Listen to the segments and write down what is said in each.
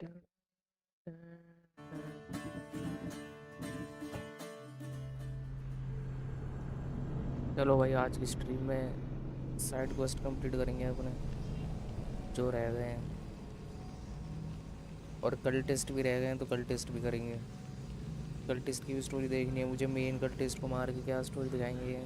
चलो भाई, आज की स्ट्रीम में साइड क्वेस्ट कंप्लीट करेंगे अपने जो रह गए हैं, और कल टेस्ट भी रह गए हैं तो कल टेस्ट भी करेंगे। कल टेस्ट की भी स्टोरी देखनी है मुझे, मेन कल टेस्ट को मार के क्या स्टोरी दिखाएंगे ये।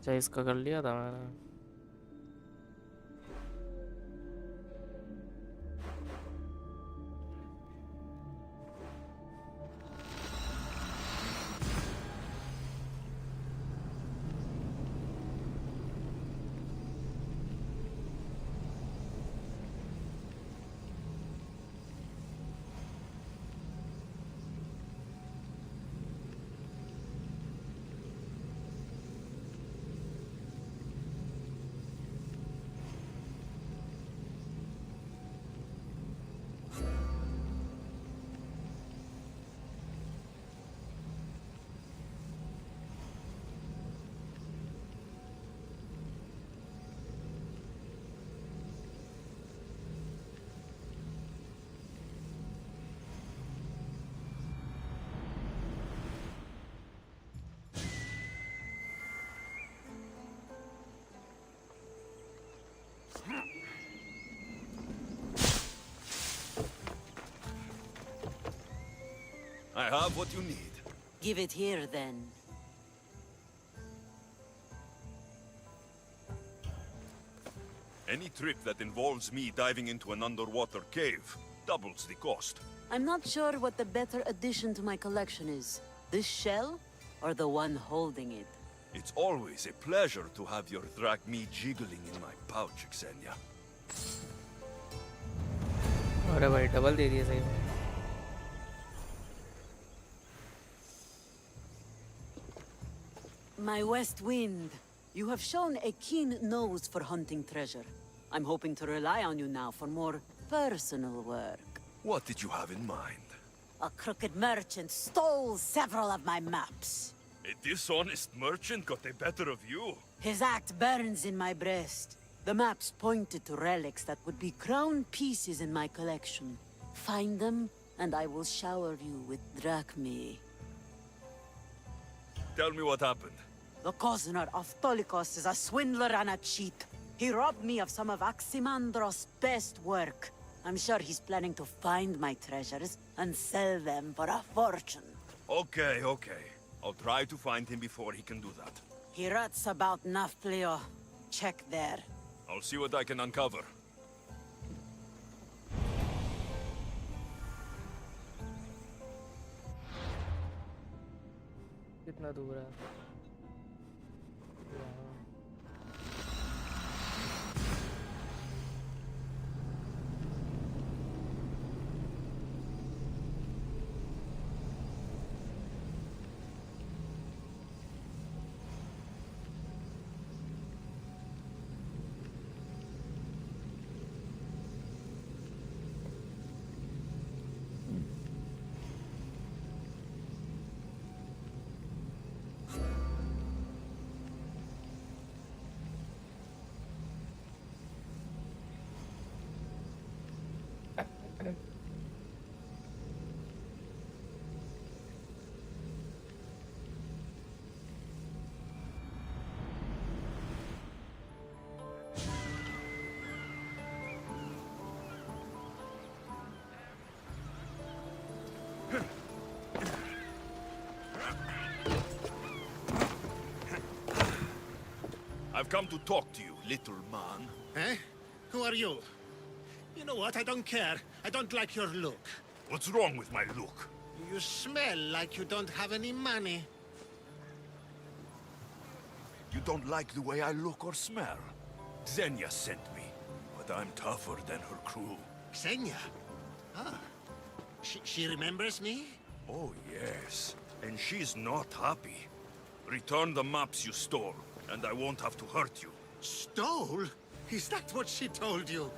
अच्छा, इसका कर लिया था मैंने। I have what you need. Give it here, then. Any trip that involves me diving into an underwater cave doubles the cost. I'm not sure what the better addition to my collection is. This shell, or the one holding it? It's always a pleasure to have your drachme jiggling in my pouch, Xenia. अरे भाई double दे दिए सही में। My west wind. You have shown a keen nose for hunting treasure. I'm hoping to rely on you now for more personal work. What did you have in mind? A crooked merchant stole several of my maps. A dishonest merchant got the better of you? His act burns in my breast. The maps pointed to relics that would be crown pieces in my collection. Find them, and I will shower you with drachme. Tell me what happened. The cozener of Tolikos is a swindler and a cheat. He robbed me of some of Aximandros' best work. I'm sure he's planning to find my treasures and sell them for a fortune. Okay. I'll try to find him before he can do that. He rots about Nafplio. Check there. I'll see what I can uncover. कितना दूर है? come to talk to you, little man. Eh? Who are you? You know what? I don't care. I don't like your look. What's wrong with my look? You smell like you don't have any money. You don't like the way I look or smell? Xenia sent me, but I'm tougher than her crew. Xenia? Ah. She remembers me? Oh, yes. And she's not happy. Return the maps you stole, and I won't have to hurt you. Stole? Is that what she told you?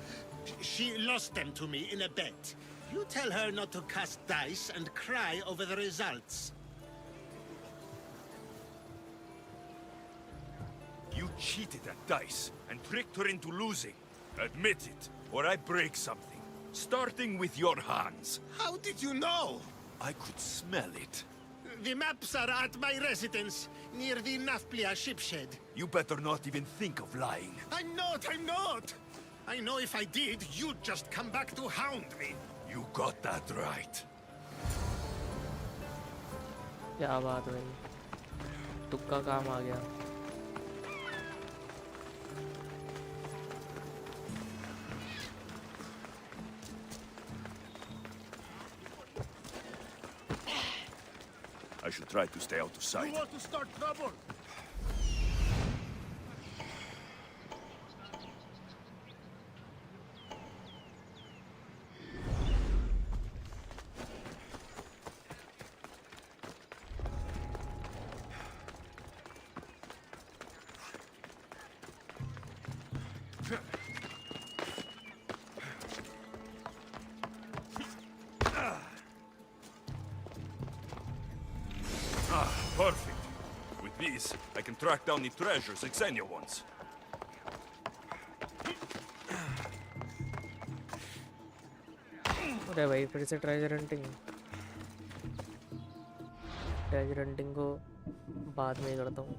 She lost them to me in a bet. You tell her not to cast dice and cry over the results. You cheated at dice and tricked her into losing. Admit it, or I break something. Starting with your hands. How did you know? I could smell it. The maps are at my residence, near the Nafplia shipshed. You better not even think of lying. I'm not! I know if I did, you'd just come back to hound me. You got that right. क्या बात भाई, तुक्का काम आ गया. I should try to stay out of sight. You want to start trouble? Perfect. With these, I can track down the treasures Xenia wants. अरे भाई फिर से ट्रेजर हंटिंग को बाद में करता हूँ.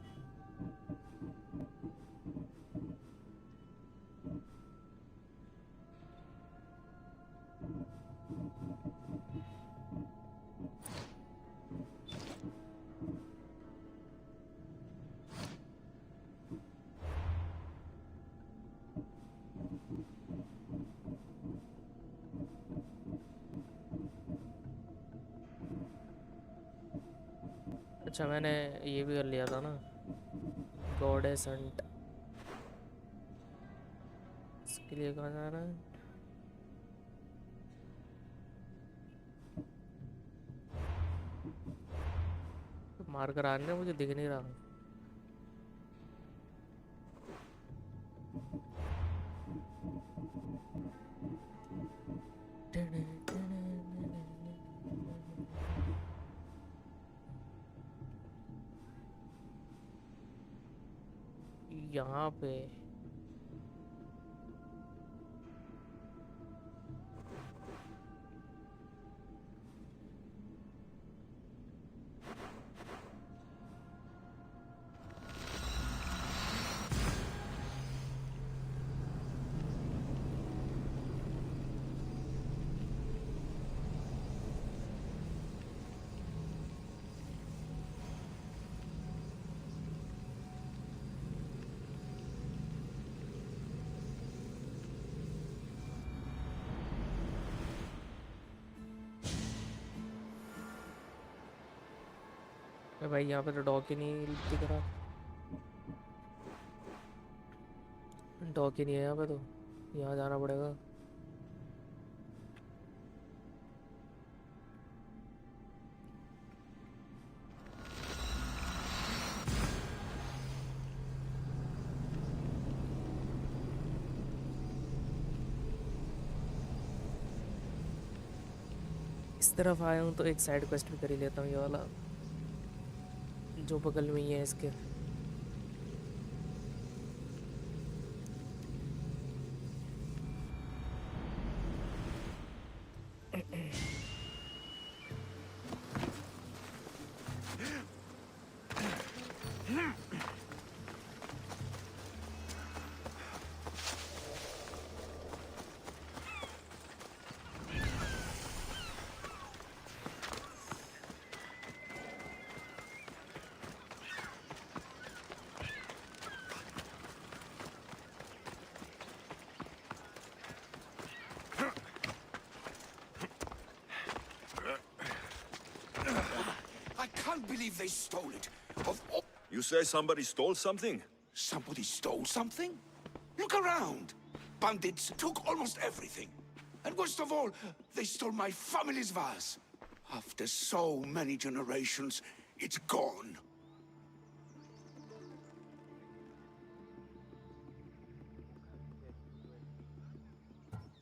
अच्छा मैंने ये भी कर लिया था ना, गॉडेस हंट. इसके लिए कहाँ जाना है? मार्कर आने मुझे दिख नहीं रहा. यहाँ पे भाई यहाँ पे तो डॉक ही नहीं दिख रहा. डॉक ही नहीं है यहाँ पे, तो यहाँ जाना पड़ेगा. इस तरफ आया हूँ तो एक साइड क्वेस्ट भी कर ही लेता हूँ, ये वाला जो बगल में ही है इसके. can't believe they stole it. Of all... You say somebody stole something? Somebody stole something? Look around. Bandits took almost everything. And worst of all, they stole my family's vase. After so many generations, it's gone.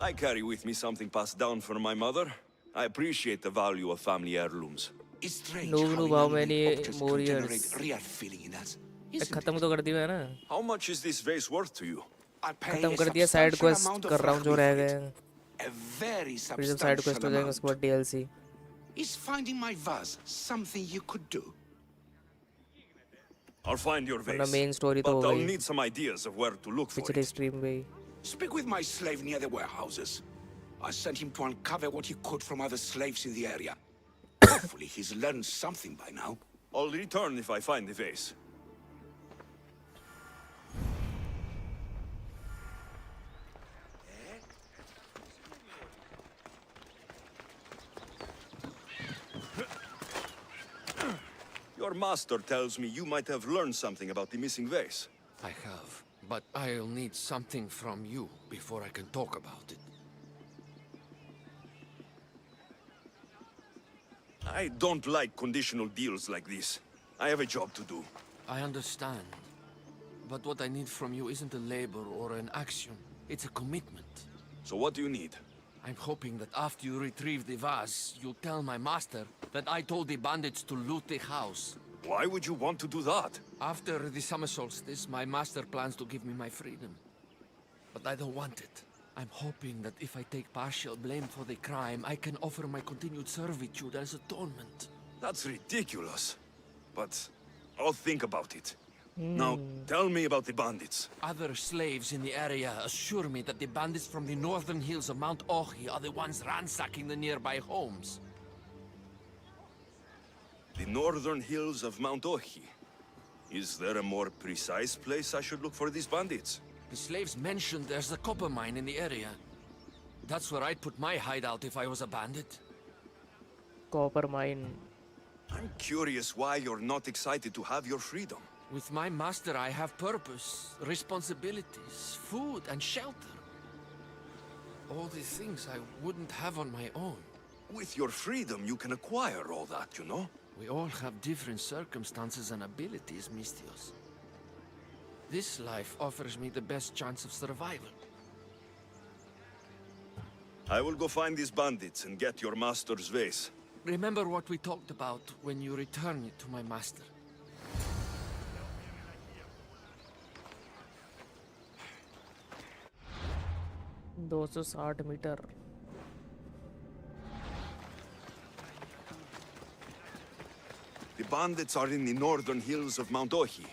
I carry with me something passed down from my mother. I appreciate the value of family heirlooms. It's strange No, how no, how inanimate many objects more can generate years? real feeling in us. खत्म तो कर दिया है ना. How much is this vase worth to you? I pay खत्म a कर दिया. Side substantial quest amount of कर रहा हूँ जो rahmi रह for गए it. हैं. A very फिर जब साइड क्वेस्ट substantial हो जाएगा उसके बाद amount. DLC. Is finding my vase something you could do? I'll find your वरना vase. main story तो But हो I'll गई. need some ideas of where to look for पिछले it. स्ट्रीम पे ही. Speak with my slave near the warehouses. I sent him to uncover what he could from other slaves in the area. Hopefully he's learned something by now. I'll return if I find the vase. Your master tells me you might have learned something about the missing vase. I have, but I'll need something from you before I can talk about it. I don't like conditional deals like this. I have a job to do. I understand, but what I need from you isn't a labor or an action. It's a commitment. So what do you need? I'm hoping that after you retrieve the vase, you'll tell my master that I told the bandits to loot the house. Why would you want to do that? After the summer solstice, my master plans to give me my freedom. But I don't want it. I'm hoping that if I take partial blame for the crime, I can offer my continued servitude as atonement. That's ridiculous. But I'll think about it. Now, tell me about the bandits. Other slaves in the area assure me that the bandits from the northern hills of Mount Ohi are the ones ransacking the nearby homes. The northern hills of Mount Ohi. Is there a more precise place I should look for these bandits? The slaves mentioned there's a copper mine in the area. That's where I'd put my hideout if I was a bandit. Copper mine. I'm curious why you're not excited to have your freedom. With my master, I have purpose, responsibilities, food, and shelter. All the things I wouldn't have on my own. With your freedom, you can acquire all that, you know? We all have different circumstances and abilities, Mistios. This life offers me the best chance of survival. I will go find these bandits and get your master's vase. Remember what we talked about when you return it to my master. 260 metre. The bandits are in the northern hills of Mount Ohi.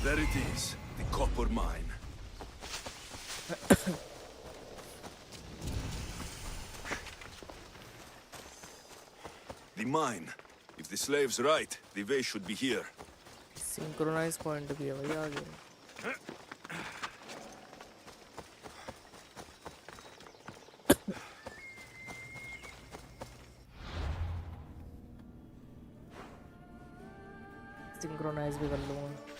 There it is, the copper mine. The mine. If the slave's right, the vase should be here. Synchronize point भी है भाई आगे. Synchronize भी कर लूँगा.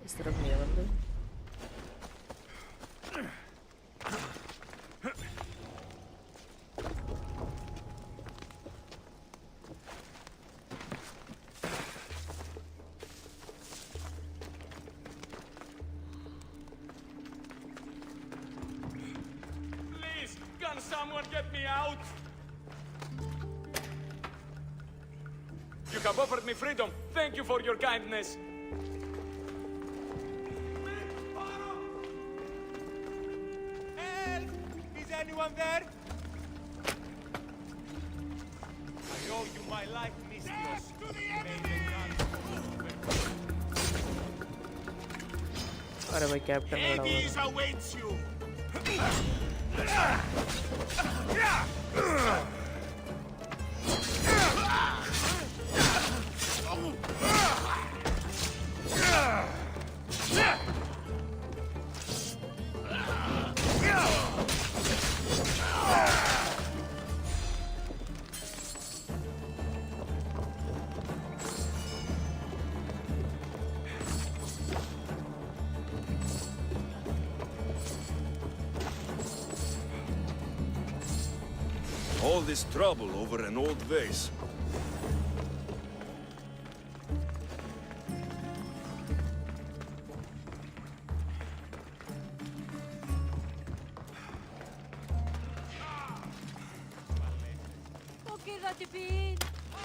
इस तरफ नहीं है बंदे. Please, can someone get me out? You have offered me freedom. Thank you for your kindness. Help! Is anyone there? I owe you my life, Mistios. To the enemy! अरे भाई कैप्टन खड़ा हुआ Hades है। awaits you! All this trouble over an old vase. Okay, Ratipin.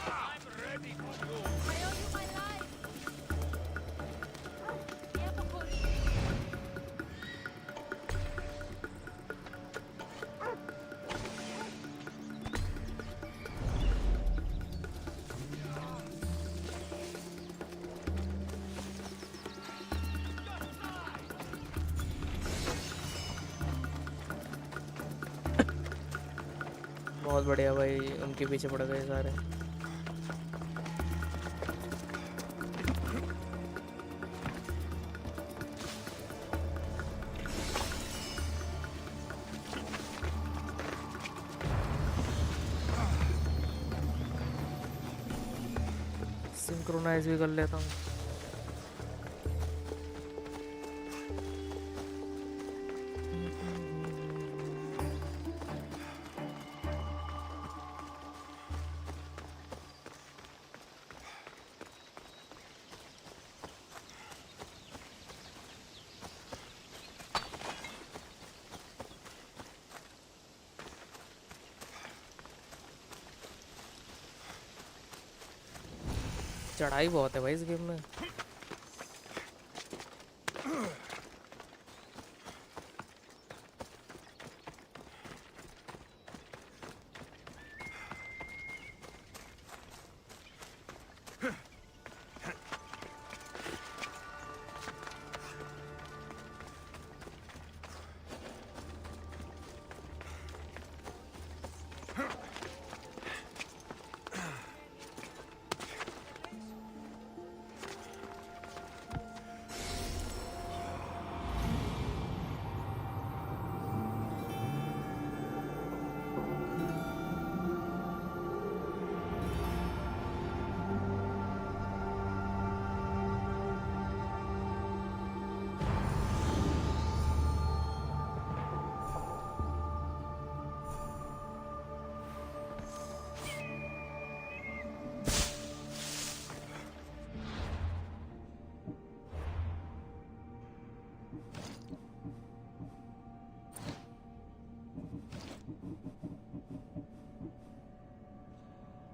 I'm ready for you. I owe you my life. Yeah, Pakuri. बहुत बढ़िया भाई, उनके पीछे पड़ गए सारे। सिंक्रोनाइज भी कर लेता हूँ। चढ़ाई बहुत है भाई इस गेम में।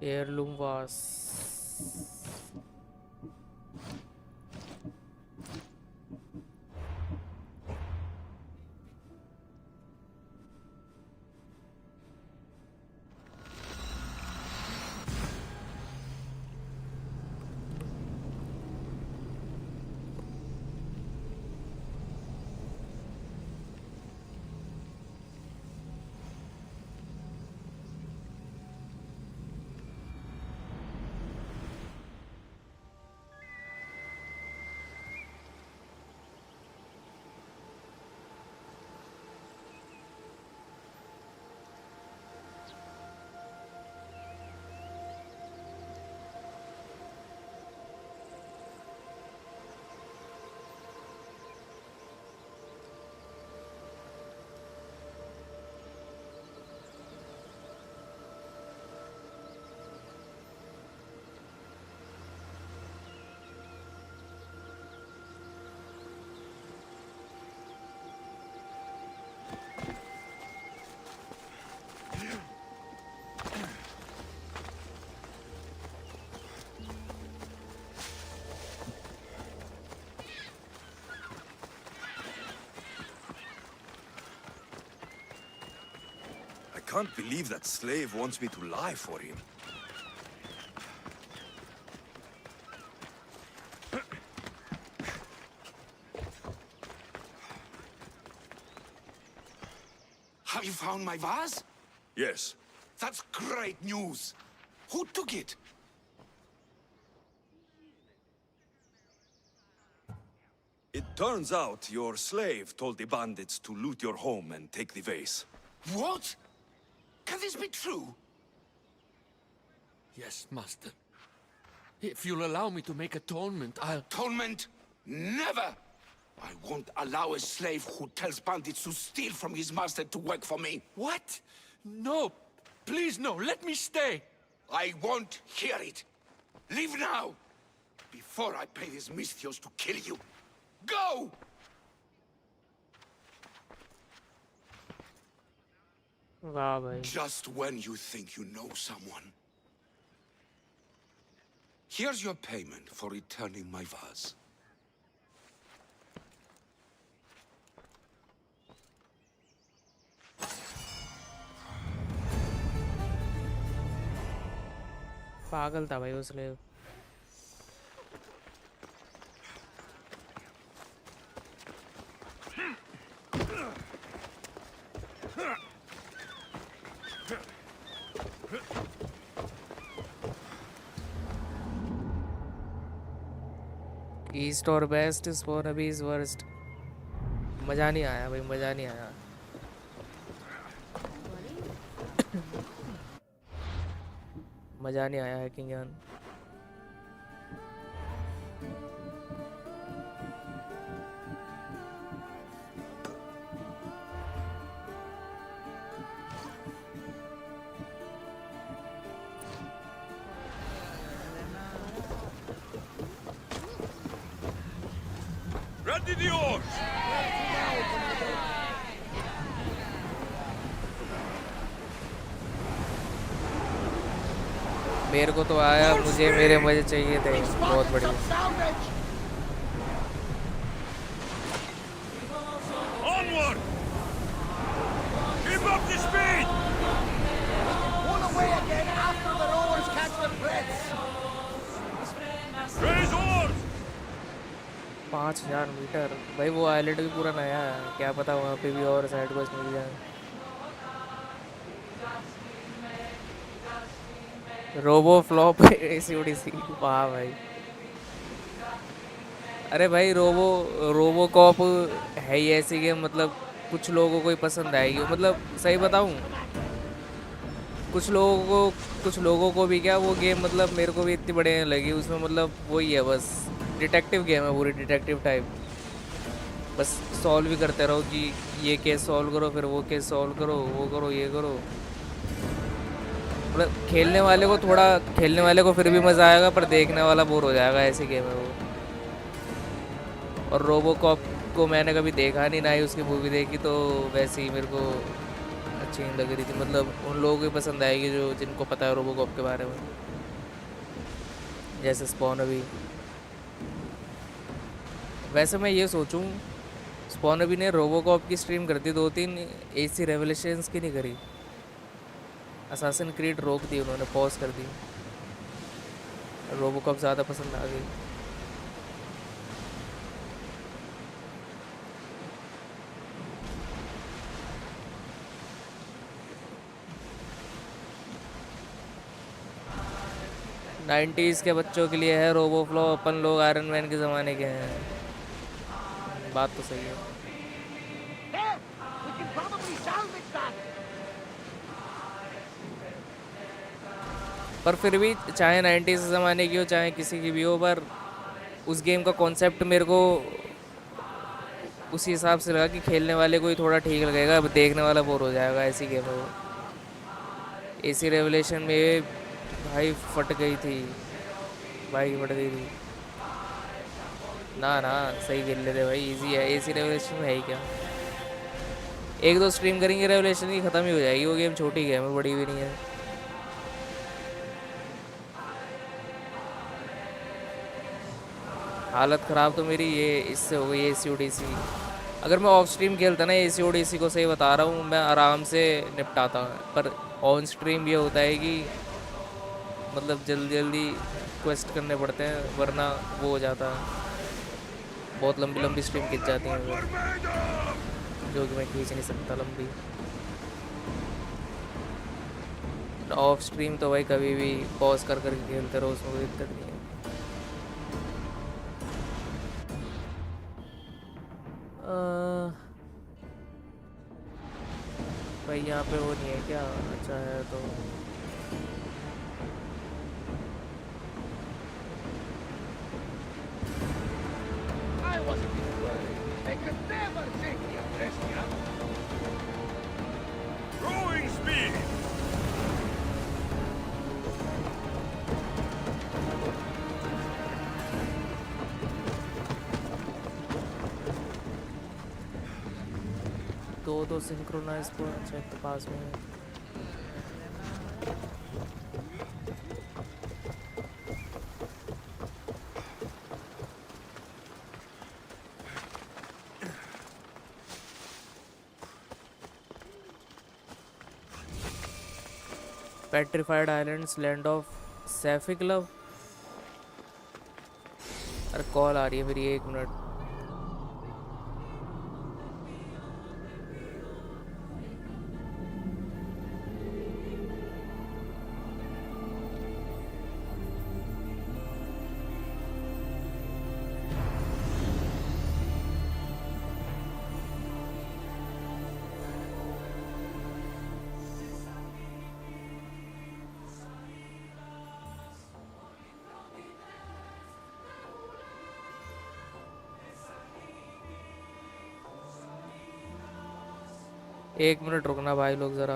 हेirloom vase। I can't believe that slave wants me to lie for him. Have you found my vase? Yes. That's great news. Who took it? It turns out your slave told the bandits to loot your home and take the vase. What? Can this be true? Yes, master. If you'll allow me to make atonement, I'll... Atonement? Never! I won't allow a slave who tells bandits to steal from his master to work for me. What? No! Please, no! Let me stay! I won't hear it. Leave now! Before I pay these Misthios to kill you. Go! वाह भाई. Just when you think you know someone. Here's your payment for returning my vase. पागल था भाई वो slave. East और waste spoon अभी is worst. मज़ा नहीं आया भाई, मज़ा नहीं आया. मज़ा नहीं आया हैकिंग यार. Ready the oars! मेरे को तो आया, मुझे मेरे मजे चाहिए थे. बहुत बढ़िया. Onward! Keep up the speed! Pull away again after the rowers catch their breaths. Raise oars! 5000 metre भाई. वो आइलैंड भी पूरा नया है, क्या पता वहाँ पे भी और साइड क्वेस्ट मिल जाए. रोबो फ्लॉप एसीओडीसी. वाह भाई. अरे भाई रोबो कॉप है ही ऐसी गेम, मतलब कुछ लोगों को ही पसंद आएगी. मतलब सही बताऊं, कुछ लोगों को भी क्या वो गेम, मतलब मेरे को भी इतनी बढ़िया लगी. उसमें मतलब वही है, बस डिटेक्टिव गेम है पूरी, डिटेक्टिव टाइप. बस सॉल्व भी करते रहो कि ये केस सॉल्व करो, फिर वो केस सॉल्व करो, वो करो, ये करो. मतलब खेलने वाले को फिर भी मज़ा आएगा, पर देखने वाला बोर हो जाएगा. ऐसी गेम है वो. और रोबो कॉप को मैंने कभी देखा नहीं, ना ही उसकी मूवी देखी, तो वैसे ही मेरे को अच्छी नहीं लग रही थी. मतलब उन लोगों को ही पसंद आएगी जो जिनको पता है रोबो कॉप के बारे में, जैसे स्पॉन. अभी वैसे मैं ये सोचूं, स्पॉन अभी ने रोबो कॉप की स्ट्रीम कर दी, 2-3 एसी रेवलेशंस की नहीं करी. असैसिन क्रीड रोक दी उन्होंने, पॉज कर दी. रोबो कॉप ज़्यादा पसंद आ गई. नाइन्टीज़ के बच्चों के लिए है रोबो फ्लो, अपन लोग आयरन मैन के ज़माने के हैं. बात तो सही है. There! We can probably salvage that! पर फिर भी चाहे 90s ज़माने की हो, चाहे किसी की भी हो, पर उस गेम का कॉन्सेप्ट मेरे को उसी हिसाब से लगा कि खेलने वाले को ही थोड़ा ठीक लगेगा, देखने वाला बोर हो जाएगा. ऐसी गेम है वो. एसी रेवलेशन में भाई फट गई थी, भाई फट गई थी. ना सही खेल लेते भाई, इजी है. एसी रेवलेशन में है ही क्या. 1-2 स्ट्रीम करेंगे रेवलेशन की, ख़त्म ही हो जाएगी वो गेम. छोटी गेम है, बड़ी भी नहीं है. हालत ख़राब तो मेरी ये इससे हो गई एसीओडीसी. अगर मैं ऑफ स्ट्रीम खेलता ना एसीओडीसी को, सही बता रहा हूँ, मैं आराम से निपटाता. पर ऑन स्ट्रीम ये होता है कि मतलब जल्दी क्वेस्ट करने पड़ते हैं, वरना वो हो जाता है. बहुत लंबी स्ट्रीम खींच जाती हैं, जो कि मैं खींच नहीं सकता लंबी. ऑफ स्ट्रीम तो भाई कभी भी पॉज कर करके खेलते रहो, उसमें कोई दिक्कत नहीं है। भाई यहाँ पे वो नहीं है क्या? अच्छा है तो I wasn't even worried. They could never take me and dress me up. Throwing speed! दो सिंक्रोनाइज को अच्छा एक तो पास में है। Petrified islands, land of Sapphic love. अरे कॉल आ रही है मेरी, 1 मिनट। एक मिनट रुकना भाई लोग ज़रा,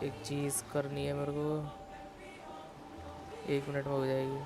एक चीज़ करनी है मेरे को। 1 मिनट में हो जाएगी।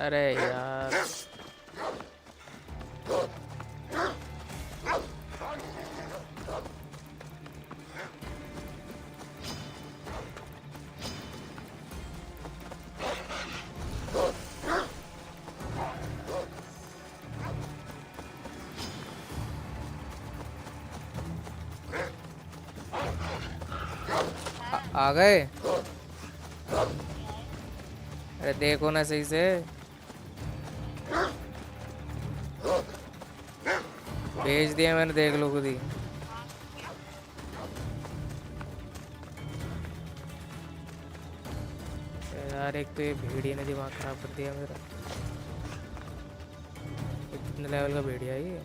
अरे यार आ गए। अरे देखो ना सही से, भेज दिया मैंने, देख लो खुद ही। यार एक तो ये भेड़िया ने दिमाग खराब कर दिया मेरा। कितने लेवल का भेड़िया है ये?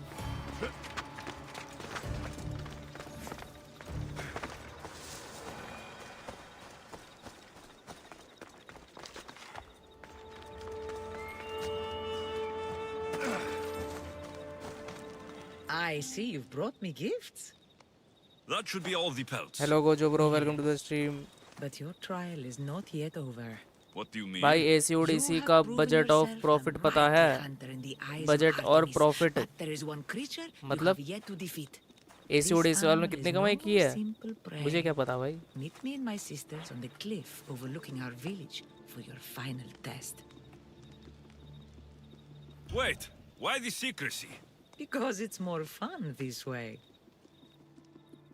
I see you've brought me gifts. That should be all the pelts. Hello Gojo bro, welcome to the stream. But your trial is not yet over. What do you mean? भाई AC Odissi का budget of profit पता है? Budget और profit मतलब AC Odissi वालों ने कितनी कमाई की है मुझे क्या पता भाई। Meet me and my sisters on the cliff overlooking our village for your final test. Wait, why the secrecy? Because it's more fun this way.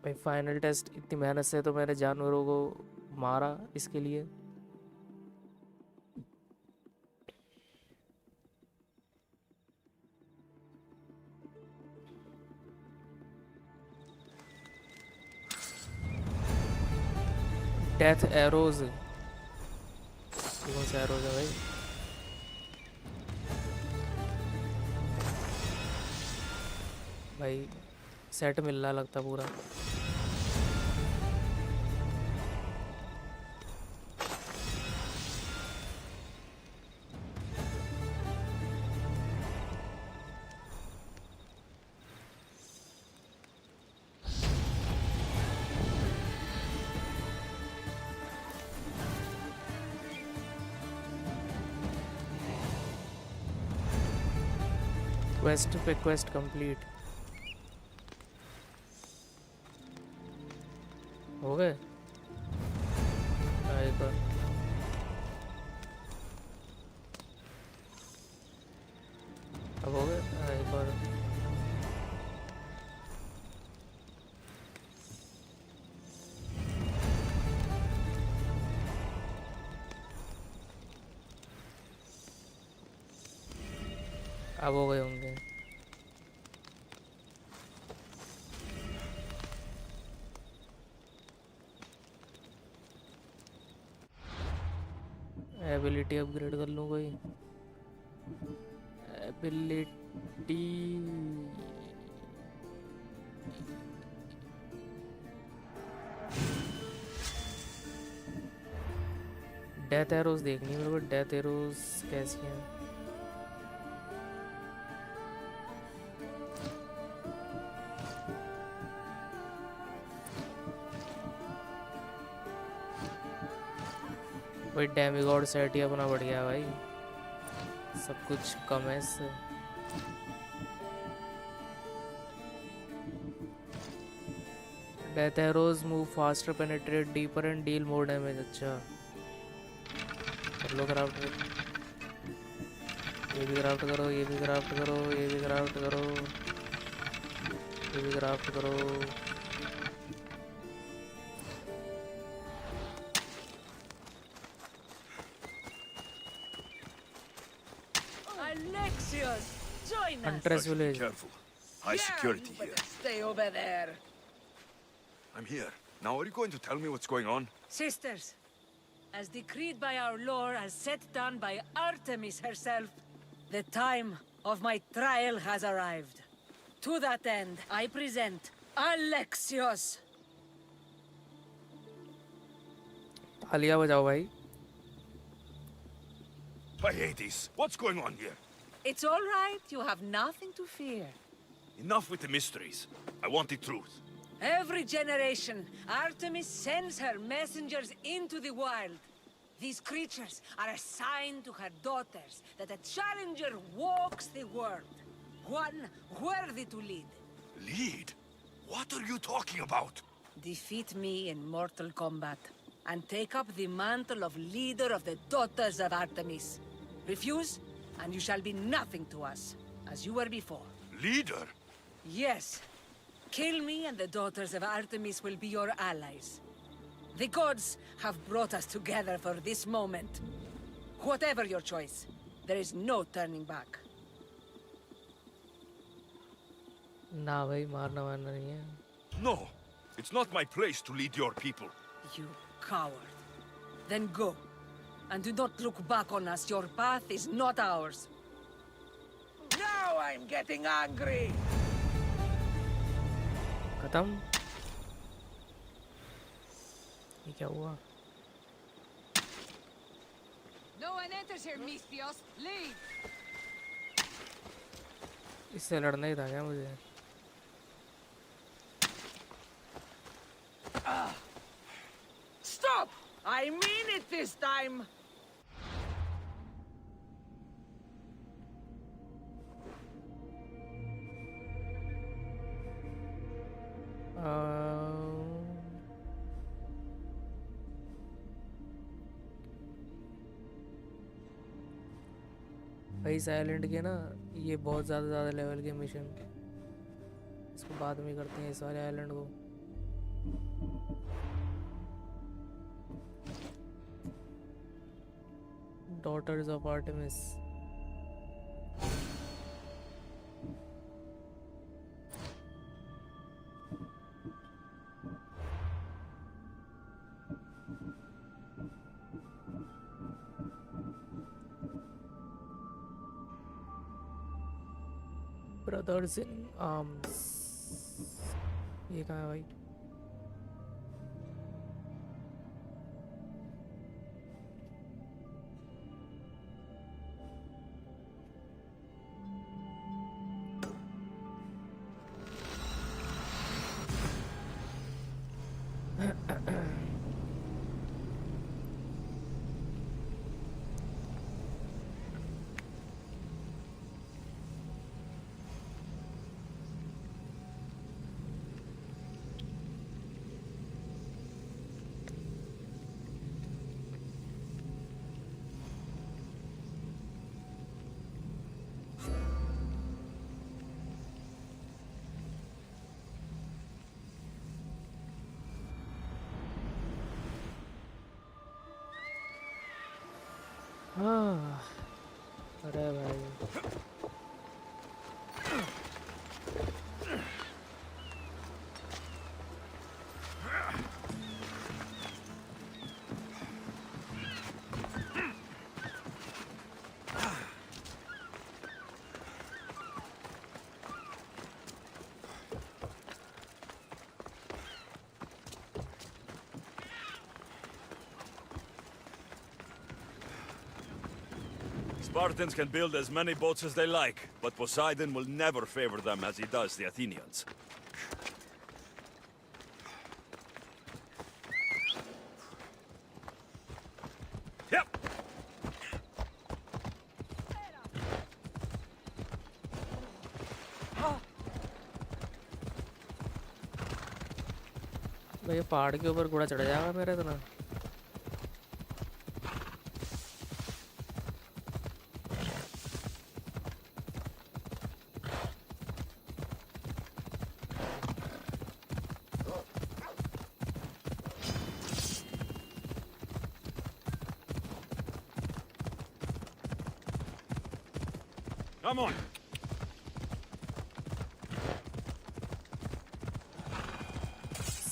भाई फाइनल टेस्ट, इतनी मेहनत से तो मैंने जानवरों को मारा इसके लिए। डेथ एरोज, कौन सा एरोज है भाई? भाई सेट मिल रहा लगता पूरा। क्वेस्ट पे क्वेस्ट कंप्लीट हो गए। एक और अब हो गए। एक और अब हो गए होंगे। एबिलिटी अपग्रेड कर लूँ कोई एबिलिटी। डेथ एरोज देखनी है मेरे को। डेथ एरोज कैसी हैं? भाई डेमिगॉड सेट ही अपना बढ़िया है भाई, सब कुछ कम है इससे। Death arrows move faster, penetrate deeper and deal more damage. अच्छा कर लो क्राफ्ट। ये भी क्राफ्ट करो, ये भी क्राफ्ट करो, ये भी क्राफ्ट करो, ये भी क्राफ्ट करो। Alexios, join us. Hunter's Be village। careful. High security you here. better stay over there. I'm here. Now, are you going to tell me what's going on? Sisters, as decreed by our lord, as set down by Artemis herself, the time of my trial has arrived. To that end, I present Alexios. तालियां बजाओ भाई। By Hades, what's going on here? It's all right. You have nothing to fear. Enough with the mysteries. I want the truth. Every generation, Artemis sends her messengers into the wild. These creatures are assigned to her daughters, that a challenger walks the world. One worthy to lead. Lead? What are you talking about? Defeat me in mortal combat, and take up the mantle of leader of the daughters of Artemis. Refuse, and you shall be nothing to us, as you were before. Leader? Yes. Kill me, and the daughters of Artemis will be your allies. The gods have brought us together for this moment. Whatever your choice, there is no turning back. ना भाई मारना Varna नहीं है। No. It's not my place to lead your people. You coward. Then go. And do not look back on us. Your path is not ours. Now I'm getting angry! खत्म। ये क्या हुआ? No one enters here, Mistios. Leave! इससे लड़ना ही था क्या मुझे? Stop! I mean it this time! भाई साइलेंट के ना ये बहुत ज़्यादा लेवल के मिशन, इसको बाद में करते हैं इस वाले आइलैंड को। Daughters of Artemis। Brothers in arms, ये कहाँ है भाई? हाँ, अरे भाई Spartans can build as many boats as they like, but Poseidon will never favor them as he does the Athenians. Yep. भाई, पहाड़ के ऊपर घोड़ा चढ़ जाएगा मेरा इतना? Come on.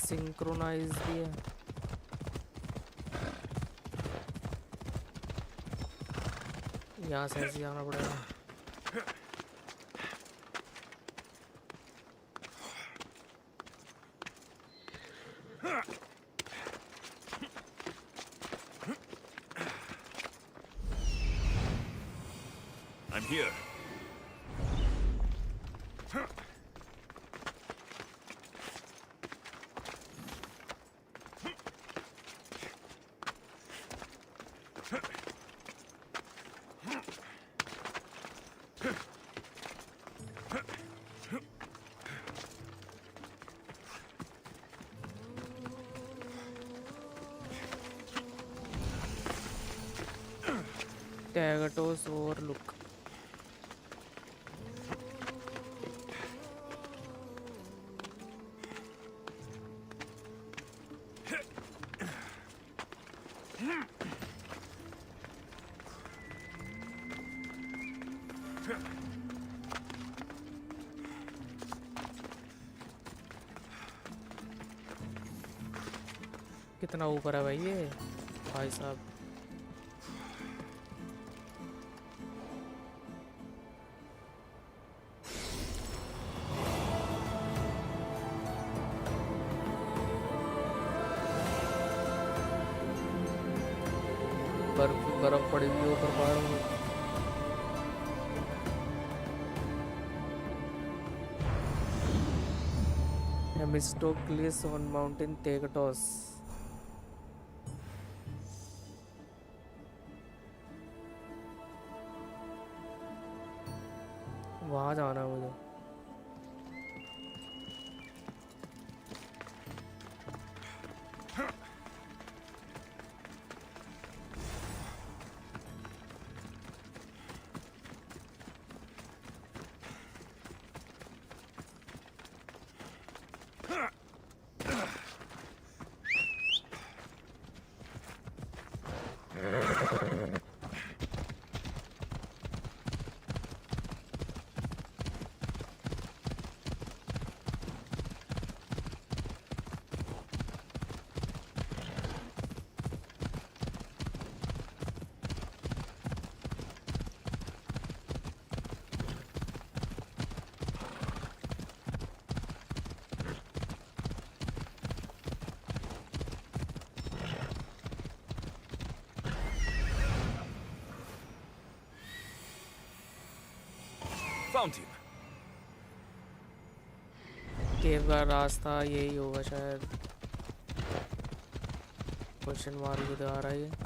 सिंक्रोनाइज भी है। यहाँ से ऐसे जाना पड़ेगा। I'm here. Tagatos overlook. कितना ऊपर है भाई ये भाई साहब? बर्फ पड़ी हुई ऊपर पहाड़ में। Themistocles on Mountain Tagatos. वहाँ जाना है मुझे। found him. केव का रास्ता यही होगा शायद। क्वेश्चन मार्क उधर आ रहा है।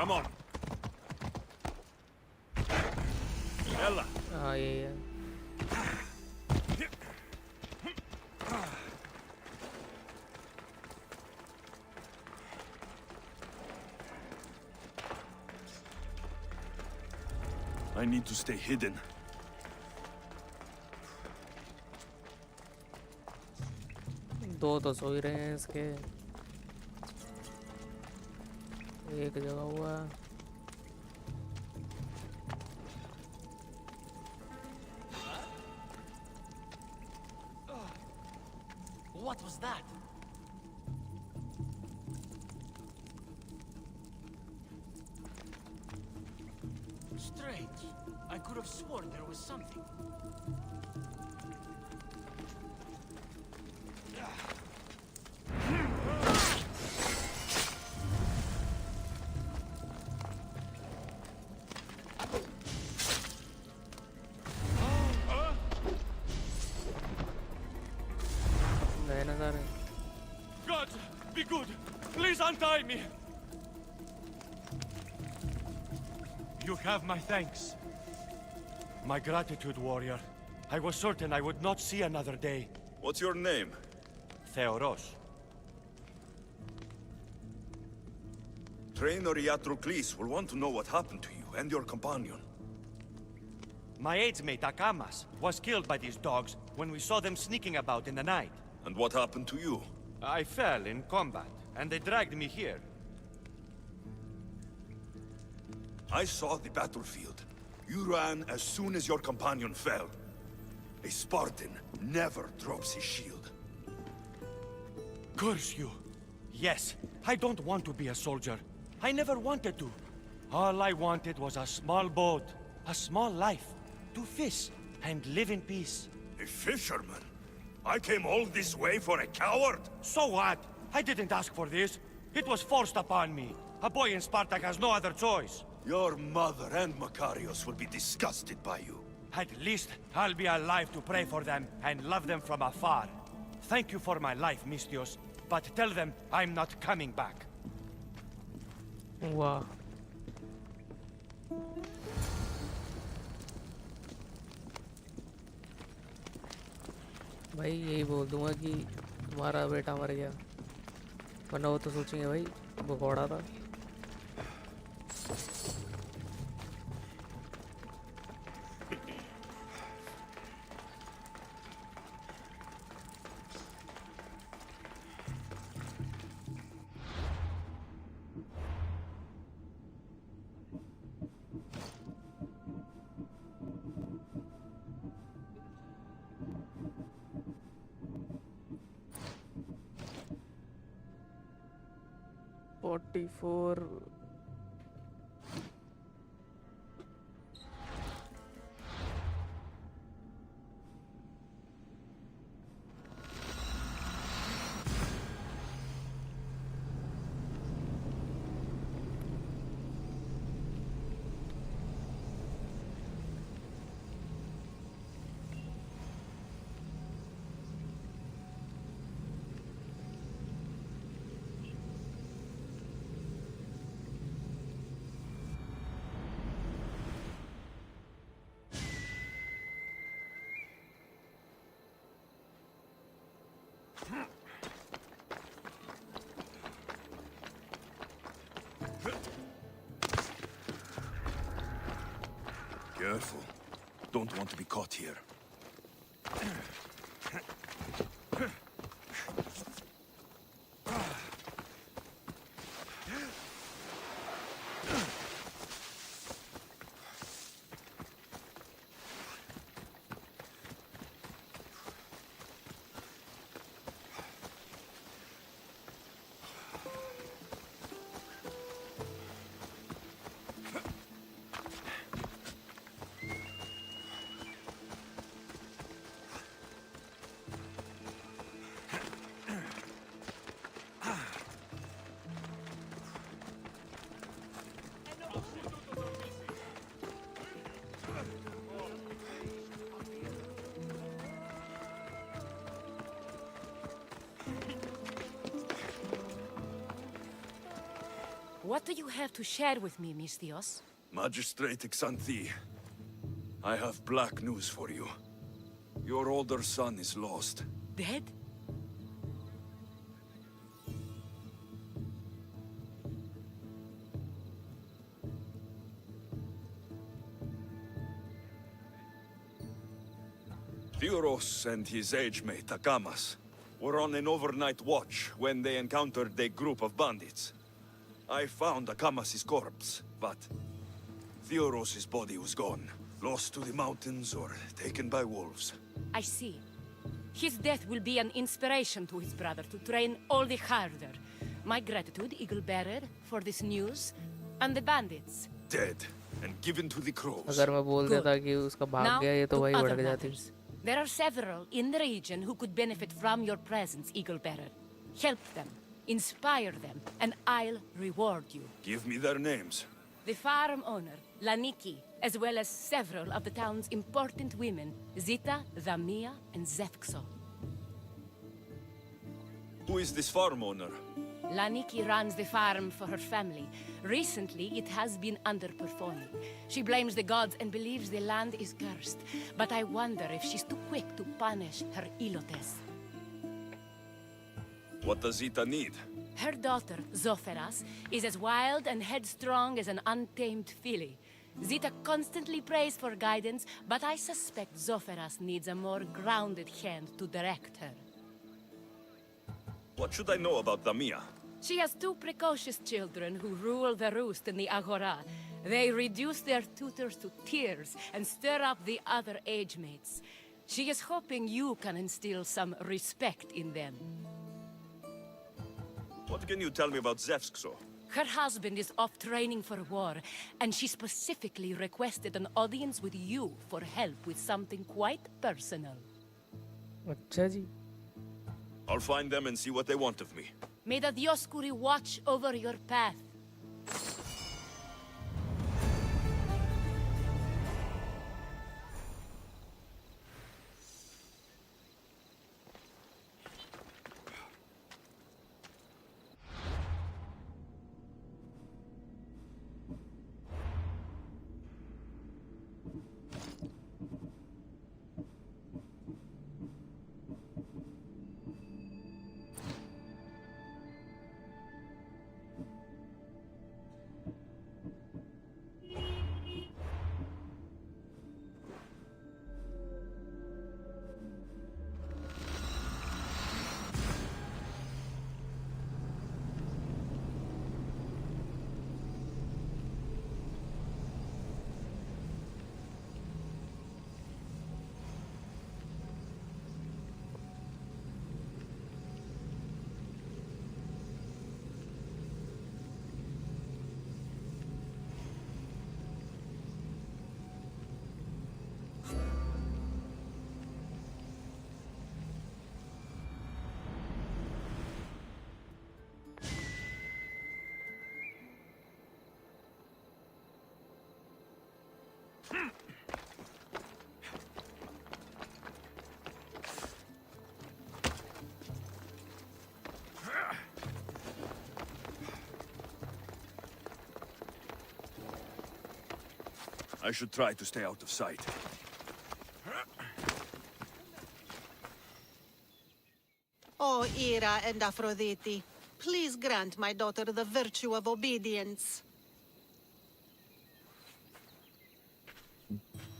Come on. Ella. हाँ यही है। I need to stay hidden. दो तो सो ही रहे हैं इसके। एक जगह हुआ। What was that? Strange. I could have sworn there was something. गए ना सारे। God, be good. Please untie me. You have my thanks. My gratitude, warrior. I was certain I would not see another day. What's your name? Theoros. Trainer Iatrocles will want to know what happened to you and your companion. My aide's mate, Akamas, was killed by these dogs when we saw them sneaking about in the night. And what happened to you? I fell in combat, and they dragged me here. I saw the battlefield. You ran as soon as your companion fell. A Spartan never drops his shield. Curse you! Yes, I don't want to be a soldier. I never wanted to. All I wanted was a small boat, a small life, to fish and live in peace. A fisherman? I came all this way for a coward? So what? I didn't ask for this. It was forced upon me. A boy in Spartak has no other choice. Your mother and Makarios will be disgusted by you. At least I'll be alive to pray for them and love them from afar. Thank you for my life, Mistios, but tell them I'm not coming back. वाह। भाई यही बोल दूंगा कि तुम्हारा बेटा मर गया, वरना वो तो सोचेंगे भाई भगोड़ा था। Four Careful. Don't want to be caught here. What do you have to share with me, Mistios? Magistrate Xanthi, I have black news for you. Your older son is lost. Dead? Theoros and his age-mate, Akamas, were on an overnight watch when they encountered a group of bandits. I found Akamas' corpse, but Theoros' body was gone. Lost to the mountains or taken by wolves. I see. His death will be an inspiration to his brother to train all the harder. My gratitude, Eagle Bearer, for this news, and the bandits. Dead and given to the crows. अगर मैं बोल देता कि उसका भाग गया ये तो वही भड़क जाती. There are several in the region who could benefit from your presence, Eagle Bearer. Help them, inspire them, and I'll reward you. Give me their names. The farm owner, Laniki, as well as several of the town's important women, Zita, Zamia, and Zefxo. Who is this farm owner? Laniki runs the farm for her family. Recently, it has been underperforming. She blames the gods and believes the land is cursed. But I wonder if she's too quick to punish her ilotes. What does Zita need? Her daughter, Zoferas, is as wild and headstrong as an untamed filly. Zita constantly prays for guidance, but I suspect Zoferas needs a more grounded hand to direct her. What should I know about Damia? She has two precocious children who rule the roost in the Agora. They reduce their tutors to tears and stir up the other age-mates. She is hoping you can instill some respect in them. What can you tell me about Zevskso? Her husband is off training for war, and she specifically requested an audience with you for help with something quite personal. अच्छा जी. I'll find them and see what they want of me. May the Dioscuri watch over your path. I should try to stay out of sight. Oh, Ira and Aphrodite, please grant my daughter the virtue of obedience.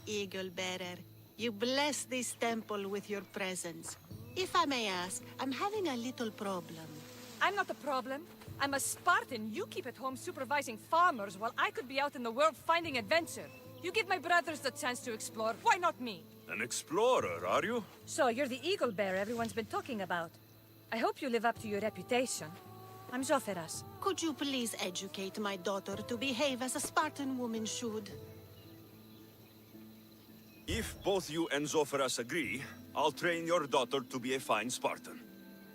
Eagle Bearer, you bless this temple with your presence. If I may ask, I'm having a little problem. I'm not the problem. I'm a Spartan. You keep at home supervising farmers while I could be out in the world finding adventure. You give my brothers the chance to explore. Why not me? An explorer, are you? So you're the eagle bearer everyone's been talking about. I hope you live up to your reputation. I'm Zoferas. Could you please educate my daughter to behave as a Spartan woman should? If both you and Zoferas agree, I'll train your daughter to be a fine Spartan.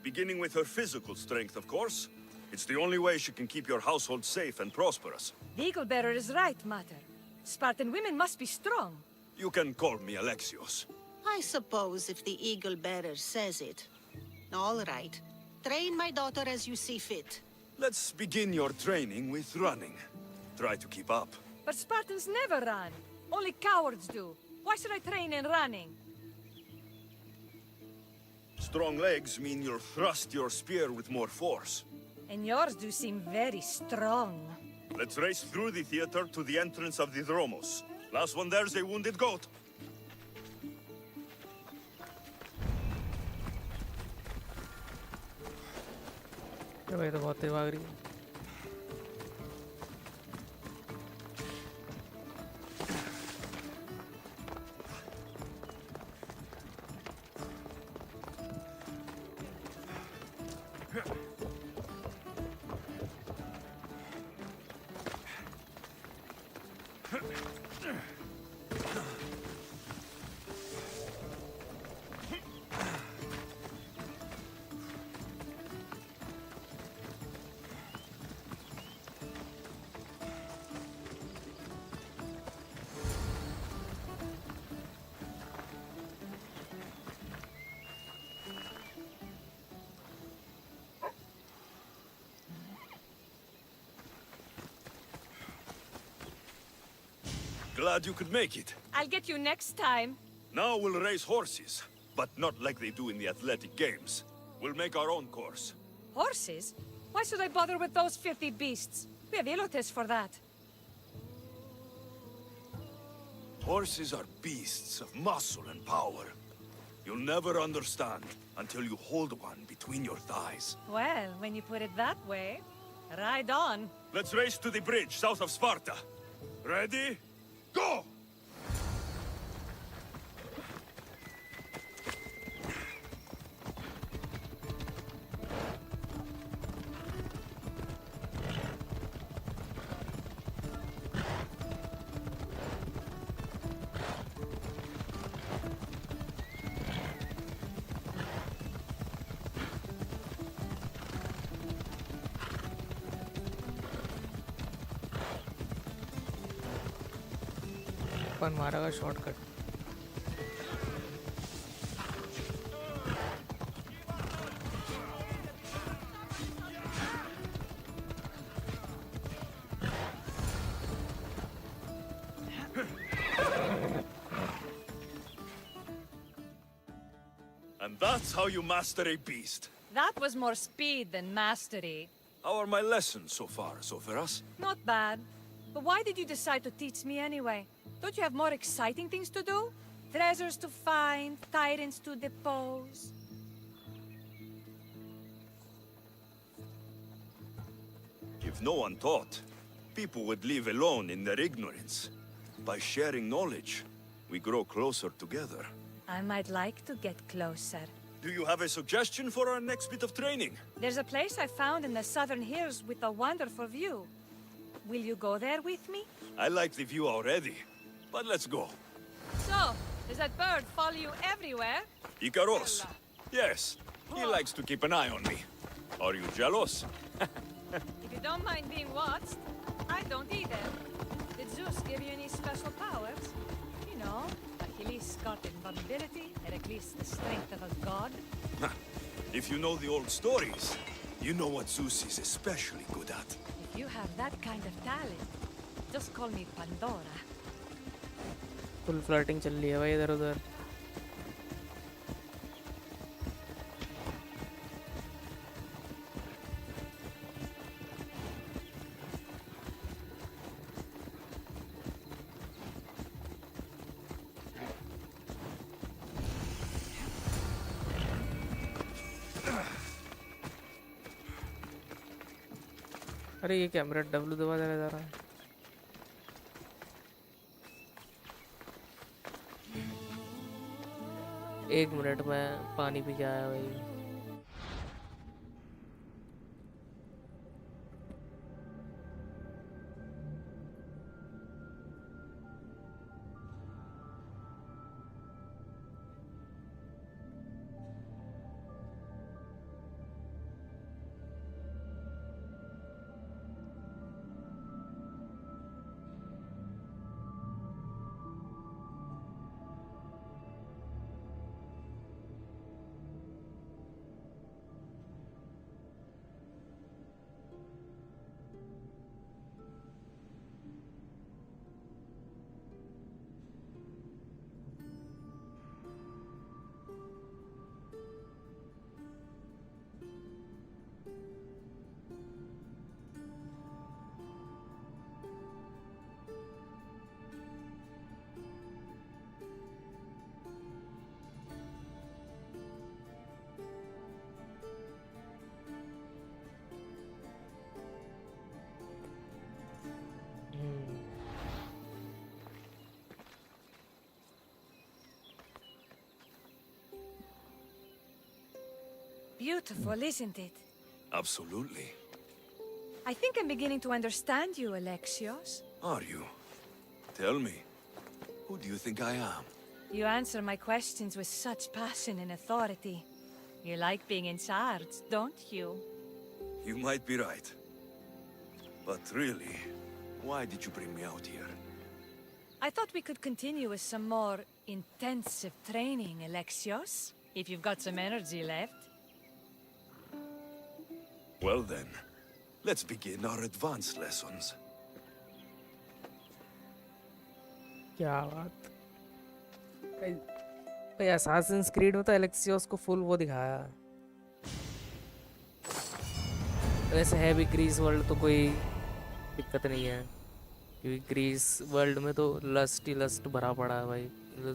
Beginning with her physical strength, of course. It's the only way she can keep your household safe and prosperous. The eagle bearer is right, Mater. Spartan women must be strong. You can call me Alexios. I suppose if the Eagle Bearer says it. All right. Train my daughter as you see fit. Let's begin your training with running. Try to keep up. But Spartans never run. Only cowards do. Why should I train in running? Strong legs mean you'll thrust your spear with more force. And yours do seem very strong. Let's race through the theater to the entrance of the Dromos. Last one there's a wounded goat. भाई तो बहुत तेज भाग रही है. Glad you could make it. I'll get you next time. Now we'll race horses, but not like they do in the athletic games. We'll make our own course. Horses? Why should I bother with those filthy beasts? We have elotes for that. Horses are beasts of muscle and power. You'll never understand until you hold one between your thighs. Well, when you put it that way, ride on. Let's race to the bridge south of Sparta. Ready? Go! अपन मारेगा shortcut. And that's how you master a beast. That was more speed than mastery. How are my lessons so far, Soferas? Not bad. But why did you decide to teach me anyway? Don't you have more exciting things to do? Treasures to find, tyrants to depose. If no one taught, people would live alone in their ignorance. By sharing knowledge, we grow closer together. I might like to get closer. Do you have a suggestion for our next bit of training? There's a place I found in the southern hills with a wonderful view. Will you go there with me? I like the view already, but let's go. So, does that bird follow you everywhere? Icaros. Yes, he likes to keep an eye on me. Are you jealous? If you don't mind being watched, I don't either. Did Zeus give you any special powers? You know, Achilles got invulnerability, Heracles the strength of a god. If you know the old stories, you know what Zeus is especially good at. If you have that kind of talent, just call me Pandora. Full flirting चल रही है भाई इधर उधर. अरे ये camera W दबा जा रहा है. एक मिनट में पानी पी के आया भाई. beautiful, isn't it? Absolutely. I think I'm beginning to understand you, Alexios. Are you? Tell me, who do you think I am? You answer my questions with such passion and authority. You like being in charge, don't you? You might be right. But really, why did you bring me out here? I thought we could continue with some more intensive training, Alexios. If you've got some energy left. Well then, let's begin our advanced lessons. क्या बात भाई Assassin's Creed में तो एलेक्सियोस को full वो दिखाया। वैसे है भी ग्रीस वर्ल्ड तो कोई दिक्कत नहीं है क्योंकि ग्रीस वर्ल्ड में तो लस्ट ही लस्ट भरा पड़ा है भाई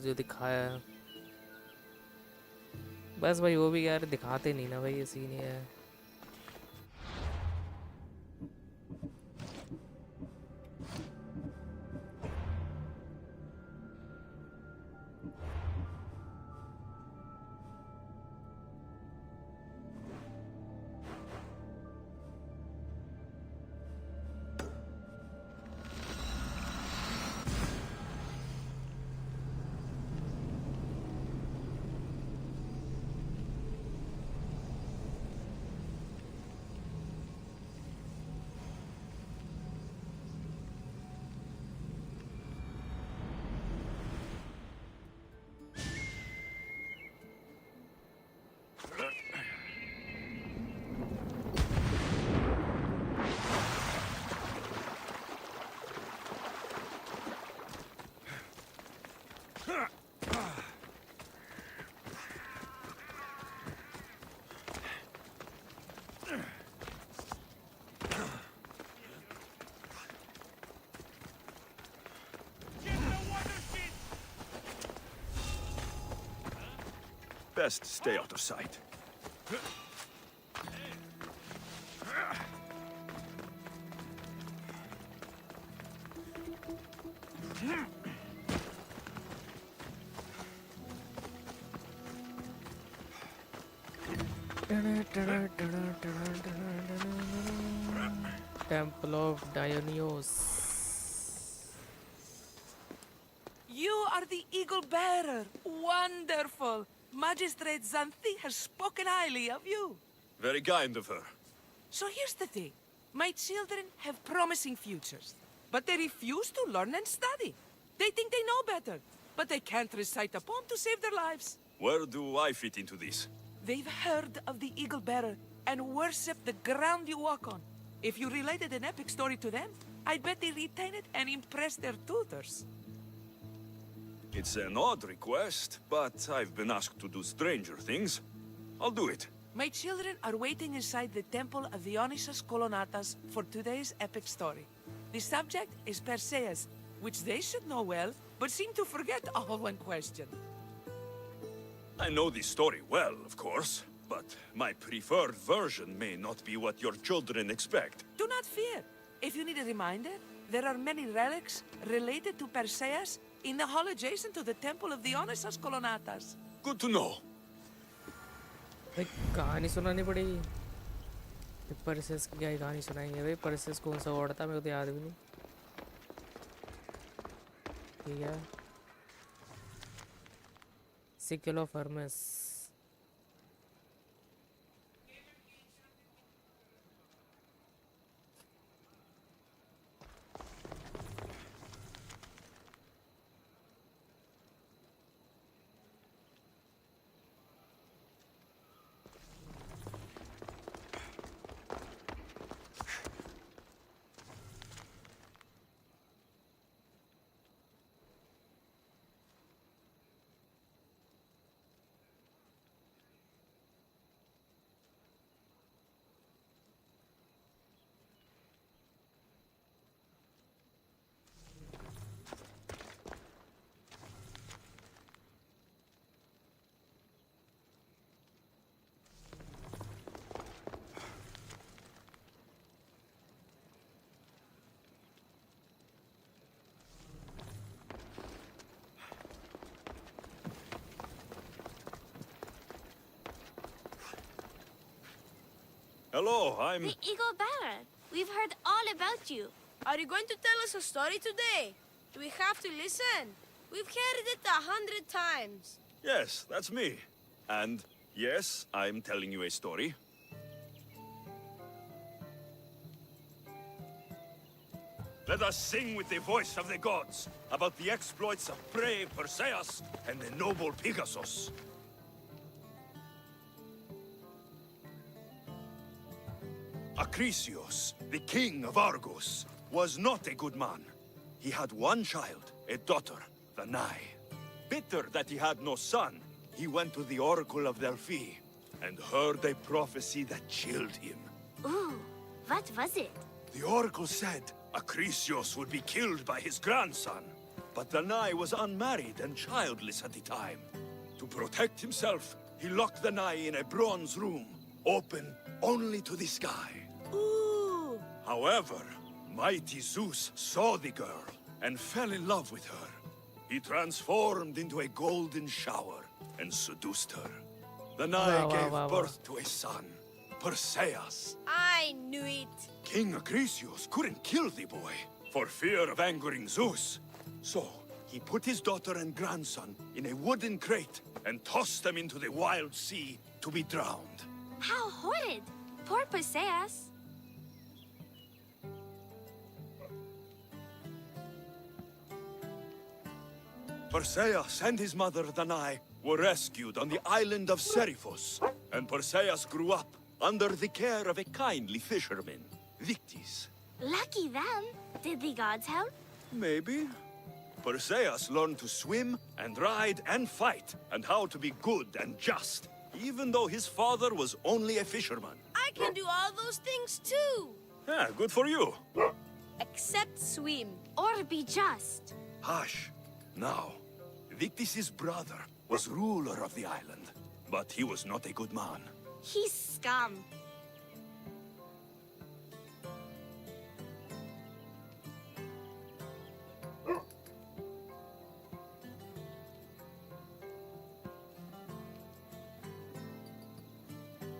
जो दिखाया है। बस भाई वो भी यार दिखाते नहीं ना भाई, ये सीन है। Best stay out of sight. Temple of Dionysos. You are the Eagle Bearer. Wonderful. Magistrate Xanthi has spoken highly of you. Very kind of her. So here's the thing. My children have promising futures, but they refuse to learn and study. They think they know better, but they can't recite a poem to save their lives. Where do I fit into this? They've heard of the Eagle Bearer and worship the ground you walk on. If you related an epic story to them, I bet they retain it and impress their tutors. It's an odd request, but I've been asked to do stranger things. I'll do it. My children are waiting inside the temple of Dionysus Kolonatas for today's epic story. The subject is Perseus, which they should know well, but seem to forget all when questioned. I know this story well, of course, but my preferred version may not be what your children expect. Do not fear. If you need a reminder, there are many relics related to Perseus in the hall adjacent to the temple of Dionysus Kolonatas. Good to know. भाई कहानी सुनानी पड़ेगी। Perseus की क्या ही कहानी सुनाएंगे भाई? Perseus कौन सा वर्ड था मेरे को तो याद भी नहीं। ठीक है, sickle of Hermès. Hello, I'm... The Eagle Baron. We've heard all about you. Are you going to tell us a story today? Do we have to listen? We've heard it 100 times. Yes, that's me. And yes, I'm telling you a story. Let us sing with the voice of the gods about the exploits of brave Perseus and the noble Pegasus. Acrisius, the king of Argos, was not a good man. He had one child, a daughter, Danae. Bitter that he had no son, he went to the oracle of Delphi and heard a prophecy that chilled him. Ooh, what was it? The oracle said Acrisius would be killed by his grandson, but Danae was unmarried and childless at the time. To protect himself, he locked Danae in a bronze room, open only to the sky. Ooh! However, mighty Zeus saw the girl and fell in love with her. He transformed into a golden shower and seduced her. Danae gave birth to a son, Perseus. I knew it. King Acrisius couldn't kill the boy for fear of angering Zeus. So, he put his daughter and grandson in a wooden crate and tossed them into the wild sea to be drowned. How horrid! Poor Perseus. Perseus and his mother Danae were rescued on the island of Seriphos, and Perseus grew up under the care of a kindly fisherman, Victis. Lucky them. Did the gods help? Maybe. Perseus learned to swim and ride and fight, and how to be good and just, even though his father was only a fisherman. I can do all those things too. Yeah, good for you. Except swim. Or be just. Hush. Now, Victis' brother was ruler of the island, but he was not a good man. He's scum.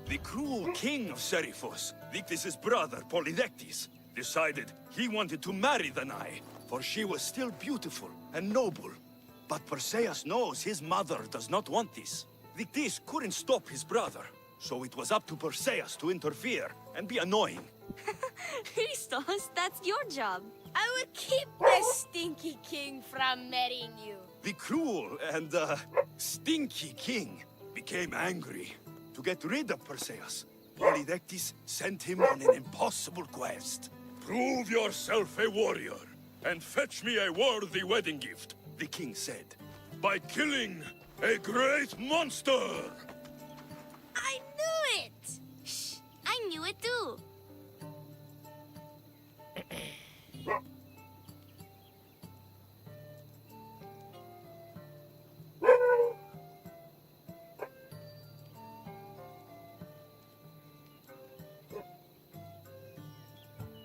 The cruel king of Seriphos, Victis' brother Polydectes, decided he wanted to marry Danae, for she was still beautiful and noble. But Perseus knows his mother does not want this. Victis couldn't stop his brother, so it was up to Perseus to interfere and be annoying. Christos, that's your job. I will keep the stinky king from marrying you. The cruel and, stinky king became angry. To get rid of Perseus, Polydectes sent him on an impossible quest. Prove yourself a warrior, and fetch me a worthy wedding gift, the king said, by killing a great monster! I knew it! Shh, I knew it too.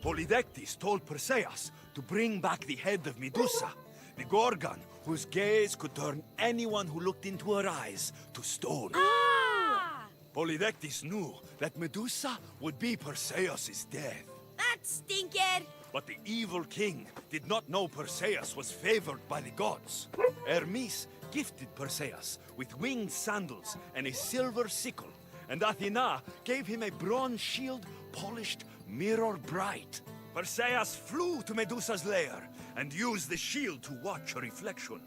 Polydectes told Perseus to bring back the head of Medusa, the Gorgon whose gaze could turn anyone who looked into her eyes to stone. Ah! Polydectes knew that Medusa would be Perseus' death. That stinker! But the evil king did not know Perseus was favored by the gods. Hermes gifted Perseus with winged sandals and a silver sickle, and Athena gave him a bronze shield polished mirror bright. Perseus flew to Medusa's lair and used the shield to watch her reflection.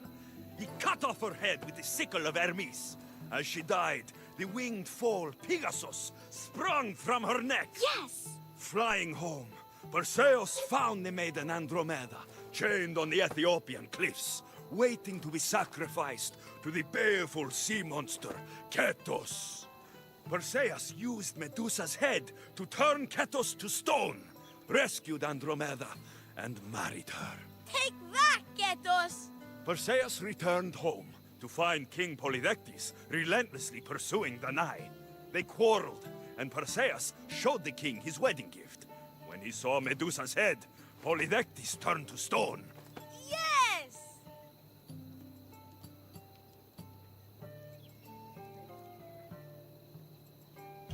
He cut off her head with the sickle of Hermes. As she died, the winged foal Pegasus sprung from her neck. Yes! Flying home, Perseus found the maiden Andromeda, chained on the Ethiopian cliffs, waiting to be sacrificed to the baleful sea monster, Ketos. Perseus used Medusa's head to turn Ketos to stone, rescued Andromeda, and married her. Take that, Ketos! Perseus returned home to find King Polydectes relentlessly pursuing Danae. They quarreled, and Perseus showed the king his wedding gift. When he saw Medusa's head, Polydectes turned to stone. Yes!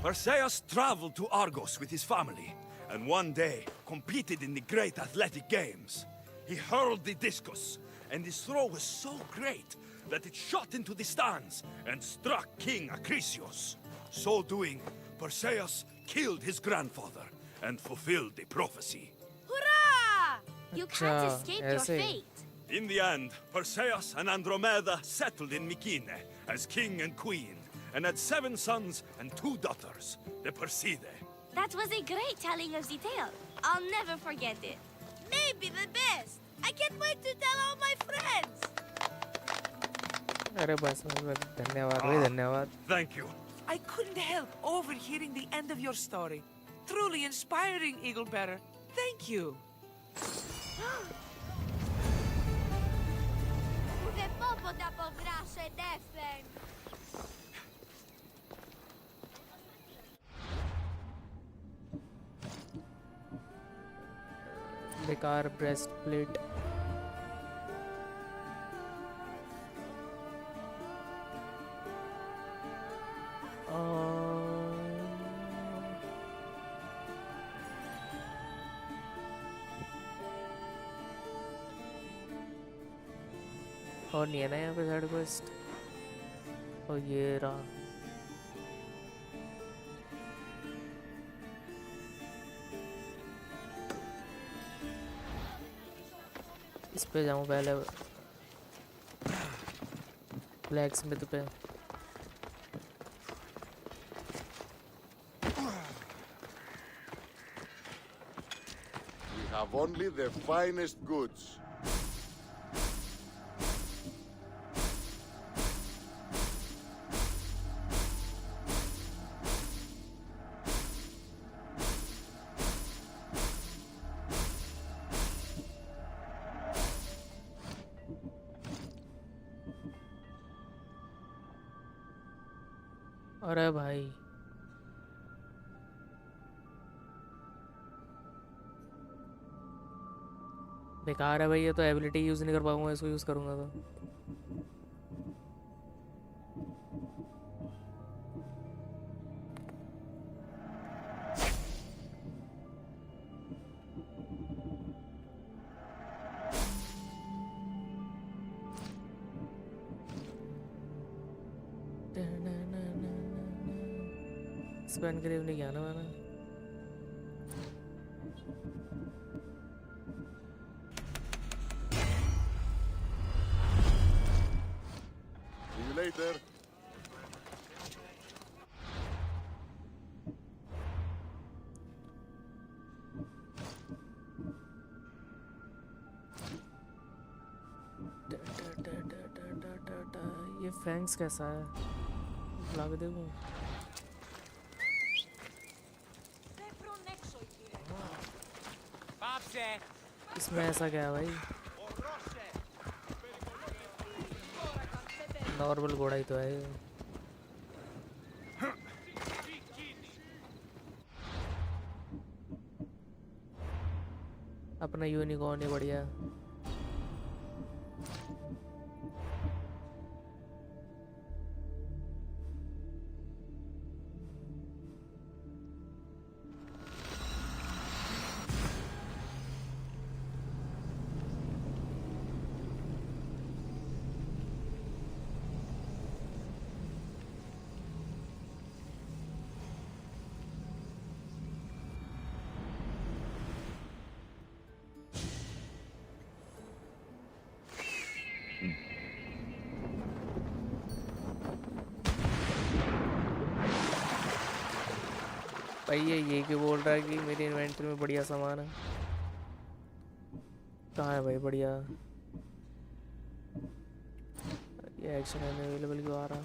Perseus traveled to Argos with his family, and one day competed in the great athletic games. He hurled the discus, and his throw was so great that it shot into the stands and struck King Acrisius. So doing, Perseus killed his grandfather and fulfilled the prophecy. Hurrah! You can't escape your fate. In the end, Perseus and Andromeda settled in Mycenae as king and queen, and had 7 sons and 2 daughters, the Perseidae. That was a great telling of the tale. I'll never forget it. Maybe the best. I can't wait to tell all my friends. अरे बस धन्यवाद भाई धन्यवाद. Thank you. I couldn't help overhearing the end of your story. Truly inspiring, Eagle Bearer. Thank you. Ούτε πόποτε απογράσω εντέφεν. बेकार breast plate. और नहीं है ना यहाँ पे साइड क्वेस्ट. और ये रहा. इस पे जाऊँ पहले. ब्लैक स्मिथ पे. We have only the finest goods. अरे भाई बेकार है भाई. ये तो एबिलिटी यूज़ नहीं कर पाऊंगा. इसको यूज़ करूंगा तो इसको एनक्लेव नहीं किया ना मैंने. See you later. ये फैंक्स कैसा है? ला के देखूं. इसमें ऐसा क्या है भाई? नॉर्मल घोड़ा ही तो है. अपना यूनिकॉर्न ही बढ़िया. भाई ये क्यों बोल रहा है कि मेरी इन्वेंटरी में बढ़िया सामान है? कहाँ है भाई बढ़िया? ये एक्शन अवेलेबल क्यों आ रहा?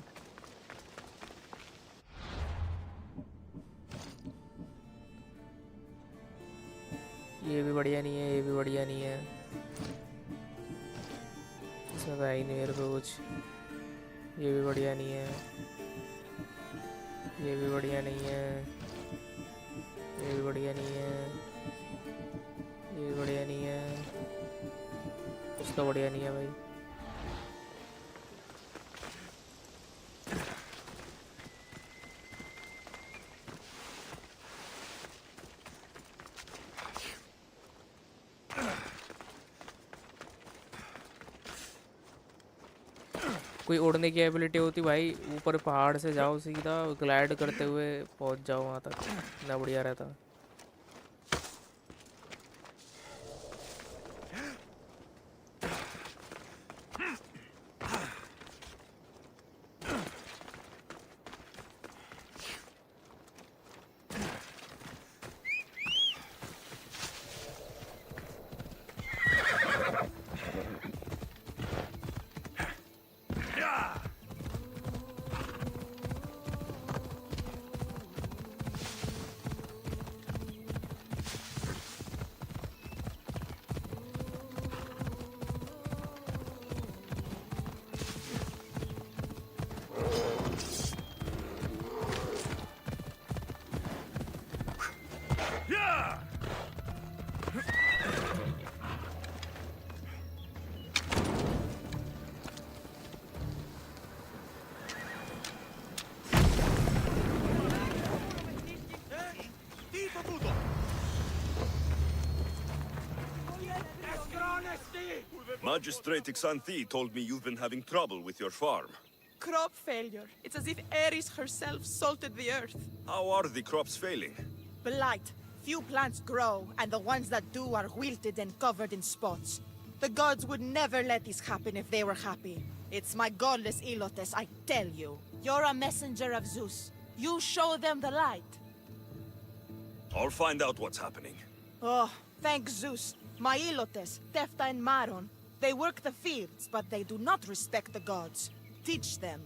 ये भी बढ़िया नहीं है. ये भी बढ़िया नहीं है. इसमें तो है ही नहीं मेरे को कुछ. ये भी बढ़िया नहीं है. ये भी बढ़िया नहीं है. ये भी बढ़िया नहीं है. ये भी बढ़िया नहीं है. कुछ तो बढ़िया नहीं है भाई. कोई उड़ने की एबिलिटी होती भाई, ऊपर पहाड़ से जाओ सीधा ग्लाइड करते हुए पहुंच जाओ वहां तक, ना बढ़िया रहता। Magistrate Xanthi told me you've been having trouble with your farm. Crop failure. It's as if Ares herself salted the earth. How are the crops failing? Blight. Few plants grow, and the ones that do are wilted and covered in spots. The gods would never let this happen if they were happy. It's my godless Elotes, I tell you. You're a messenger of Zeus. You show them the light. I'll find out what's happening. Oh, thank Zeus. My Elotes, Tefta and Maron, they work the fields, but they do not respect the gods. Teach them.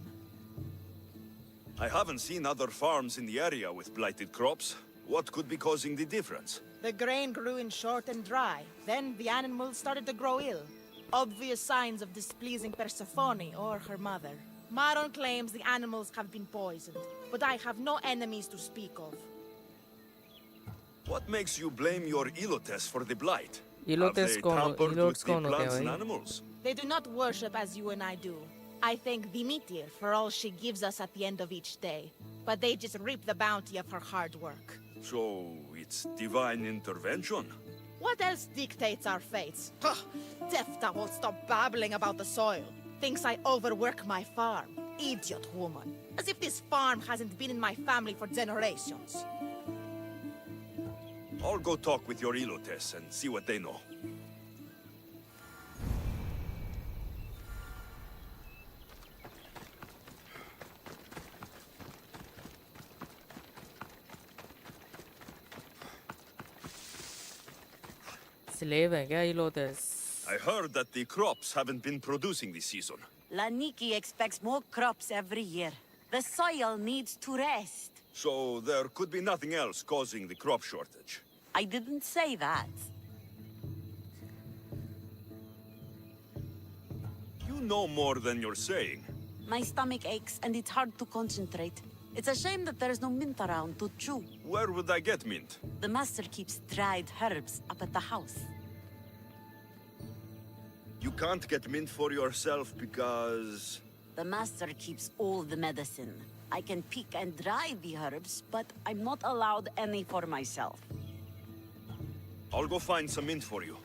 I haven't seen other farms in the area with blighted crops. What could be causing the difference? The grain grew in short and dry. Then the animals started to grow ill. Obvious signs of displeasing Persephone or her mother. Maron claims the animals have been poisoned, but I have no enemies to speak of. What makes you blame your Elotes for the blight? Elotes Have they कौन tampered with the कौन होते हैं plants and भाई? animals? They do not worship as you and I do. I thank Demeter for all she gives us at the end of each day. But they just reap the bounty of her hard work. So, it's divine intervention? What else dictates our fates? Tefta won't stop babbling about the soil. Thinks I overwork my farm. Idiot woman. As if this farm hasn't been in my family for generations. I'll go talk with your Elotes and see what they know. Slave है क्या Elotes? I heard that the crops haven't been producing this season. Laniki expects more crops every year. The soil needs to rest. So there could be nothing else causing the crop shortage. I didn't say that. You know more than you're saying. My stomach aches and it's hard to concentrate. It's a shame that there's no mint around to chew. Where would I get mint? The master keeps dried herbs up at the house. You can't get mint for yourself because... The master keeps all the medicine. I can pick and dry the herbs, but I'm not allowed any for myself. I'll go find some mint for you.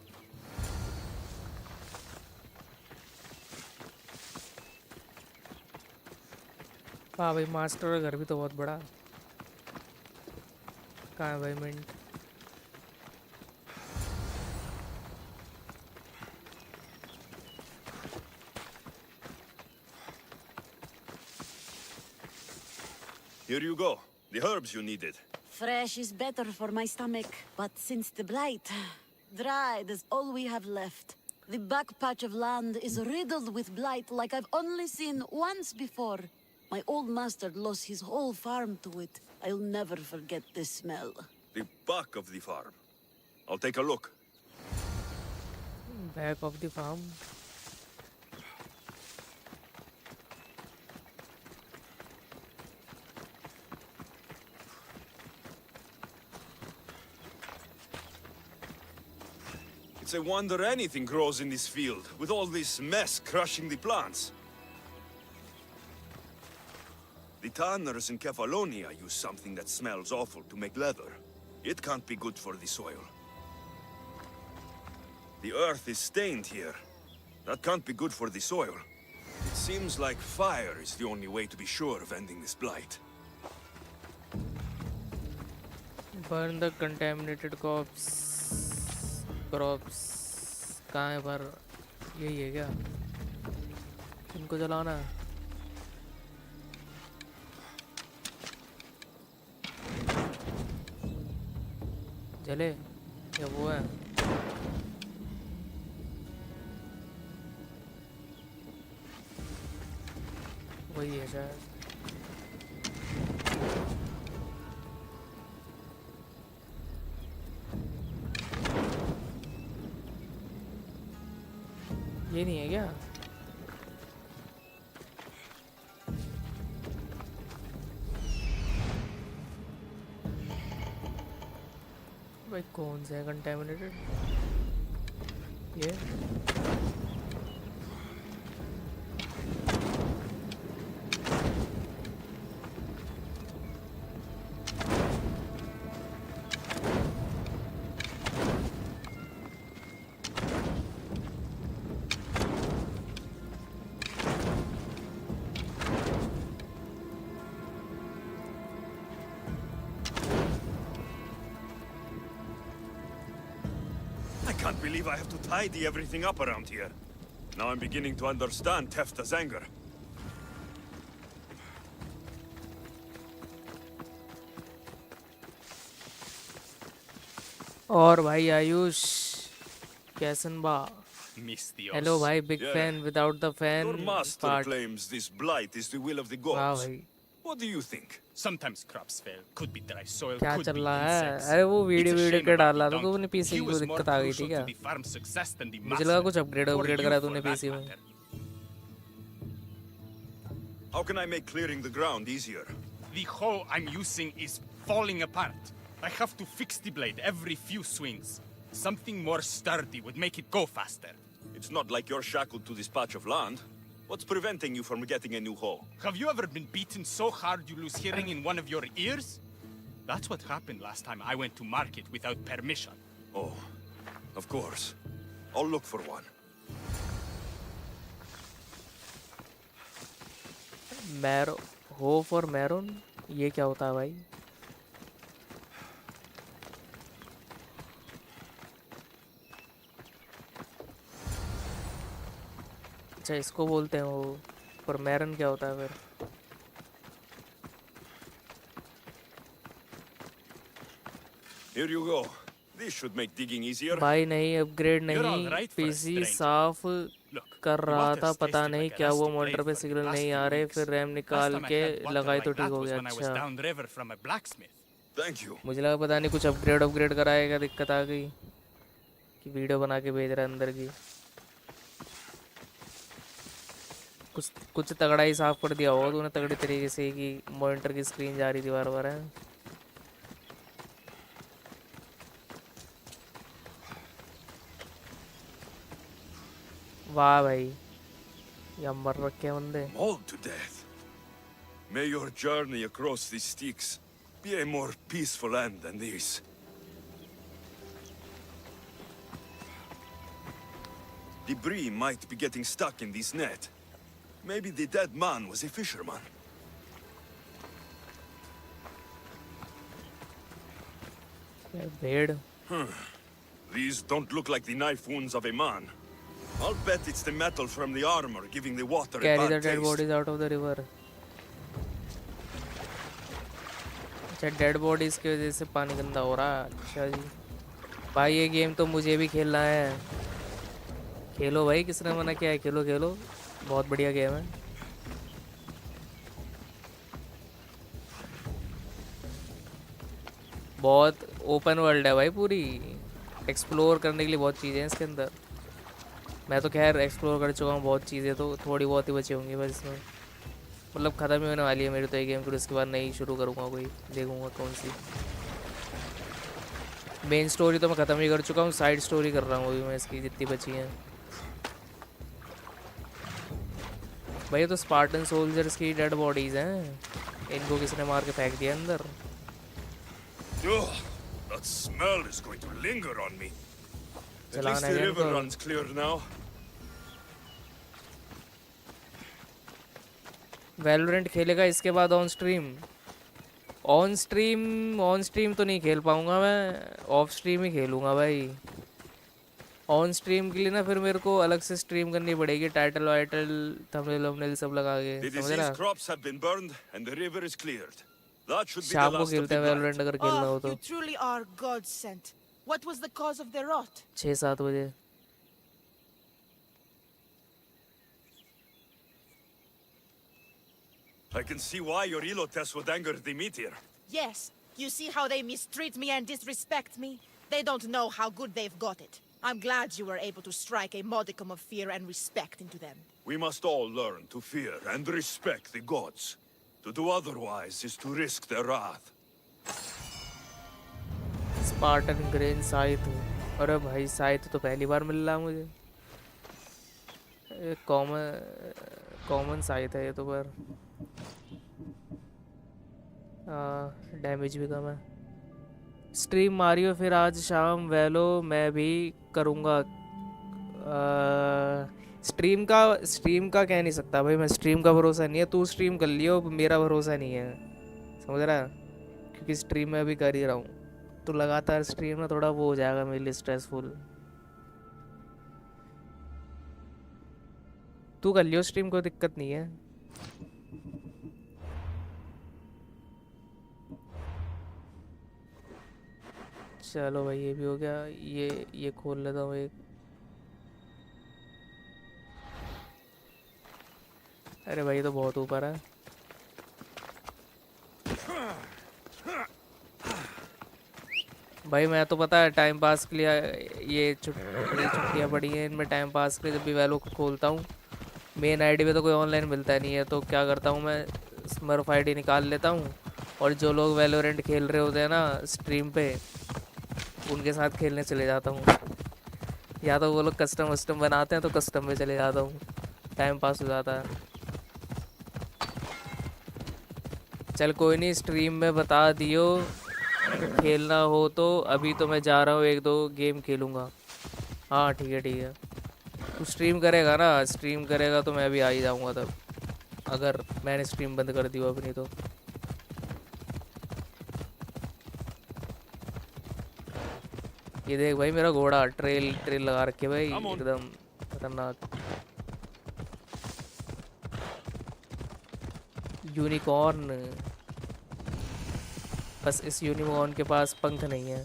हाँ भाई, master का घर भी तो बहुत बड़ा। कहाँ है भाई mint? Here you go. The herbs you needed. Fresh is better for my stomach, but since the blight, dried is all we have left. The back patch of land is riddled with blight like I've only seen once before. My old master lost his whole farm to it. I'll never forget this smell. The back of the farm. I'll take a look. Back of the farm. It's a wonder anything grows in this field, with all this mess crushing the plants. The tanners in Kefalonia use something that smells awful to make leather. It can't be good for the soil. The earth is stained here. That can't be good for the soil. It seems like fire is the only way to be sure of ending this blight. Burn the contaminated crops. कहाँ है पर? यही है क्या? इनको जलाना है। जले या वो है? वही है शायद। ये नहीं है क्या? भाई कौन सा है कंटेमिनेटेड? ये I can't believe I have to tidy everything up around here. Now I'm beginning to understand Tefta's anger. और भाई आयुष कैसन बा? Miss Dios. हेलो भाई, big Yeah. Fan without the fan Your master part. claims this blight is the will of the वाह gods. भाई, What do you think? Sometimes crops fail. Could be dry soil. क्या could चल be रहा है? insects. अरे वो video It's a video shame के about डाल रहा the था तो अपने donkey. पीसी He की was कोई more दिक्कत आ गई crucial थी क्या? to the farm's success than the मुझे लगा master. कुछ अपग्रेड Or अपग्रेड you करा for तूने that पीसी में। matter. How can I make clearing the ground easier? The hoe I'm using is falling apart. I have to fix the blade every few swings. Something more sturdy would make it go faster. It's not like you're shackled to this patch of land. What's preventing you from getting a new hoe? Have you ever been beaten so hard you lose hearing in one of your ears? That's what happened last time I went to market without permission. Oh, of course. I'll look for one. Marrow हो for मैरोन, ये क्या होता है भाई? अच्छा इसको बोलते हैं वो, पर मैरन क्या होता है फिर? Here you go. This should make digging easier. भाई नहीं, अपग्रेड You're all नहीं, right for a PC stranger. साफ Look, कर the रहा water's था, पता tasted नहीं like a क्या हुआ, rusty मॉनिटर blade पे for the सिग्नल past नहीं few आ रहे, weeks. फिर रैम Last निकाल time I के had water लगाई like तो ठीक that हो was गया। when I was अच्छा downriver from a blacksmith. Thank you. मुझे लगा पता नहीं कुछ अपग्रेड अपग्रेड कराएगा, दिक्कत आ गई कि वीडियो बना के भेज रहा है अंदर की। कुछ कुछ तगड़ा ही साफ कर दिया होगा तूने तगड़ी तरीके से कि मॉनिटर की स्क्रीन जा रही थी बार बार है। वाह भाई, ये मर रखे हैं बंदे। Mauled to death. May your journey across these sticks be a more peaceful end than this. Debris might be getting stuck in this net. Maybe the dead man was a fisherman. भेड़। These don't look like the knife wounds of a man. I'll bet it's the metal from the armor giving the water a Carry bad the dead taste. bodies out of the river. अच्छा dead bodies की वजह से पानी गंदा हो रहा है। अच्छा जी भाई, ये गेम तो मुझे भी खेलना है। खेलो भाई, किसने मना किया है? खेलो खेलो, बहुत बढ़िया गेम है। बहुत ओपन वर्ल्ड है भाई, पूरी एक्सप्लोर करने के लिए बहुत चीज़ें हैं इसके अंदर। मैं तो खैर एक्सप्लोर कर चुका हूँ बहुत चीज़ें, तो थोड़ी बहुत ही बची होंगी बस इसमें। मतलब ख़त्म ही होने वाली है मेरी तो ये गेम, फिर उसके बाद नई शुरू करूँगा कोई, देखूँगा कौन सी। मेन स्टोरी तो मैं ख़त्म ही कर चुका हूँ, साइड स्टोरी कर रहा हूँ अभी मैं इसकी जितनी बची हैं। भाई तो स्पार्टन सोल्जर्स की डेड बॉडीज़ हैं, इनको किसने मार के फेंक दिया अंदर। Ugh, that smell is going to linger on me. At least चलाना the है river इनको। runs clear now. वैलोरेंट खेलेगा इसके बाद ऑन स्ट्रीम? ऑन स्ट्रीम तो नहीं खेल पाऊंगा मैं, ऑफ स्ट्रीम ही खेलूंगा भाई। ऑन स्ट्रीम के लिए ना फिर मेरे को अलग से स्ट्रीम करनी पड़ेगी, टाइटल वाइटल थंबनेल वंबनेल सब लगा के, The समझ disease रहा? crops have been burned and the river is cleared. That should be the शाम को last of खेलते the हैं blight. वैलोरेंट अगर खेलना हो Oh, तो। you truly are God sent. What was the cause of their rot? 6-7 बजे। I can see why your elo test would anger the meteor. Yes, you see how they mistreat me and disrespect me? They don't know how good they've got it. I'm glad you were able to strike a modicum of fear and respect into them. We must all learn to fear and respect the gods. To do otherwise is to risk their wrath. Spartan grain scythe. अरे भाई साइथ तो पहली बार मिल रहा है मुझे। Common साइथ है ये तो, पर डैमेज भी कम है। स्ट्रीम मारियो फिर आज शाम वैलो मैं भी करूँगा। स्ट्रीम का कह नहीं सकता भाई मैं, स्ट्रीम का भरोसा नहीं है। तू स्ट्रीम कर लियो, मेरा भरोसा नहीं है, समझ रहा है? क्योंकि स्ट्रीम में अभी कर ही रहा हूँ, तो लगातार स्ट्रीम में थोड़ा वो हो जाएगा मेरे लिए स्ट्रेसफुल। तू कर लियो स्ट्रीम, कोई दिक्कत नहीं है। चलो भाई ये भी हो गया। ये खोल लेता हूँ एक। अरे भाई तो बहुत ऊपर है। भाई मैं तो पता है टाइम पास के लिए ये छुट्टियाँ पड़ी हैं, इनमें टाइम पास के लिए जब भी वैलो खोलता हूँ, मेन आईडी पे तो कोई ऑनलाइन मिलता नहीं है, तो क्या करता हूँ मैं स्मर्फ आईडी निकाल लेता हूँ, और जो लोग वैलोरेंट खेल रहे होते हैं ना स्ट्रीम पे, उनके साथ खेलने चले जाता हूँ। या तो वो लोग कस्टम वस्टम बनाते हैं तो कस्टम में चले जाता हूँ, टाइम पास हो जाता है। चल कोई नहीं, स्ट्रीम में बता दियो खेलना हो तो। अभी तो मैं जा रहा हूँ, 1-2 गेम खेलूँगा। हाँ ठीक है ठीक है। तू स्ट्रीम करेगा ना? स्ट्रीम करेगा तो मैं भी आ ही जाऊँगा तब, अगर मैंने स्ट्रीम बंद कर दी हो अपनी तो। ये देख भाई मेरा घोड़ा ट्रेल लगा रखे भाई, एकदम खतरनाक। यूनिकॉर्न, बस इस यूनिकॉर्न के पास पंख नहीं है।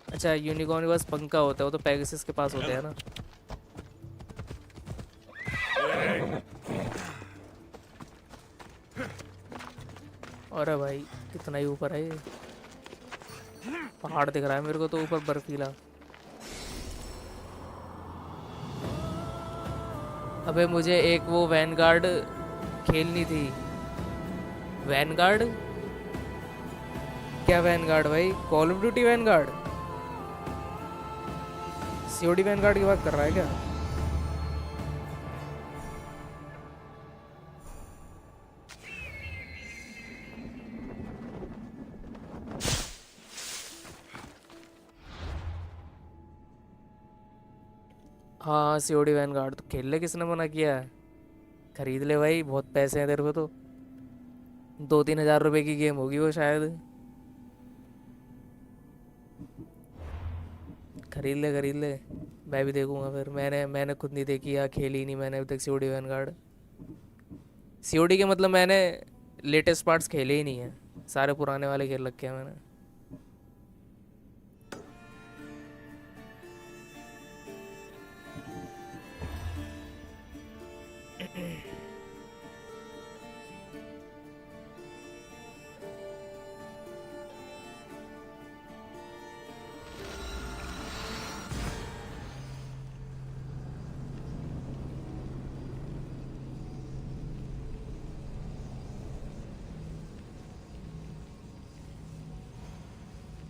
अच्छा यूनिकॉर्न के पास पंख का होता है, वो तो पेगासस के पास होते हैं ना। अरे भाई कितना ही ऊपर है ये, पहाड़ दिख रहा है मेरे को तो ऊपर बर्फीला। अबे मुझे एक वो वैनगार्ड खेलनी थी। वैनगार्ड? क्या वैनगार्ड भाई? Call of duty Vanguard? COD Vanguard की बात कर रहा है क्या? हाँ सीओडी वैनगार्ड तो खेल ले, किसने मना किया है? खरीद ले भाई, बहुत पैसे हैं तेरे को तो। 2-3 हज़ार रुपए की गेम होगी वो शायद। खरीद ले, मैं भी देखूंगा फिर। मैंने खुद नहीं देखी या खेली नहीं मैंने अभी तक सीओडी वैनगार्ड। सीओडी के मतलब मैंने लेटेस्ट पार्ट्स खेले ही नहीं हैं, सारे पुराने वाले खेल रखे हैं मैंने।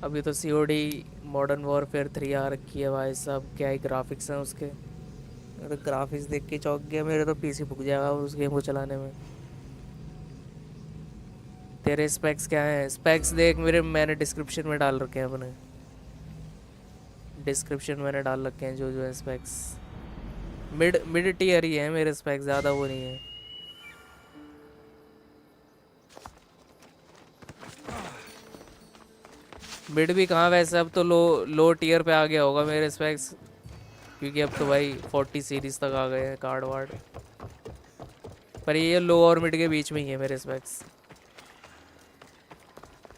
अभी तो सीओडी मॉडर्न वॉरफेयर 3 आ रखी है भाई साहब, क्या ही ग्राफिक्स हैं उसके। अरे ग्राफिक्स देख के चौंक गया, मेरे तो पीसी फूक जाएगा उस गेम को चलाने में। तेरे स्पेक्स क्या हैं? स्पेक्स देख मेरे, मैंने डिस्क्रिप्शन में डाल रखे हैं, अपने डिस्क्रिप्शन मैंने डाल रखे हैं जो जो है स्पेक्स। मिड टीयर ही है मेरे स्पेक, ज़्यादा वो नहीं है। मिड भी कहाँ वैसे, अब तो लो टीयर पे आ गया होगा मेरे स्पेक्स, क्योंकि अब तो भाई 40 सीरीज तक आ गए हैं कार्ड वार्ड। पर ये लो और मिड के बीच में ही है मेरे स्पेक्स।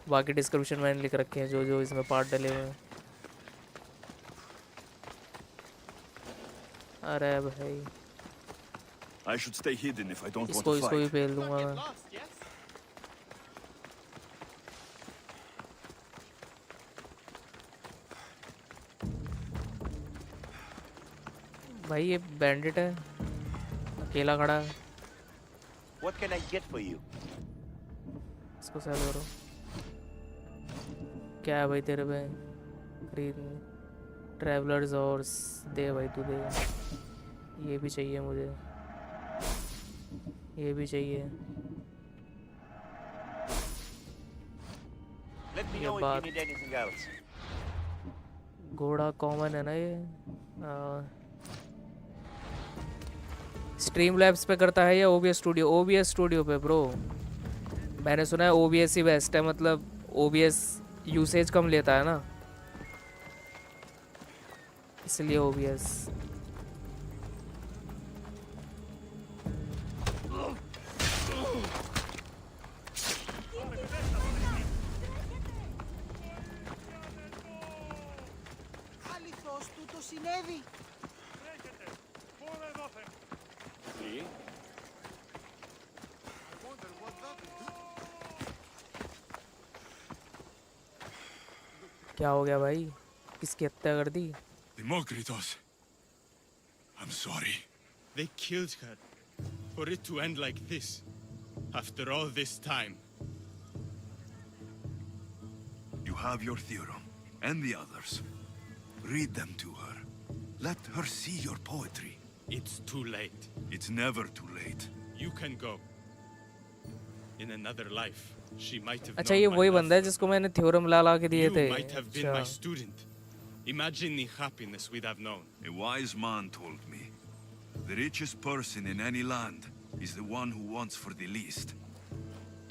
बाकी डिस्क्रिप्शन मैंने लिख रखे हैं जो जो इसमें पार्ट डले हुए हैं। अरे भाई I should stay hidden if I don't want इसको to इसको भी fight. फेल दूंगा मैं। भाई ये बैंडिट है, अकेला खड़ा है। What can I get for you? इसको सेल करो। क्या है भाई तेरे पे खरीदने? ट्रैवलर्स और दे भाई, तू दे। ये भी चाहिए मुझे, ये भी चाहिए। Let me ये know if you बात need anything else. घोड़ा कॉमन है ना ये। स्ट्रीम लैब्स पे करता है या ओबीएस स्टूडियो? ओबीएस स्टूडियो पे ब्रो। मैंने सुना है ओबीएस ही बेस्ट है, मतलब ओबीएस यूसेज कम लेता है ना, इसलिए ओबीएस। Αληθώς τούτο συνέβη. क्या हो गया भाई, किसकी हत्या कर दी? Demokritos, I'm sorry. They killed her. For it to end like this. After all this time. You have your theorem, and the others. Read them to her. Let her see your poetry. It's too late. It's never too late. You can go. In another life, she might have अच्छा known ये my वही love बंदा है for जिसको मैंने theorem ला के दिए You थे। might have been my अच्छा student. Imagine the happiness we'd have known. A wise man told me, the richest person in any land is the one who wants for the least.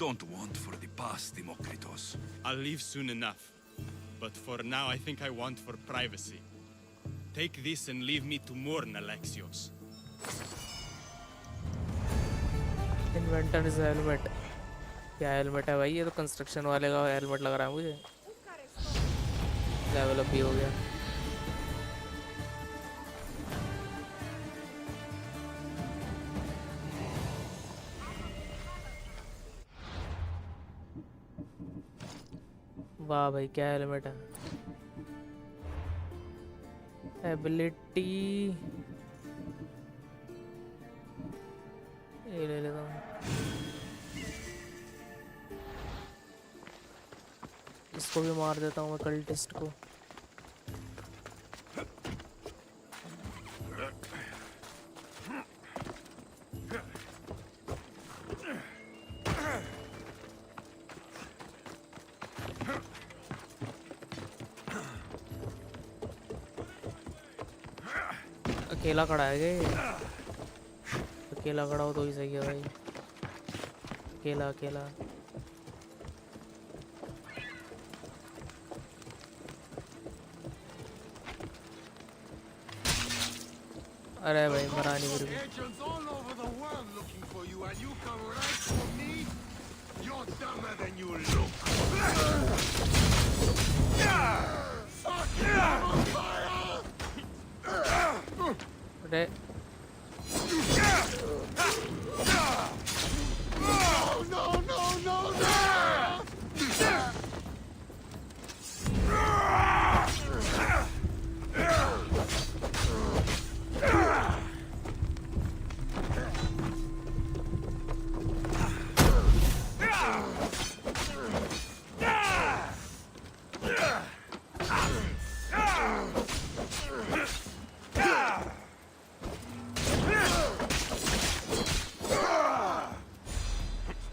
Don't want for the past, Demokritos. I'll leave soon enough. But for now, I think I want for privacy. Take this and leave me to mourn, Alexios. Inventor is helmet. क्या helmet है भाई? ये तो construction वाले का helmet लग रहा है मुझे। लेवल अप भी हो गया। वाह भाई क्या हेलमेट है। एबिलिटी ये ले लेता हूँ। इसको भी मार देता हूँ मैं, कल्टिस्ट को। अकेला खड़ा है ये? अकेला खड़ा हो तो ही सही है भाई। अकेला अकेला। अरे भाई मरा नहीं मेरे को। Agents all over the world looking for you, and you come right for me? You're dumber than you look. Fuck you, I'm on fire! अरे No, no, no, no!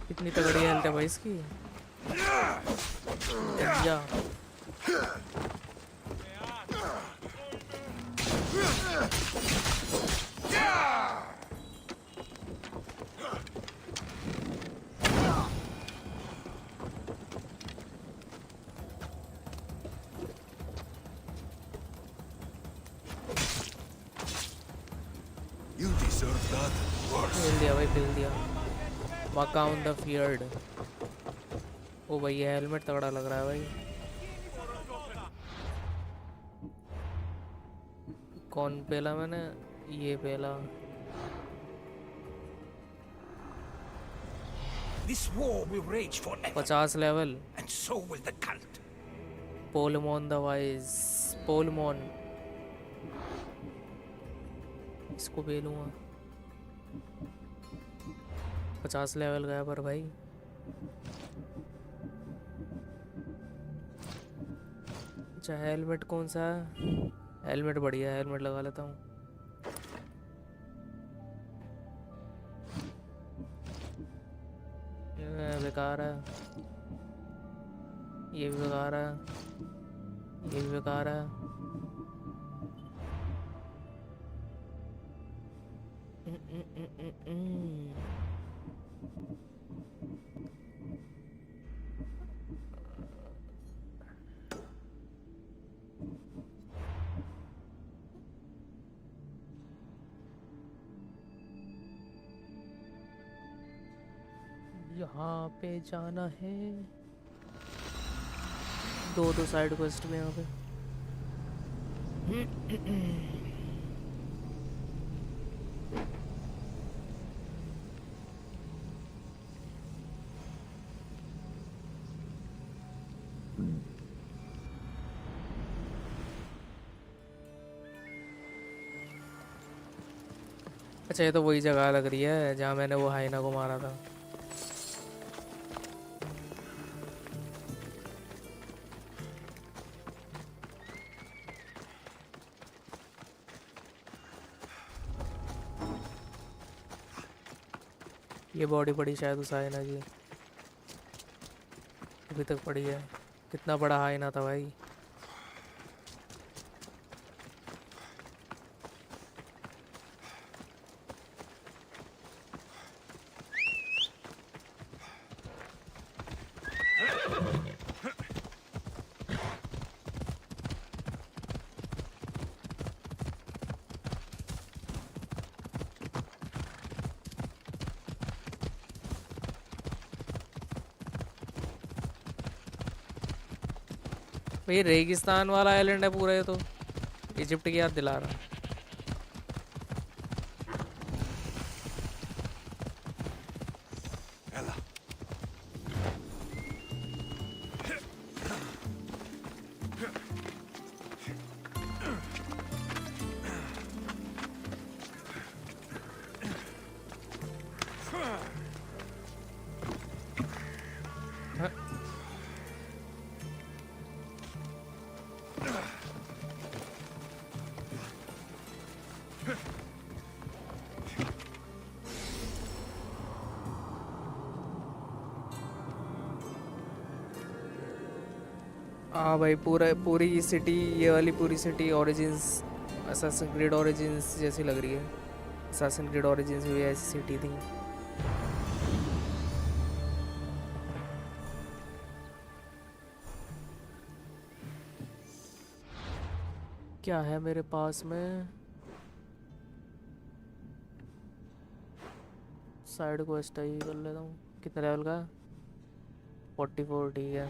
कितनी तगड़ी हेल्थ है भाई इसकी। या पेल दिया भाई, पेल दिया। Waka on the field। ओ भाई ये हेलमेट तगड़ा लग रहा है भाई। कौन पेला मैंने? ये पेला। This war will rage forever. 50 level. And so will the cult. Polemon the Wise. Polemon. इसको पेलूंगा। 50 लेवल गया पर भाई। अच्छा हेलमेट कौन सा है? हेलमेट बढ़िया है, हेलमेट लगा लेता हूँ। ये बेकार है, ये भी बेकार है, ये भी बेकार है। यहाँ पे जाना है। दो साइड क्वेस्ट में यहाँ पे। अच्छा ये तो वही जगह लग रही है जहाँ मैंने वो हाइना को मारा था। ये बॉडी पड़ी शायद उस हाइना की, अभी तक पड़ी है। कितना बड़ा हाइना था भाई। भाई रेगिस्तान वाला आइलैंड है पूरा, ये तो इजिप्ट की याद दिला रहा है। हाँ भाई पूरी सिटी, ये वाली पूरी city origins, assassin creed origins जैसी लग रही है। असैसिन क्रीड ओरिजिन्स भी ऐसी सिटी थी। क्या है मेरे पास में? साइड क्वेस्ट है, ये कर लेता हूँ। कितने लेवल का? 44, ठीक है।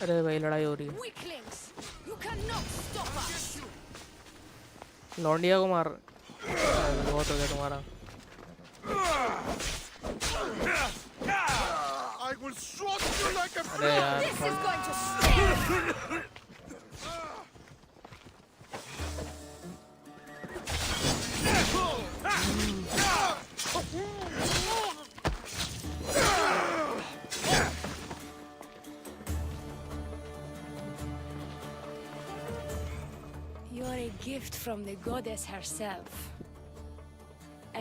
अरे भाई लड़ाई हो रही है। लौंडिया को मार। बहुत हो गया तुम्हारा। अरे यार Gift from the goddess herself.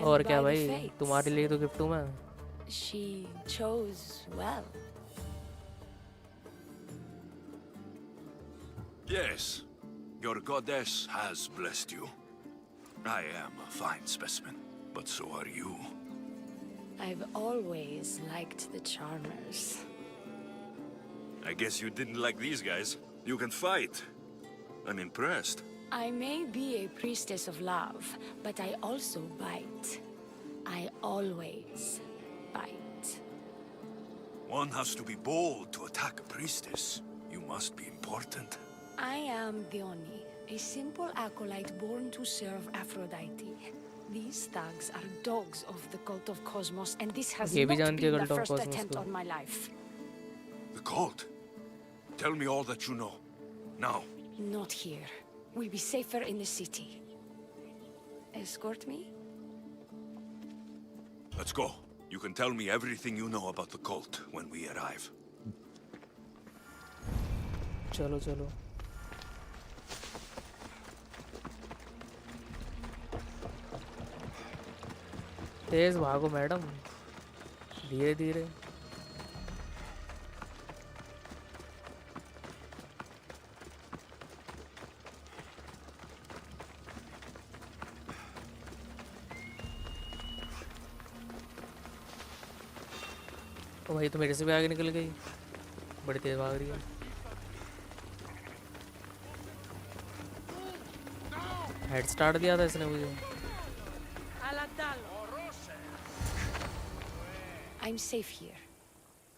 और क्या भाई, तुम्हारे लिए तो गिफ्ट हूँ मैं। She chose well. Yes, your goddess has blessed you. I am a fine specimen, but so are you. I've always liked the Charmers. I guess you didn't like these guys. You can fight. I'm impressed. I may be a priestess of love, but I also bite. I always bite. One has to be bold to attack a priestess. You must be important. I am Dione, a simple acolyte born to serve Aphrodite. These thugs are dogs of the cult of Cosmos, and this has not been the first attempt on my life. The cult? Tell me all that you know. Now. Not here. We'll be safer in the city. Escort me? Let's go. You can tell me everything you know about the cult when we arrive. चलो चलो. तेज भागो madam. धीरे धीरे. ओ भाई तो मेरे से भी आगे निकल गई. बड़ी तेज भाग रही है. हेड स्टार्ट दिया था इसने मुझे. I'm safe here.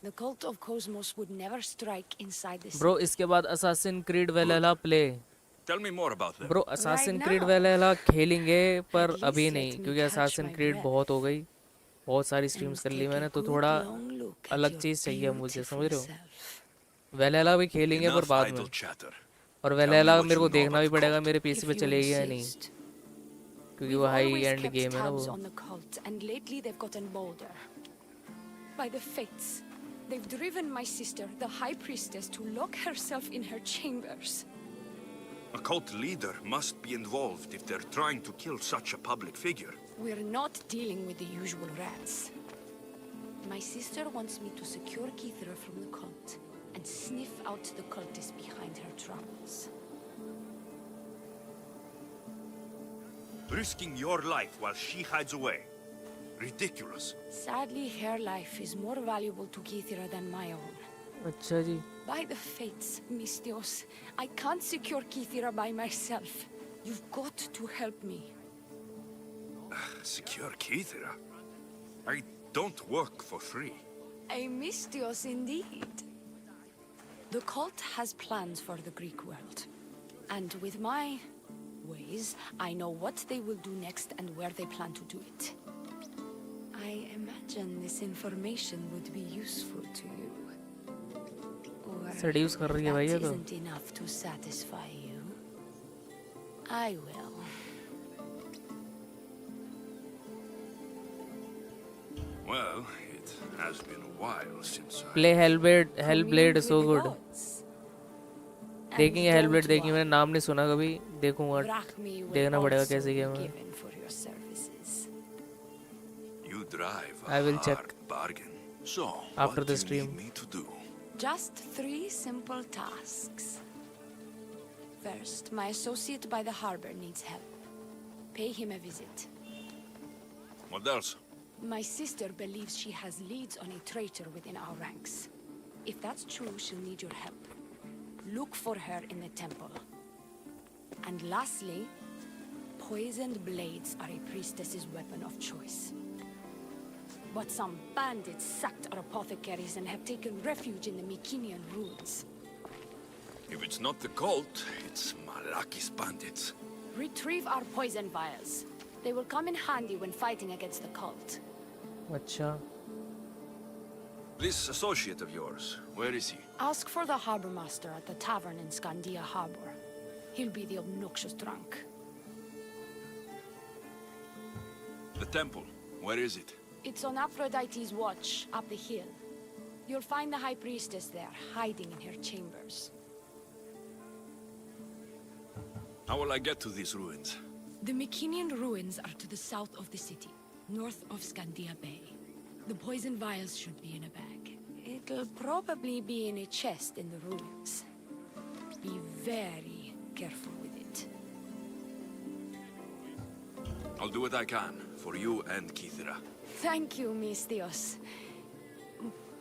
The cult of Cosmos would never strike inside this. Bro, इसके बाद Assassin's Creed Valhalla play. Tell me more about them. Bro, Assassin's Creed Valhalla खेलेंगे पर अभी नहीं क्योंकि Assassin's Creed बहुत हो गई. बहुत सारी स्ट्रीम्स कर ली मैंने तो थोड़ा अलग चीज़ चाहिए मुझे, समझ रहे हो? Valhalla भी खेलेंगे पर बाद में. और Valhalla मेरे को देखना भी पड़ेगा मेरे पीसी पे चलेगी या नहीं क्योंकि वो हाई एंड गेम है ना वो. By the fates, they've driven my sister, the High Priestess, to lock herself in her chambers. A cult leader must be involved if they're trying to kill such a public figure. We're not dealing with the usual rats. My sister wants me to secure Keithra from the cult and sniff out the cultists behind her troubles. Risking your life while she hides away. Ridiculous. Sadly, her life is more valuable to Keithra than my own. अच्छा जी. By the fates, Mistios, I can't secure Keithra by myself. You've got to help me. Secure Keithra? I don't work for free. A Mistios indeed. The cult has plans for the Greek world. And with my ways, I know what they will do next and where they plan to do it. I imagine this information would be useful to you. Or seduce कर रही है भाई ये तो. isn't enough to satisfy you. I will. Well, it has been a while since I... Play Hellblade is so good. देखेंगे Hellblade देखेंगे मैंने नाम नहीं सुना कभी देखूंगा देखना पड़ेगा कैसे गेम है. I will check after the stream. Just 3 simple tasks. First, my associate by the harbor needs help. Pay him a visit. What else? My sister believes she has leads on a traitor within our ranks. If that's true, she'll need your help. Look for her in the temple. And lastly, poisoned blades are a priestess's weapon of choice. But some bandits sacked our apothecaries and have taken refuge in the Mycenaean ruins. If it's not the cult, it's Malaki's bandits. Retrieve our poison vials. They will come in handy when fighting against the cult. अच्छा. This associate of yours, where is he? Ask for the harbor master at the tavern in Scandia Harbor. He'll be the obnoxious drunk. The temple, where is it? It's on Aphrodite's watch, up the hill. You'll find the High Priestess there, hiding in her chambers. How will I get to these ruins? The Mycenaean ruins are to the south of the city, north of Scandia Bay. The poison vials should be in a bag. It'll probably be in a chest in the ruins. Be very careful with it. I'll do what I can for you and Kithira. Thank you, Mistios.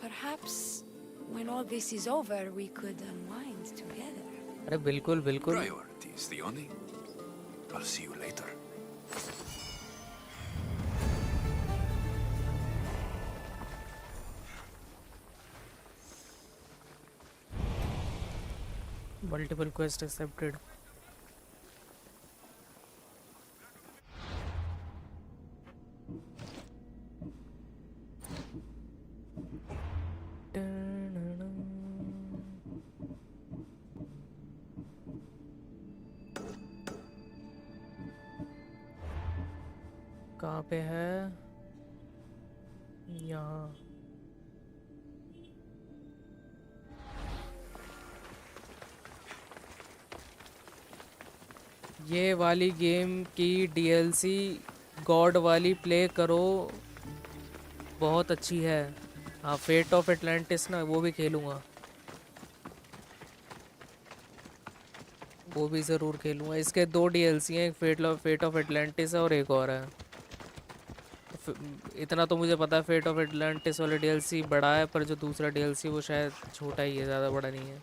Perhaps when all this is over, we could unwind together. अरे बिल्कुल बिल्कुल. Priorities, Theoni. I'll see you later. Multiple quest accepted. कहाँ पे है? यहाँ. ये वाली game की DLC गॉड वाली प्ले करो, बहुत अच्छी है. हाँ, फेट ऑफ एटलांटिस ना, वो भी खेलूँगा, वो भी ज़रूर खेलूँगा. इसके 2 DLC हैं, एक फेट ऑफ एटलांटिस है और एक और है. इतना तो मुझे पता है फेट ऑफ एटलांटिस वाला DLC बड़ा है, पर जो दूसरा DLC वो शायद छोटा ही है, ज़्यादा बड़ा नहीं है.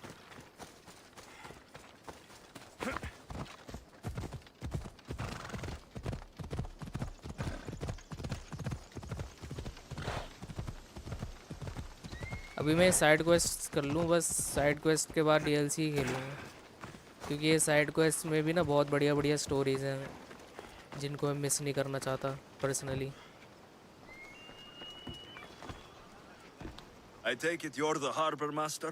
अभी मैं साइड क्वेस्ट कर लूँ, बस साइड क्वेस्ट के बाद DLC ही खेलूँगा, क्योंकि ये साइड क्वेस्ट में भी ना बहुत बढ़िया बढ़िया स्टोरीज हैं जिनको मैं मिस नहीं करना चाहता personally. I take it you're the harbor master?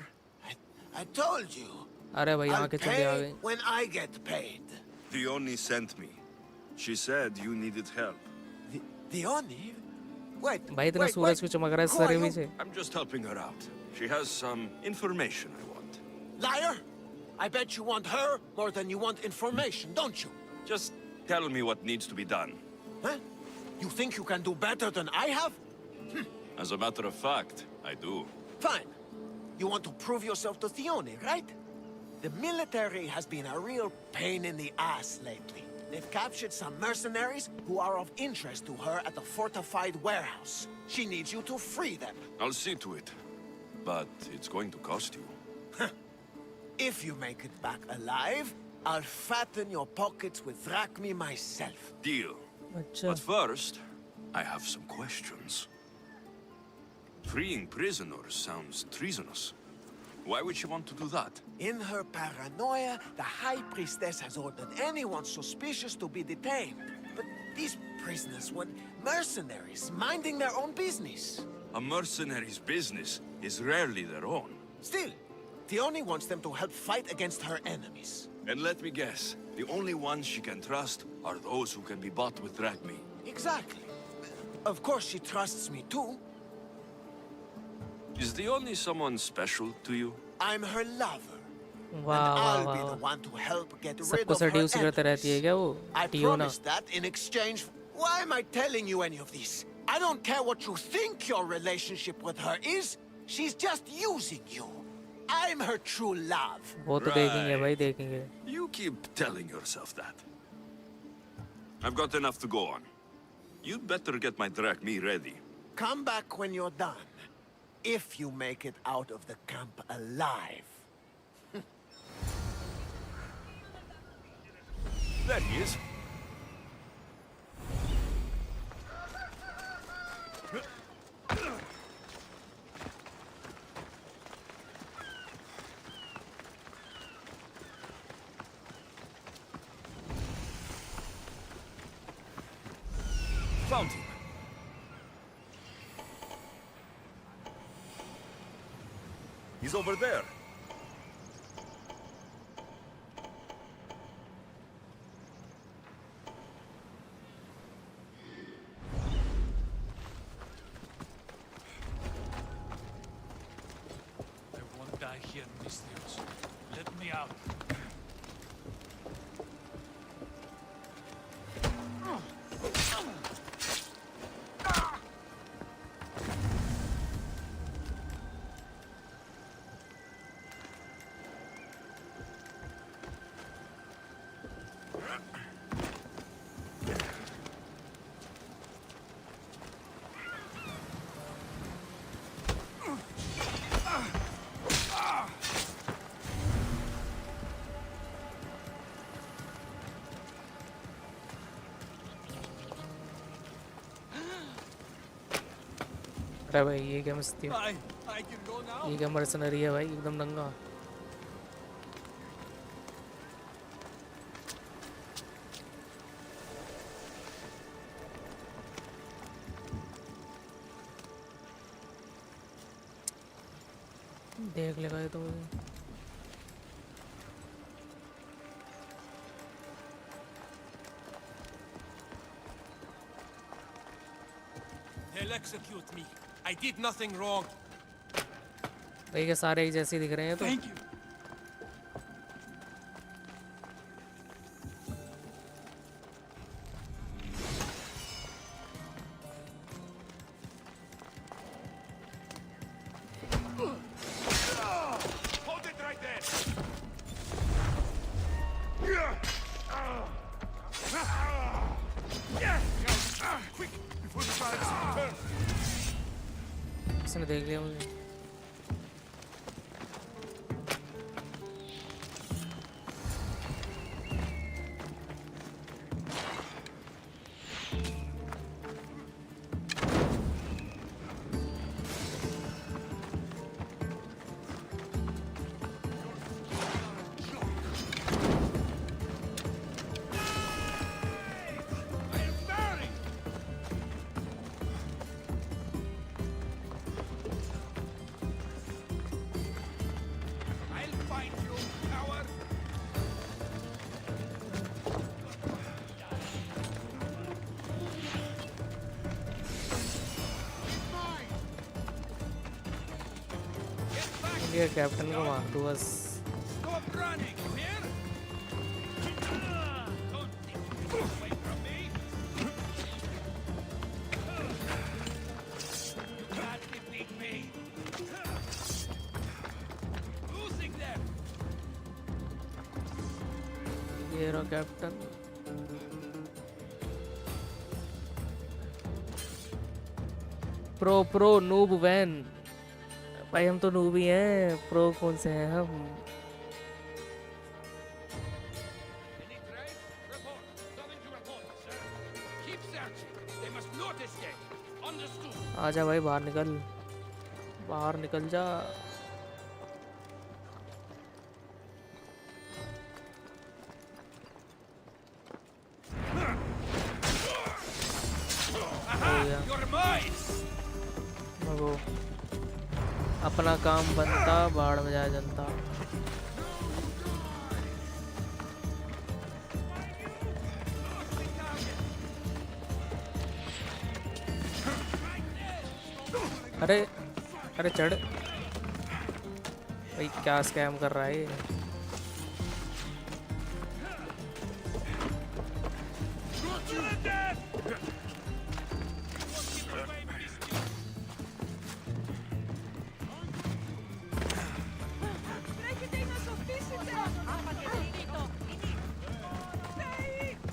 I told you. अरे भाई यहाँ I'll के चंदे आ pay गए. when I get paid. Theoni sent me. She said you needed help. Theoni? Wait, भाई इतना सूरज क्यों चमक रहा है सर में से? I'm just helping her out. She has some information I want. Liar! I bet you want her more than you want information, don't you? Just tell me what needs to be done. Huh? You think you can do better than I have? As a matter of fact, I do. Fine. You want to prove yourself to Theoni, right? The military has been a real pain in the ass lately. They've captured some mercenaries who are of interest to her at the fortified warehouse. She needs you to free them. I'll see to it. But it's going to cost you. If you make it back alive, I'll fatten your pockets with drachmi myself. Deal. But first, I have some questions. Freeing prisoners sounds treasonous. Why would she want to do that? In her paranoia, the High Priestess has ordered anyone suspicious to be detained. But these prisoners were mercenaries, minding their own business. A mercenary's business is rarely their own. Still, Theoni wants them to help fight against her enemies. And let me guess, the only ones she can trust are those who can be bought with drachmi. Exactly. Of course she trusts me too. Is Theoni someone special to you? I'm her lover. वाह I'll वाह be the वाह. one to help get rid सबको of her seduce करते रहती है क्या वो? I टियोना. promised that in exchange. Why am I telling you any of this? I don't care what you think your relationship with her is. She's just using you. I'm her true love. वो तो देखेंगे भाई देखेंगे. You keep telling yourself that. I've got enough to go on. You'd better get my drachmi ready. Come back when you're done. If you make it out of the camp alive. There he is. Found him. He's over there. I won't die here, Mistios. Let me out. अरे भाई ये क्या मस्ती है, ये क्या mercenary है भाई, एकदम नंगा। देख लेगा ये तो मुझे। They'll execute me. I did nothing wrong. भाई क्या सारे एक जैसे दिख रहे हैं तो। Thank you. Hold it right there! Quick, before the guards return! इसने देख लिया मुझे। इंडिया कैप्टन को मार दो बस। Stop running, you hear? Don't think you can get away from me. You can't defeat me. Losing them. ये रहा कैप्टन। Pro noob van. भाई हम तो नूब ही हैं, प्रो कौन से हैं हम। Keep searching. They must not escape. Understood. आजा भाई बाहर निकल, बाहर निकल जा। You're mine. वो अपना काम बनता, बाढ़ में जाए जनता। अरे अरे चढ़ भाई, क्या स्कैम कर रहा है ये।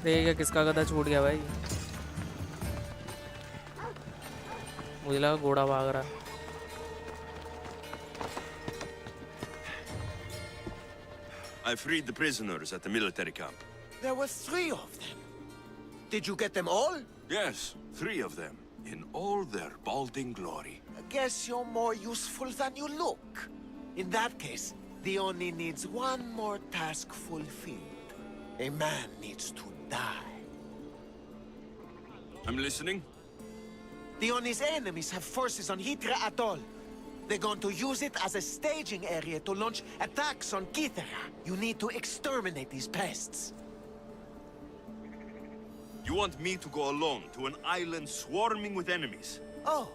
देखिए किसका गधा छूट गया भाई। मुझे लगा घोड़ा भाग रहा है। I freed the prisoners at the military camp. There were 3 of them. Did you get them all? Yes, 3 of them, in all their balding glory. I guess you're more useful than you look. In that case, the Oni needs one more task fulfilled. A man needs to die. I'm listening. The Oni's enemies have forces on Hydra Atoll. They're going to use it as a staging area to launch attacks on Kithera. You need to exterminate these pests. You want me to go alone to an island swarming with enemies? Oh,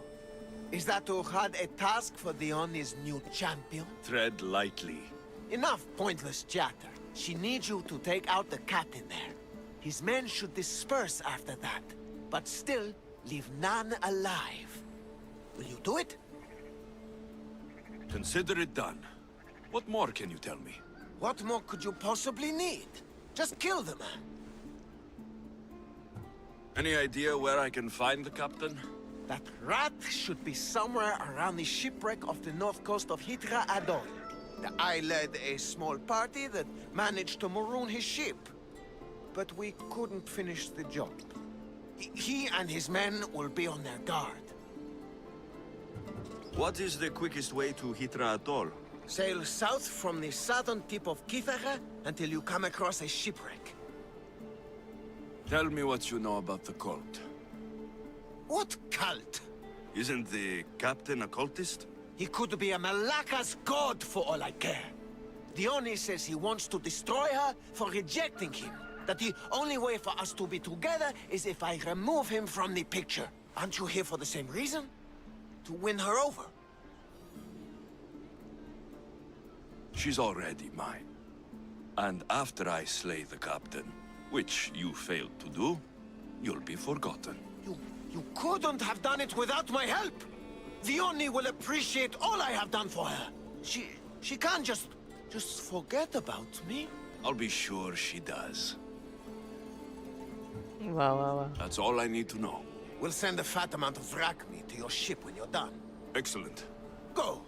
is that Uhad a task for the Oni's new champion? Tread lightly. Enough pointless chatter. She needs you to take out the captain there. His men should disperse after that, but still leave none alive. Will you do it? Consider it done. What more can you tell me? What more could you possibly need? Just kill the man. Any idea where I can find the captain? That rat should be somewhere around the shipwreck off the north coast of Hydra Atoll. I led a small party that managed to maroon his ship. But we couldn't finish the job. He and his men will be on their guard. What is the quickest way to Hitra Atoll? Sail south from the southern tip of Kithara until you come across a shipwreck. Tell me what you know about the cult. What cult? Isn't the captain a cultist? He could be a Malaka's god for all I care. Dione says he wants to destroy her for rejecting him. That the only way for us to be together is if I remove him from the picture. Aren't you here for the same reason? To win her over? She's already mine. And after I slay the captain, which you failed to do, you'll be forgotten. You couldn't have done it without my help! Dione will appreciate all I have done for her. She can't just forget about me. I'll be sure she does. Wow. That's all I need to know. We'll send a fat amount of wrack meat to your ship when you're done. Excellent. Go!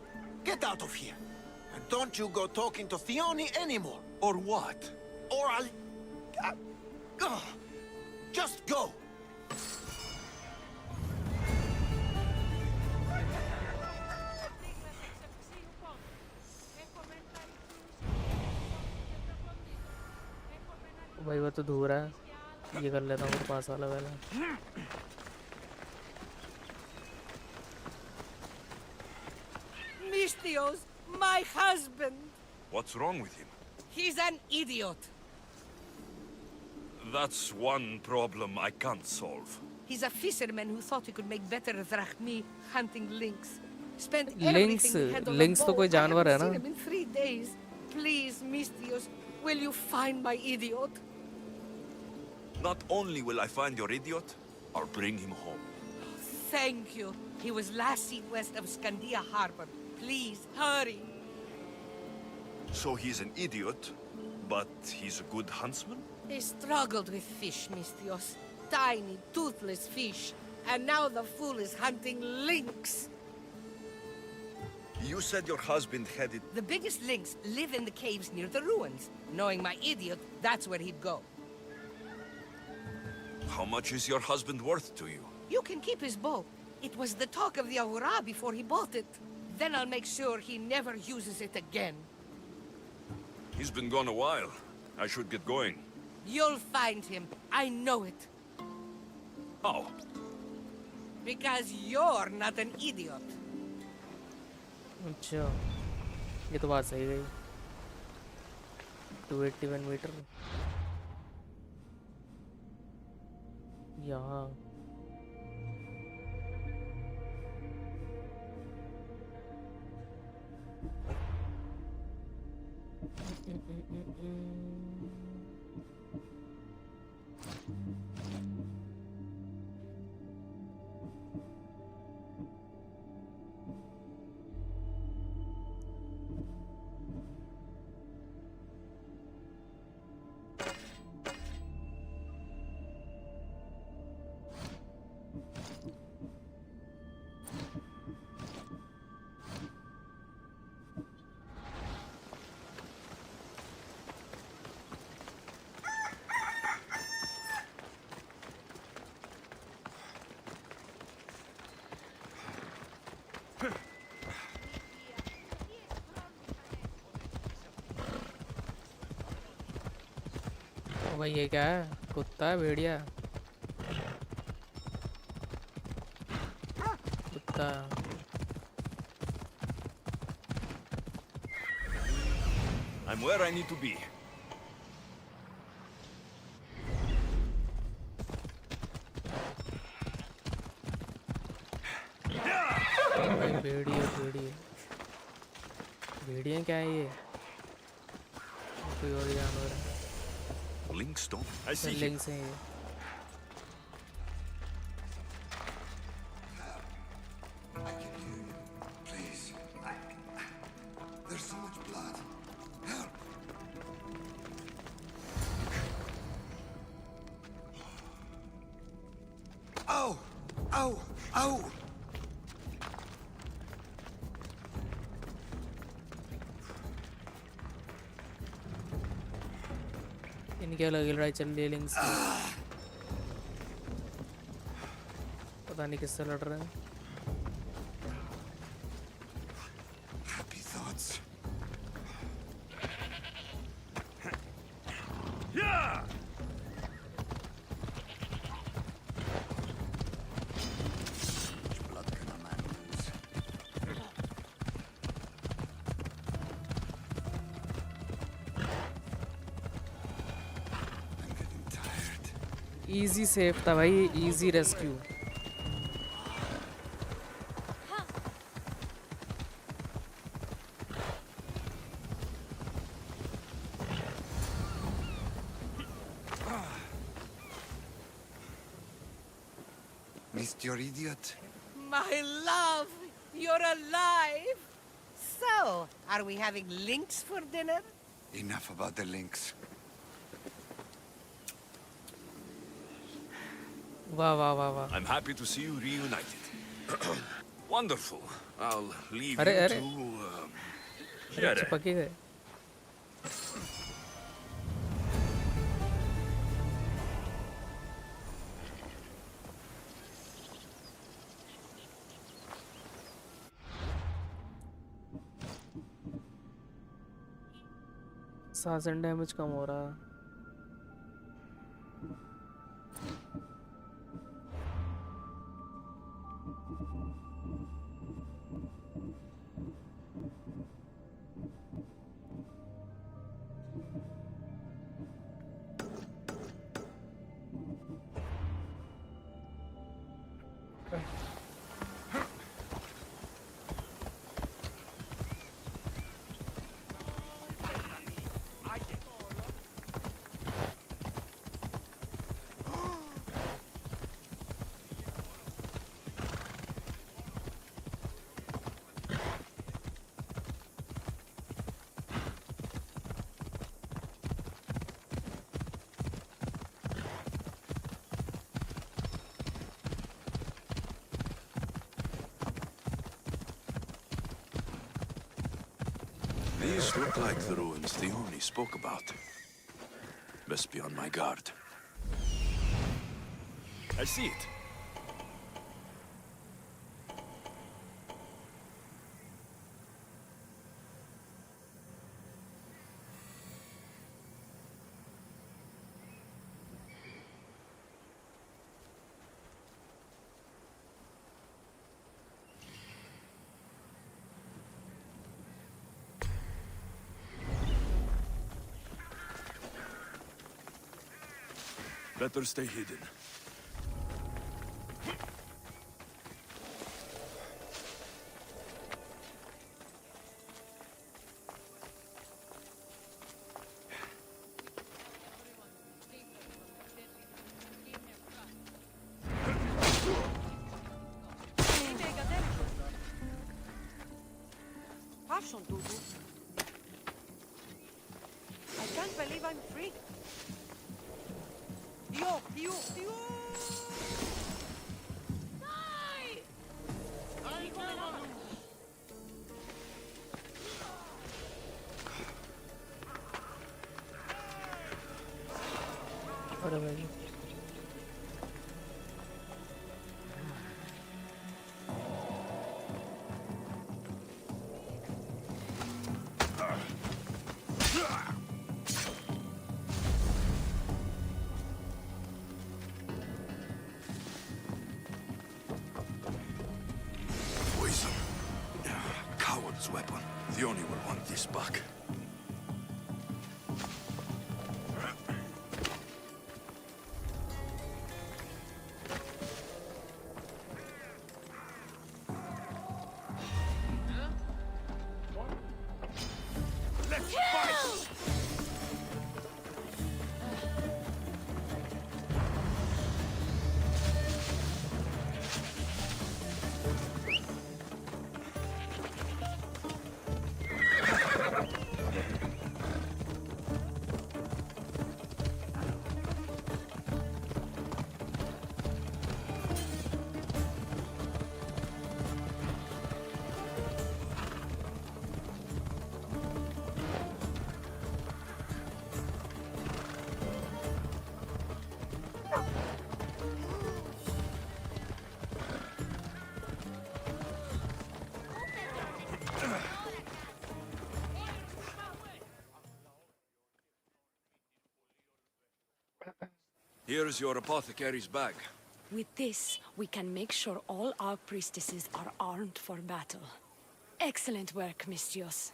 Get out of here! And don't you go talking to Thione anymore! Or what? Or I'll... just go! भाई वो तो धो रहा है, ये कर लेता हूँ पास वाला पहले। Misthios, my husband. What's wrong with him? He's an idiot. That's one problem I can't solve. He's a fisherman who thought he could make better drachmi hunting lynx. Spent Lynx, everything he had on lynx a तो bow. कोई जानवर I है haven't ना? seen him in 3 days. Please, Misthios, will you find my idiot? Not only will I find your idiot, I'll bring him home. Thank you. He was last seen west of Scandia Harbor. Please, hurry. So he's an idiot, but he's a good huntsman? He struggled with fish, Misthios. Tiny, toothless fish. And now the fool is hunting lynx. You said your husband headed... The biggest lynx live in the caves near the ruins. Knowing my idiot, that's where he'd go. How much is your husband worth to you? You can keep his bow. It was the talk of the Ahura before he bought it. Then I'll make sure he never uses it again. He's been gone a while. I should get going. You'll find him. I know it. How? Because you're not an idiot. अच्छा, ये तो बात सही गई। 281 metre यहाँ भाई ये क्या है? कुत्ता है, भेड़िया? कुत्ता। I'm where I need to be. भाई भेड़िया क्या है ये? कोई और जानवर है? Lynx don't. I see him. Lynx है ये। Please. There's so much blood. Help! Ow! Ow! Ow! इनके अलग लड़ाई चल रही है लिंक्स की। पता नहीं किससे लड़ रहे हैं। nuts. Yeah! Blood can a man lose? I'm getting tired. Easy safe था भाई, easy rescue. Missed your idiot? My love, you're alive! So, are we having lynx for dinner? Enough about the links. वाह वाह वाह वाह. I'm happy to see you reunited. Wonderful. I'll leave अरे you अरे. to... अरे चिपक ही गए. assassin damage कम हो रहा. These look like the ruins Theoni spoke about. Best be on my guard. I see it. Better stay hidden. I can't believe I'm free. Dio! अरे भाई. Poison. Coward's weapon. Theoni will want this back. Let's fight! Here's your apothecary's bag. With this, we can make sure all our priestesses are armed for battle. Excellent work, Mistios.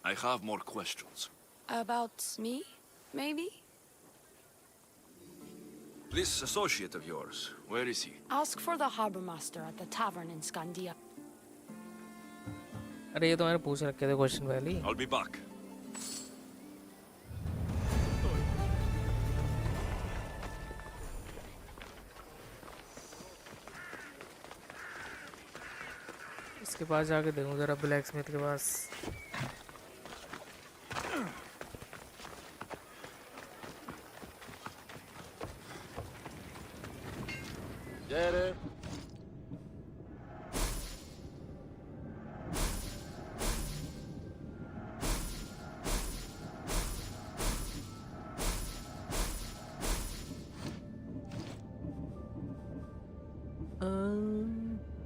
I have more questions. About me, maybe? This associate of yours, where is he? Ask for the harbor master at the tavern in Scandia. अरे ये तो मैंने पूछ रखे थे question पहले ही. I'll be back. इसके पास जाके देखूं जरा ब्लैक स्मिथ के पास. Get it?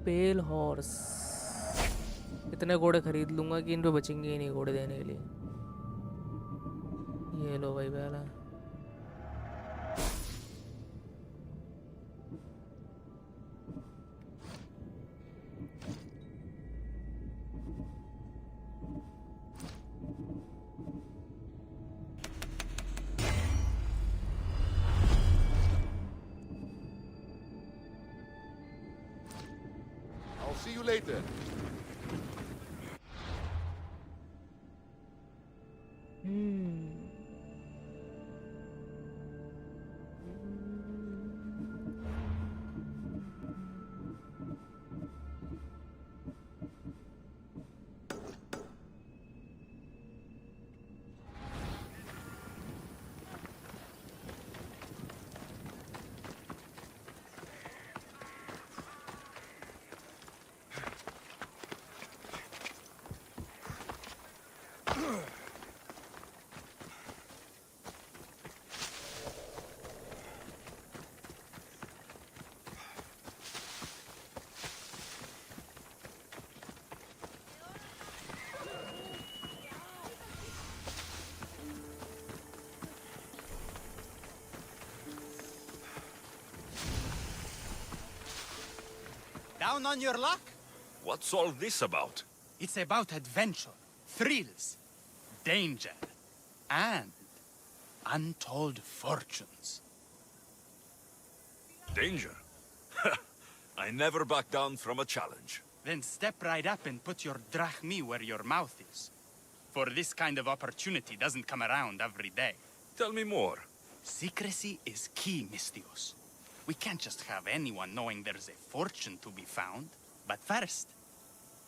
Pale horse. इतने घोड़े खरीद लूंगा कि इन पे बचेंगे ही नहीं घोड़े देने के लिए. ये लो भाई पहला. I'll see you later. Down on your luck? What's all this about? It's about adventure, thrills, danger, and untold fortunes. Danger? I never back down from a challenge. Then step right up and put your drachmi where your mouth is. For this kind of opportunity doesn't come around every day. Tell me more. Secrecy is key, Mistios. We can't just have anyone knowing there's a fortune to be found. But first,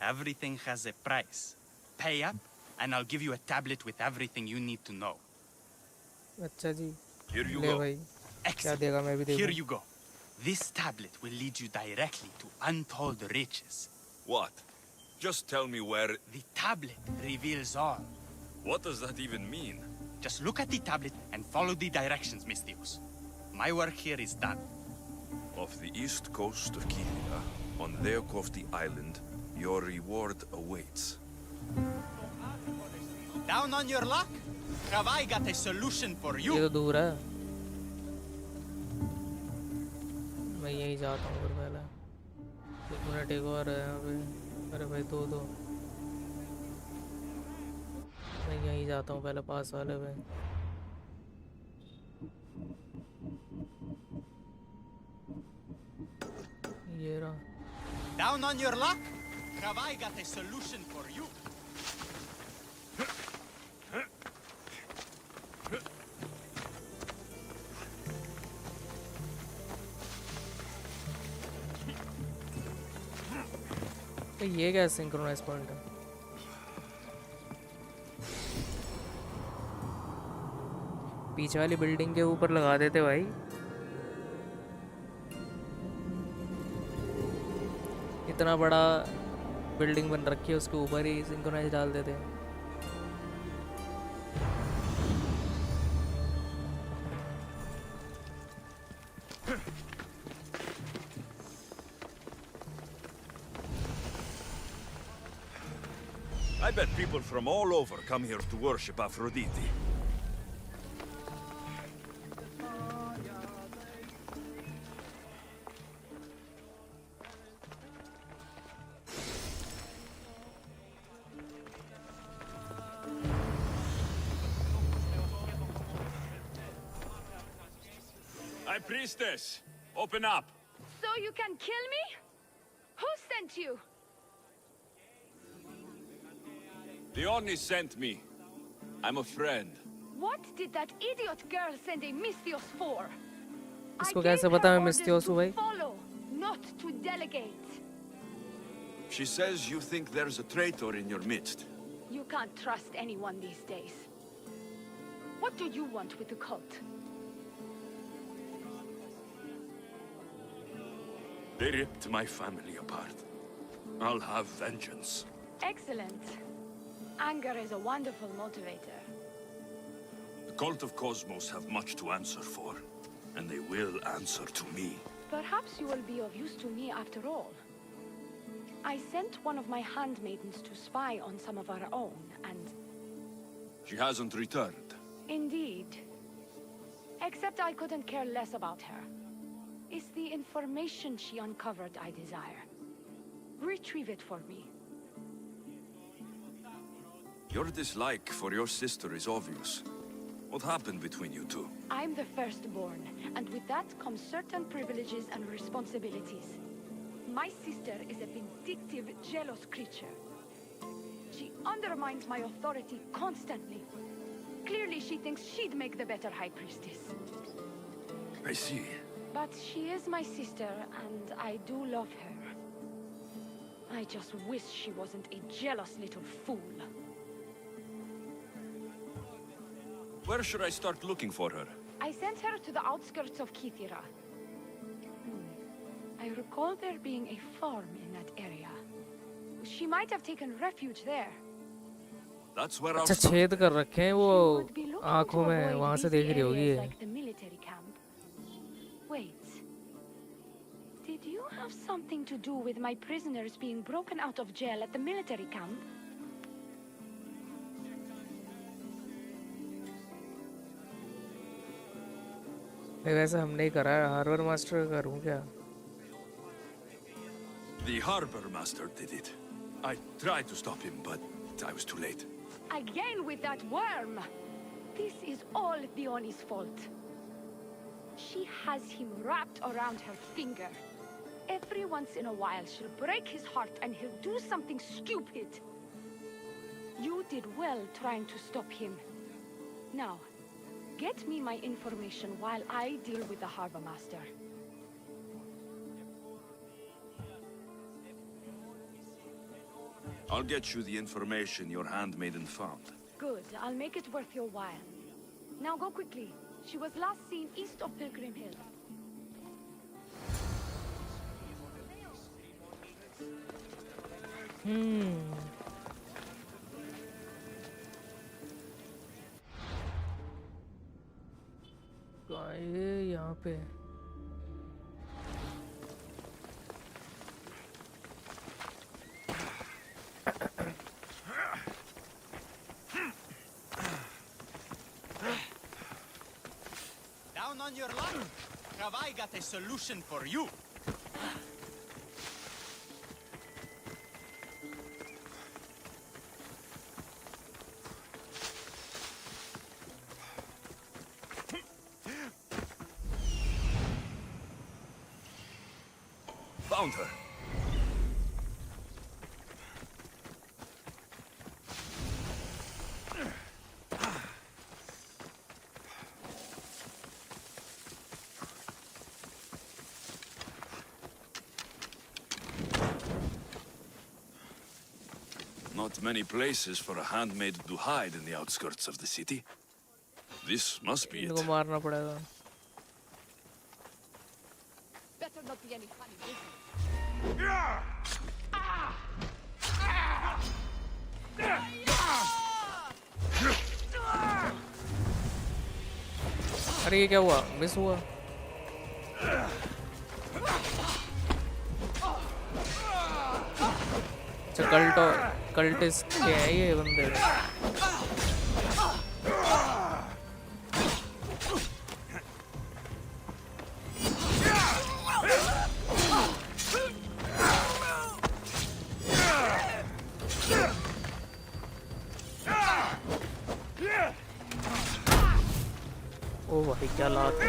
everything has a price. Pay up, and I'll give you a tablet with everything you need to know. अच्छा जी. Here you ले go. भाई. क्या Excellent. देगा मैं भी देखूं. Here you go. This tablet will lead you directly to untold riches. What? Just tell me where... The tablet reveals all. What does that even mean? Just look at the tablet and follow the directions, Mistios. My work here is done. Off the east coast of Kilia, on Leokovti Island, your reward awaits. Down on your luck? Have I got a solution for you? ये तो दूर है. मैं यहीं जाता हूँ फिर पहले. एक मिनट एक और है यहाँ पे. अरे भाई दो. मैं यहीं जाता हूँ पहले पास वाले पे. ये रहा. Down on your luck? Have I got a solution for you? तो ये क्या सिंक्रोनाइज पॉइंट है? पीछे वाली बिल्डिंग के ऊपर लगा देते भाई. इतना बड़ा बिल्डिंग बन रखी है उसके ऊपर ही सिंक्रोनाइज डाल देते हैं. I bet people from all over come here to worship Aphrodite. High Priestess, open up. So you can kill me? Who sent you? Leonie sent me. I'm a friend. What did that idiot girl send a Misthios for? इसको कैसे पता मैं मिस्टियोस हूँ भाई? Follow, not to delegate. She says you think there's a traitor in your midst. You can't trust anyone these days. What do you want with the cult? They ripped my family apart. I'll have vengeance. Excellent. Anger is a wonderful motivator. The cult of Cosmos have much to answer for, and they will answer to me. Perhaps you will be of use to me after all. I sent one of my handmaidens to spy on some of our own, and... She hasn't returned. Indeed. Except I couldn't care less about her. It's the information she uncovered I desire. Retrieve it for me. Your dislike for your sister is obvious. What happened between you two? I'm the firstborn, and with that comes certain privileges and responsibilities. My sister is a vindictive, jealous creature. She undermines my authority constantly. Clearly she thinks she'd make the better High Priestess. I see. But she is my sister, and I do love her. I just wish she wasn't a jealous little fool. Where should I start looking for her? I sent her to the outskirts of Kithira. I recall there being a farm in that area. She might have taken refuge there. That's where I'll अच्छा छेद कर रखे हैं वो आँखों में वहाँ से देख रही होगी ये. Like the military camp. Wait. Did you have something to do with my prisoners being broken out of jail at the military camp? नहीं वैसे हमने ही करा है हार्बर मास्टर करूँ क्या? The harbor master did it. I tried to stop him, but I was too late. Again with that worm! This is all Dion's fault. She has him wrapped around her finger. Every once in a while she'll break his heart and he'll do something stupid. You did well trying to stop him. Now, get me my information while I deal with the harbor master. I'll get you the information your handmaiden found. Good. I'll make it worth your while. Now go quickly. She was last seen east of Pilgrim Hill. ये यहाँ पे Down on your luck. Have I got a solution for you? Found her. Not many places for a handmaid to hide in the outskirts of the city. This must be it. इनको मारना पड़ेगा. Better not be any funny business. अरे ये क्या हुआ? Miss हुआ. अच्छा cultist के हैं ये बंदे. ओ भाई क्या लात है.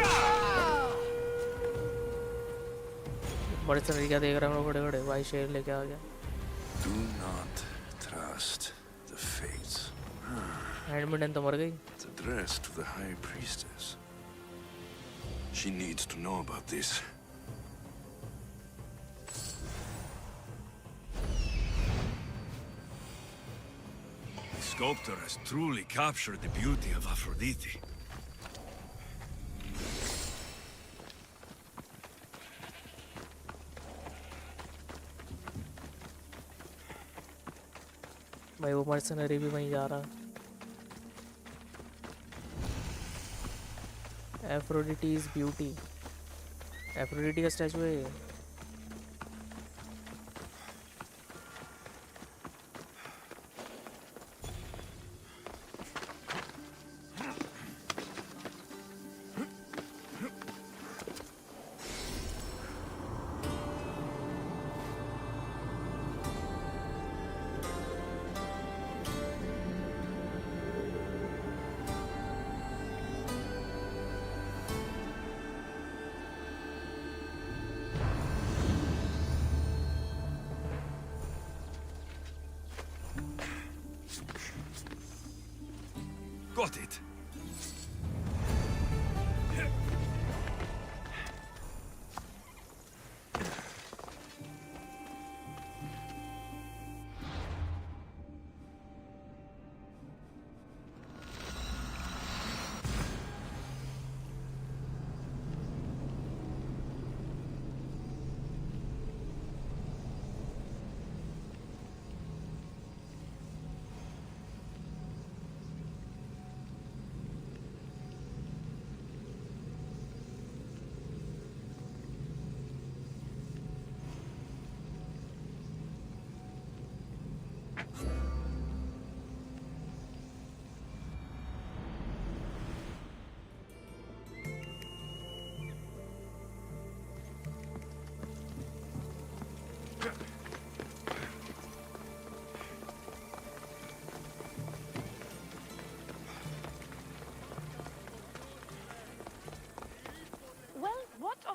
मर्सनरी क्या देख रहा हूँ खड़े खड़े? भाई शेर लेके आ गया। Do not trust the fates. Handmaiden तो मर गई। It's addressed to the High Priestess. She needs to know about this. The sculptor has truly captured the beauty of Aphrodite. भाई वो मर्सनरी भी वहीं जा रहा। एफ्रोडिटीज ब्यूटी, एफ्रोडिटी का स्टैचू है ये। Got it.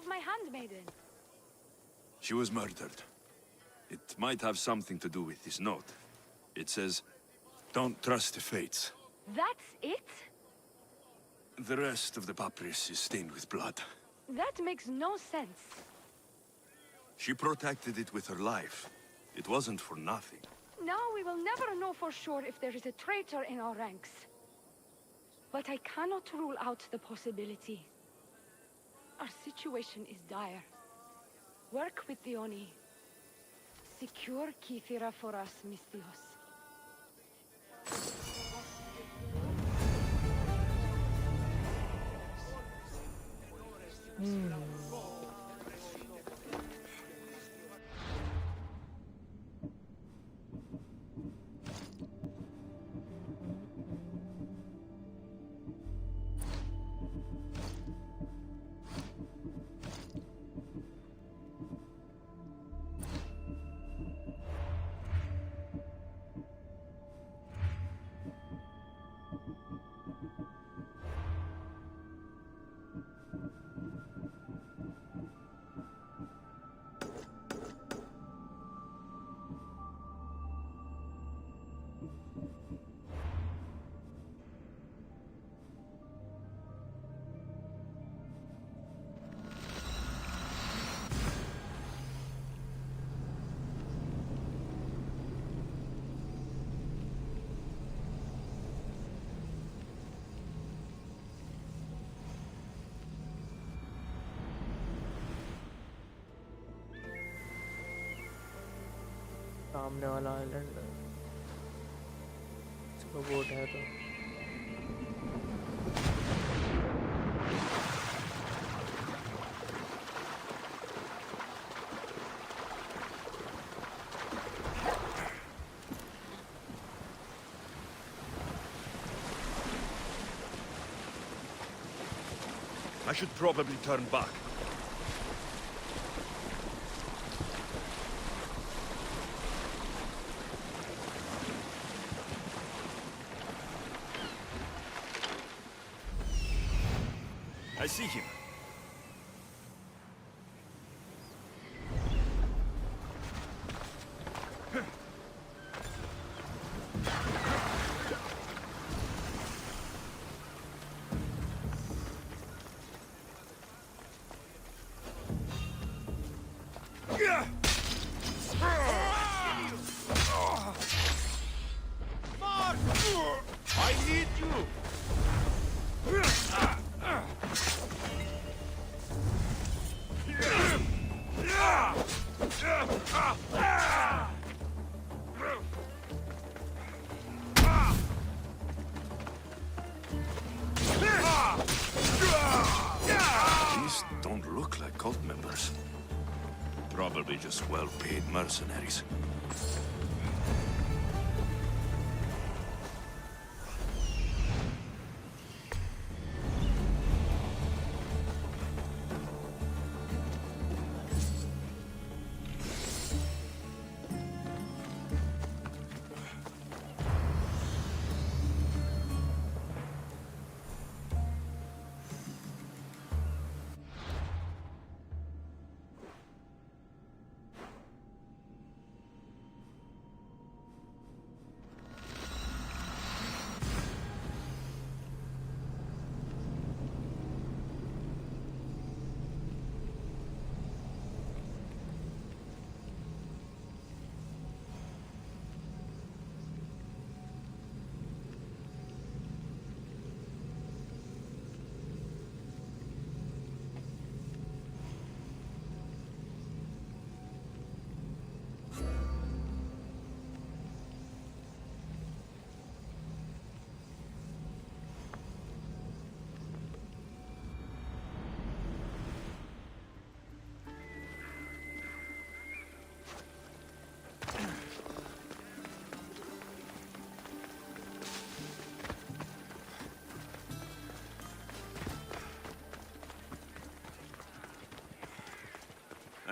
My handmaiden. She was murdered. It might have something to do with this note. It says, "Don't trust the fates." That's it? The rest of the papyrus is stained with blood. That makes no sense. She protected it with her life. It wasn't for nothing. Now we will never know for sure if there is a traitor in our ranks. But I cannot rule out the possibility. Our situation is dire. Work with the Oni. Secure Kithira for us, Mistios. सामने वाला island इसको boat है तो I should probably turn back. I see him. look like cult members. Probably just well-paid mercenaries.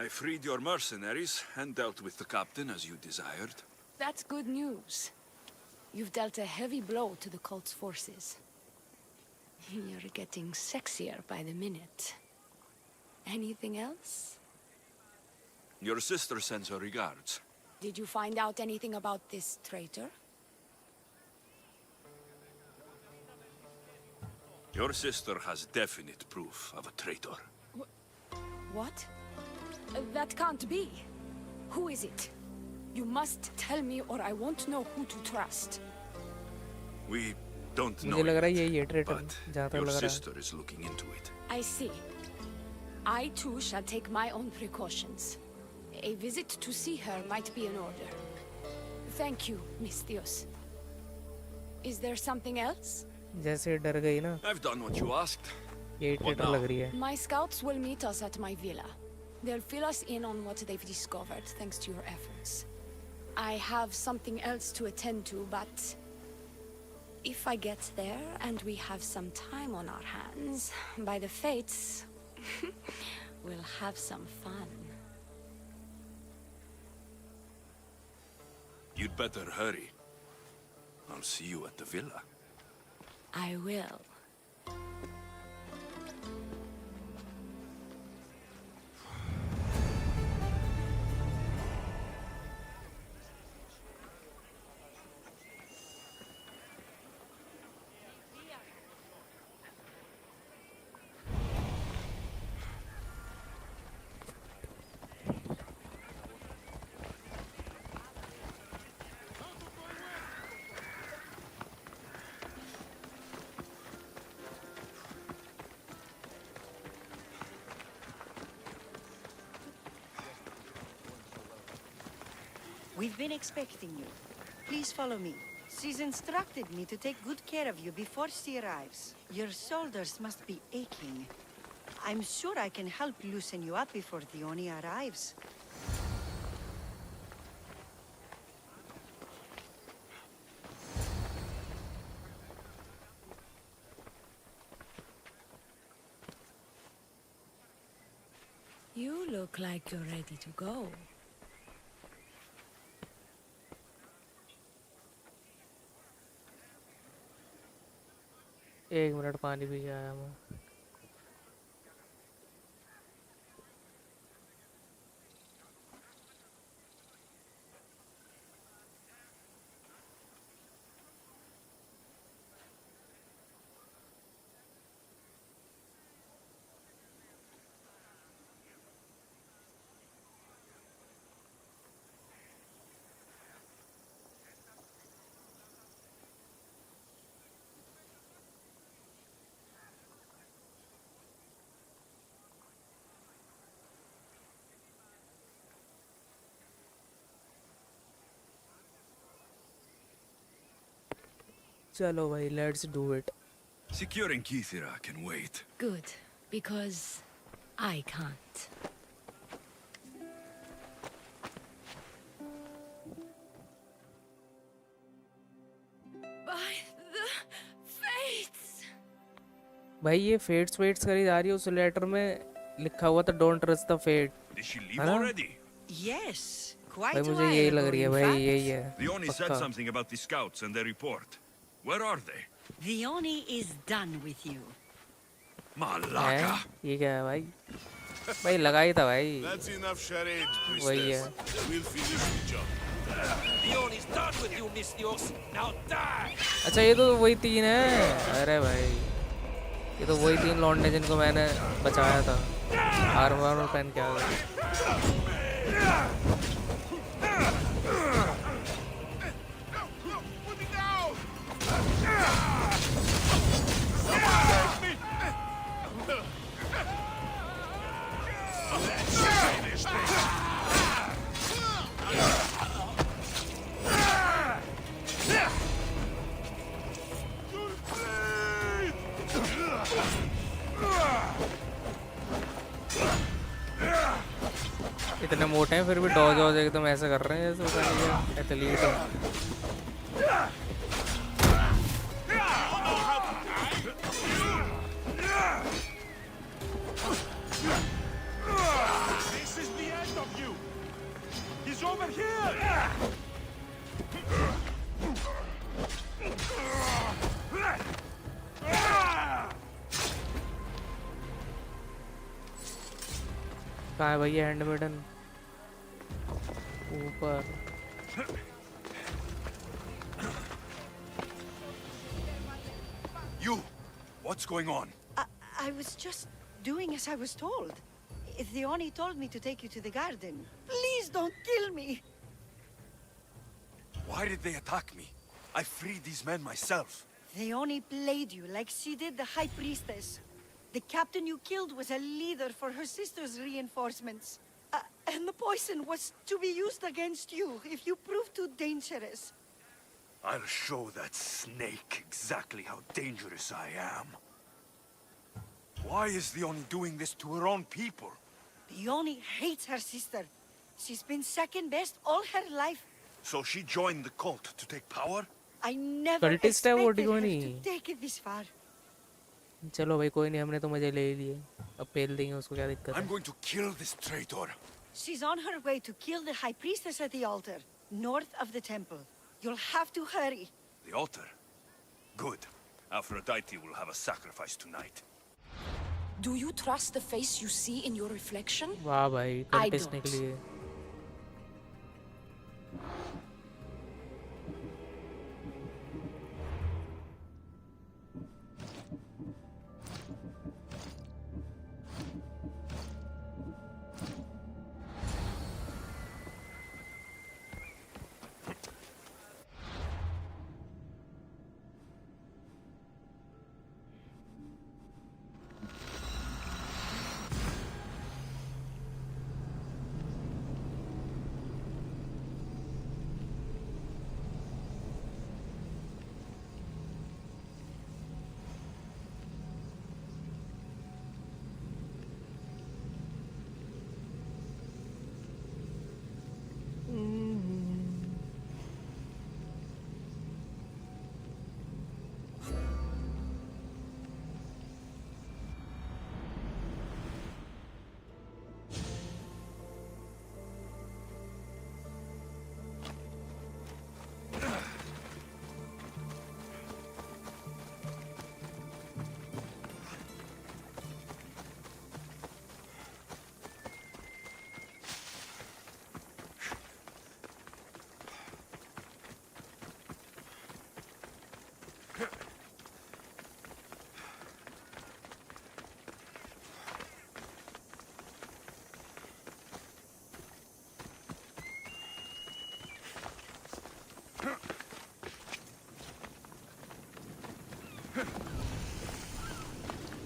I freed your mercenaries and dealt with the captain as you desired. That's good news. You've dealt a heavy blow to the cult's forces. You're getting sexier by the minute. Anything else? Your sister sends her regards. Did you find out anything about this traitor? Your sister has definite proof of a traitor. What? That can't be. Who is it? You must tell me or I won't know who to trust. We don't know मुझे लग रहा है yet, यही है traitor जहाँ but तक your लग रहा है sister is looking into it. I see. I too shall take my own precautions. A visit to see her might be in order. Thank you, Miss Theos. Is there something else? जैसे डर गई ना I've done what you asked. यही What traitor now? लग रही है My scouts will meet us at my villa. They'll fill us in on what they've discovered, thanks to your efforts. I have something else to attend to, but if I get there and we have some time on our hands, by the fates, we'll have some fun. You'd better hurry. I'll see you at the villa. I will. We've been expecting you. Please follow me. She's instructed me to take good care of you before she arrives. Your shoulders must be aching. I'm sure I can help loosen you up before the Oni arrives. You look like you're ready to go. एक minute पानी P के आया मैं चलो भाई let's do it Securing Kithira can wait. Good, because I can't. By the fates. भाई ये fates weights करी जा रही है, उस लेटर में लिखा हुआ था don't trust the fate. Did she leave already? Yes, quite भाई a मुझे while यही ago, लग रही है in भाई, fact. यही है The Oni said पक्का. something about the scouts and their report. Where are they? The Oni is done with you. Malaka! हैं? ये क्या है भाई? भाई लगा ही था भाई. That's enough charade, वही है. priestess. We'll finish the job. The Oni's done with you, Mistios. Now die! अच्छा ये तो वही 3 है. अरे भाई ये तो वही 3 लौंडे जिनको मैंने बचाया था. आर्मर पहन के आ गए. इतने मोटे हैं फिर भी डॉज वॉज एकदम ऐसे कर रहे हैं जैसे पता नहीं क्या एथलीट हो. This is the end of you! He's over here! कहाँ है भैया हैंडमेडन? ऊपर. You! What's going on? I was just doing as I was told. The Oni told me to take you to the garden. Please don't kill me. Why did they attack me? I freed these men myself. The Oni played you like she did the High Priestess. The captain you killed was a leader for her sister's reinforcements. And the poison was to be used against you if you prove too dangerous. I'll show that snake exactly how dangerous I am. Why is the Oni doing this to her own people? The Oni hates her sister. She's been second best all her life. So she joined the cult to take power? I never Cultist है वो expected her Dioni. to take it this far. चलो भाई कोई नहीं, हमने तो मजे ले ही लिए. अब पेल देंगे उसको, क्या दिक्कत I'm है? going to kill this traitor. She's on her way to kill the High Priestess at the altar, north of the temple. You'll have to hurry. The altar? Good. Aphrodite will have a sacrifice tonight. Do you trust the face you see in your reflection? वाह भाई I cultist don't. निकली है.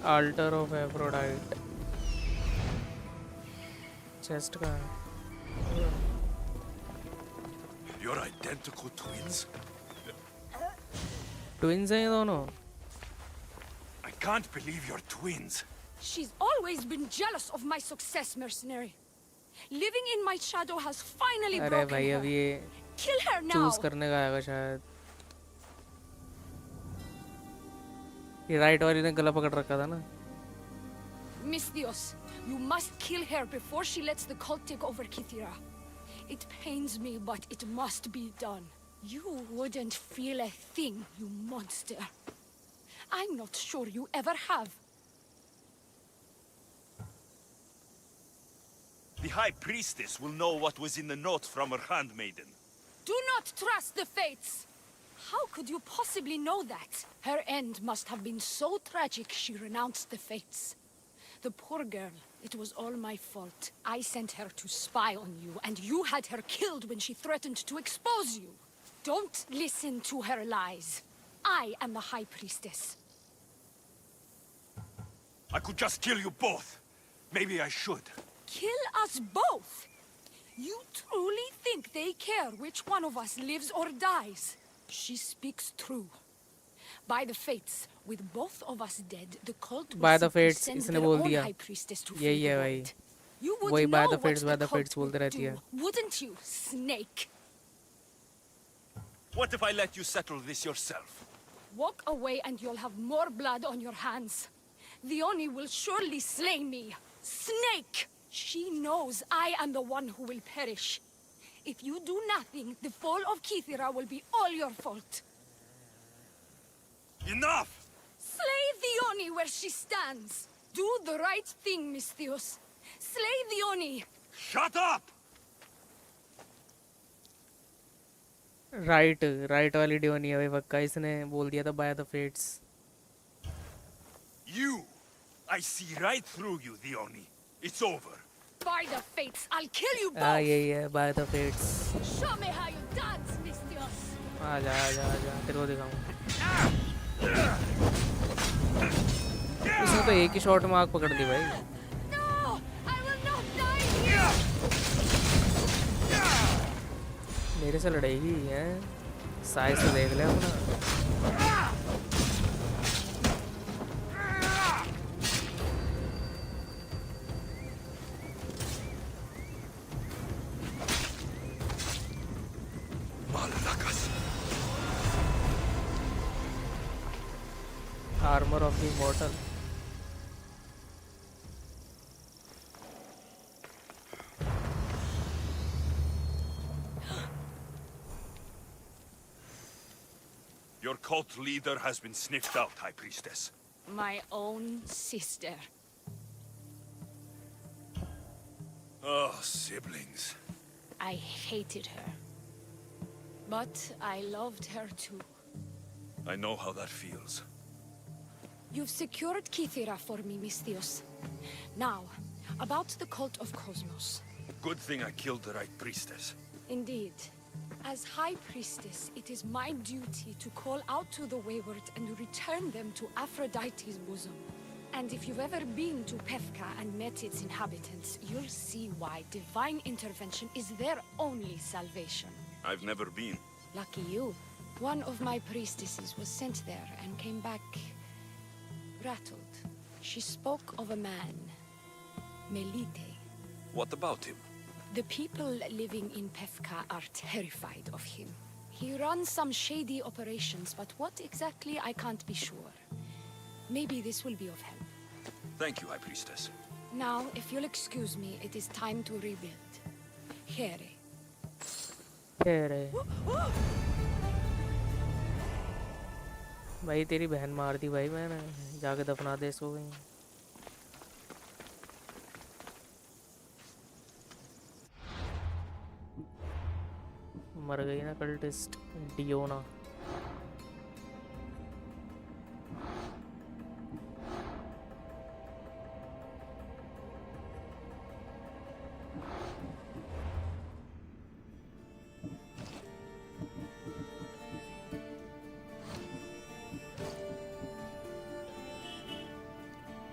Altar of Aphrodite. Chest का है. You're identical twins? Twins हैं ये दोनों. I can't believe you're twins. She's always been jealous of my success, mercenary. Living in my shadow has finally अरे broken भाई her. अब ये Kill her now. चूज करने का आएगा शायद. ये राइट वाली ने गला पकड़ रखा था ना. Misthios, you must kill her before she lets the cult take over Kithira. It pains me, but it must be done. You wouldn't feel a thing, you monster. I'm not sure you ever have. The High Priestess will know what was in the note from her handmaiden. Do not trust the fates! How could you possibly know that? Her end must have been so tragic she renounced the fates. The poor girl, it was all my fault. I sent her to spy on you, and you had her killed when she threatened to expose you. Don't listen to her lies. I am the High Priestess. I could just kill you both. Maybe I should. Kill us both? You truly think they care which one of us lives or dies? She speaks true. By the fates, with both of us dead, the cult will By the simply fates, send इसने their बोल own दिया. high priestess to यही fill है the भाई. void. You would वही know by what the fates the बोलती cult रहती would है. do, wouldn't you, snake? What if I let you settle this yourself? Walk away and you'll have more blood on your hands. The Oni will surely slay me. Snake! She knows I am the one who will perish. If you do nothing, the fall of Kithira will be all your fault. Enough! Slay the Oni where she stands. Do the right thing, Misthios. Slay the Oni. Shut up! Right वाली डियोनी है भाई पक्का. इसने बोल दिया था by the fates. You! I see right through you, Dione. It's over. By the fates, I'll kill you both. यही है by the fates. Show me how you dance, Misthios. आजा तेरे को दिखाऊं. उसने तो एक ही शॉट में आग पकड़ दी भाई. No, I will not die here. मेरे से लड़ेगी है. साइज तो देख ले अपना. Armor of the Immortal. Your cult leader has been sniffed out, High Priestess. My own sister. Oh, siblings. I hated her. But I loved her too. I know how that feels. You've secured Kithira for me, Misthios. Now, about the cult of Cosmos. Good thing I killed the right priestess. Indeed. As High Priestess, it is my duty to call out to the wayward and return them to Aphrodite's bosom. And if you've ever been to Pefka and met its inhabitants, you'll see why divine intervention is their only salvation. I've never been. Lucky you. One of my priestesses was sent there and came back rattled. She spoke of a man, Melite. What about him? The people living in Pefka are terrified of him. He runs some shady operations, but what exactly I can't be sure. Maybe this will be of help. Thank you, High Priestess. Now, if you'll excuse me, it is time to rebuild. Here. भाई तेरी बहन मार दी भाई मैंने. जाके दफना दे इसको कहीं. मर गई ना कल्टिस्ट डियोना.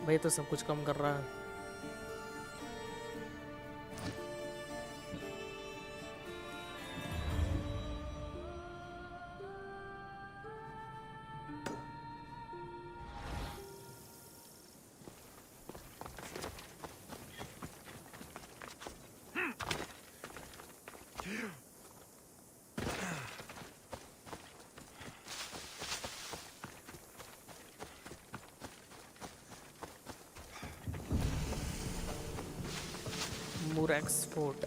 भाई तो सब कुछ कम कर रहा है. मुरेक्स फोर्ट,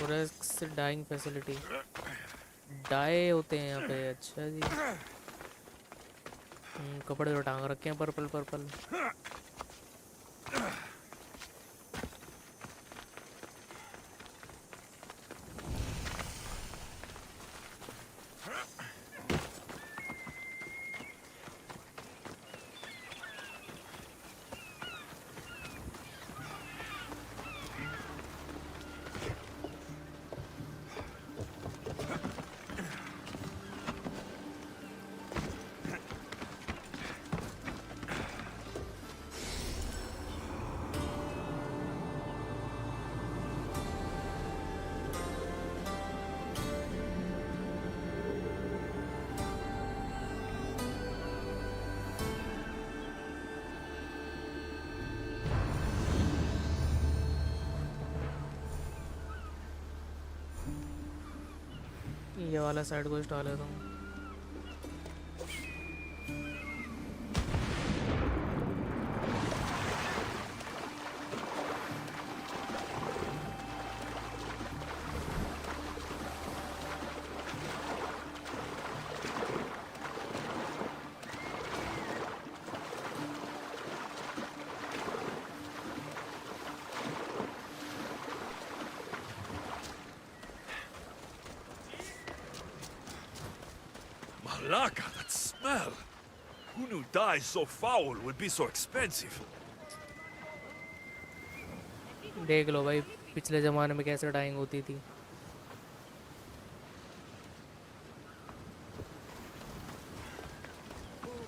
मुरेक्स डाइंग फैसिलिटी, डाई होते हैं यहाँ पे। अच्छा जी, कपड़े तो टांग रखे हैं पर्पल पर्पल। ये वाला साइड को डाल लेता हूँ। Malaka, that smell! Who knew dye so foul would be so expensive? देख लो भाई, पिछले ज़माने में कैसे डाइंग होती थी।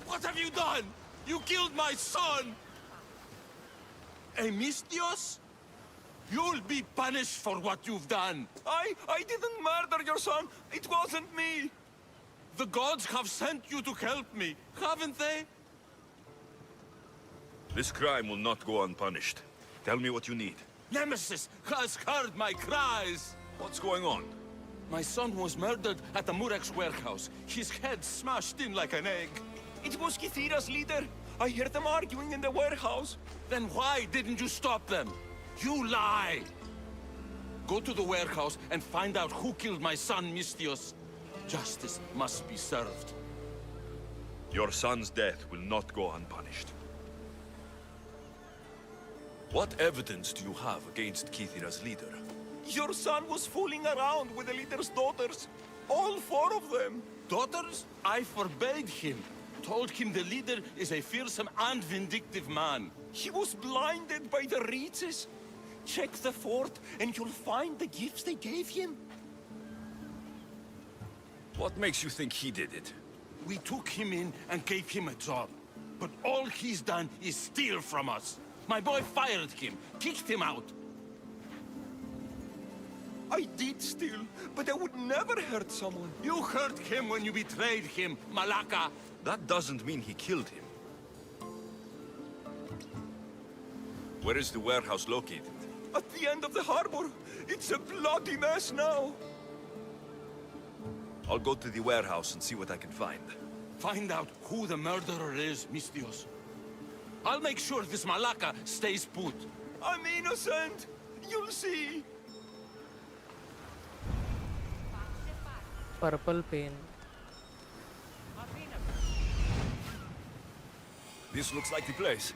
What have you done? You killed my son! Amistios? You'll be punished for what you've done. I didn't murder your son. It wasn't me. The gods have sent you to help me, haven't they? This crime will not go unpunished. Tell me what you need. Nemesis has heard my cries. What's going on? My son was murdered at the Murex warehouse. His head smashed in like an egg. It was Kithira's leader. I heard them arguing in the warehouse. Then why didn't you stop them? You lie! Go to the warehouse and find out who killed my son, Mistios. Justice must be served. Your son's death will not go unpunished. What evidence do you have against Kithira's leader? Your son was fooling around with the leader's daughters. All 4 of them. Daughters? I forbade him. Told him the leader is a fearsome and vindictive man. He was blinded by the reaches. Check the fort and you'll find the gifts they gave him. What makes you think he did it? We took him in and gave him a job. But all he's done is steal from us. My boy fired him, kicked him out. I did steal, but I would never hurt someone. You hurt him when you betrayed him, Malaka. That doesn't mean he killed him. Where is the warehouse located? At the end of the harbor. It's a bloody mess now. I'll go to the warehouse and see what I can find. Find out who the murderer is, Mistios. I'll make sure this Malaka stays put. I'm innocent. You'll see. Purple pain. This looks like the place.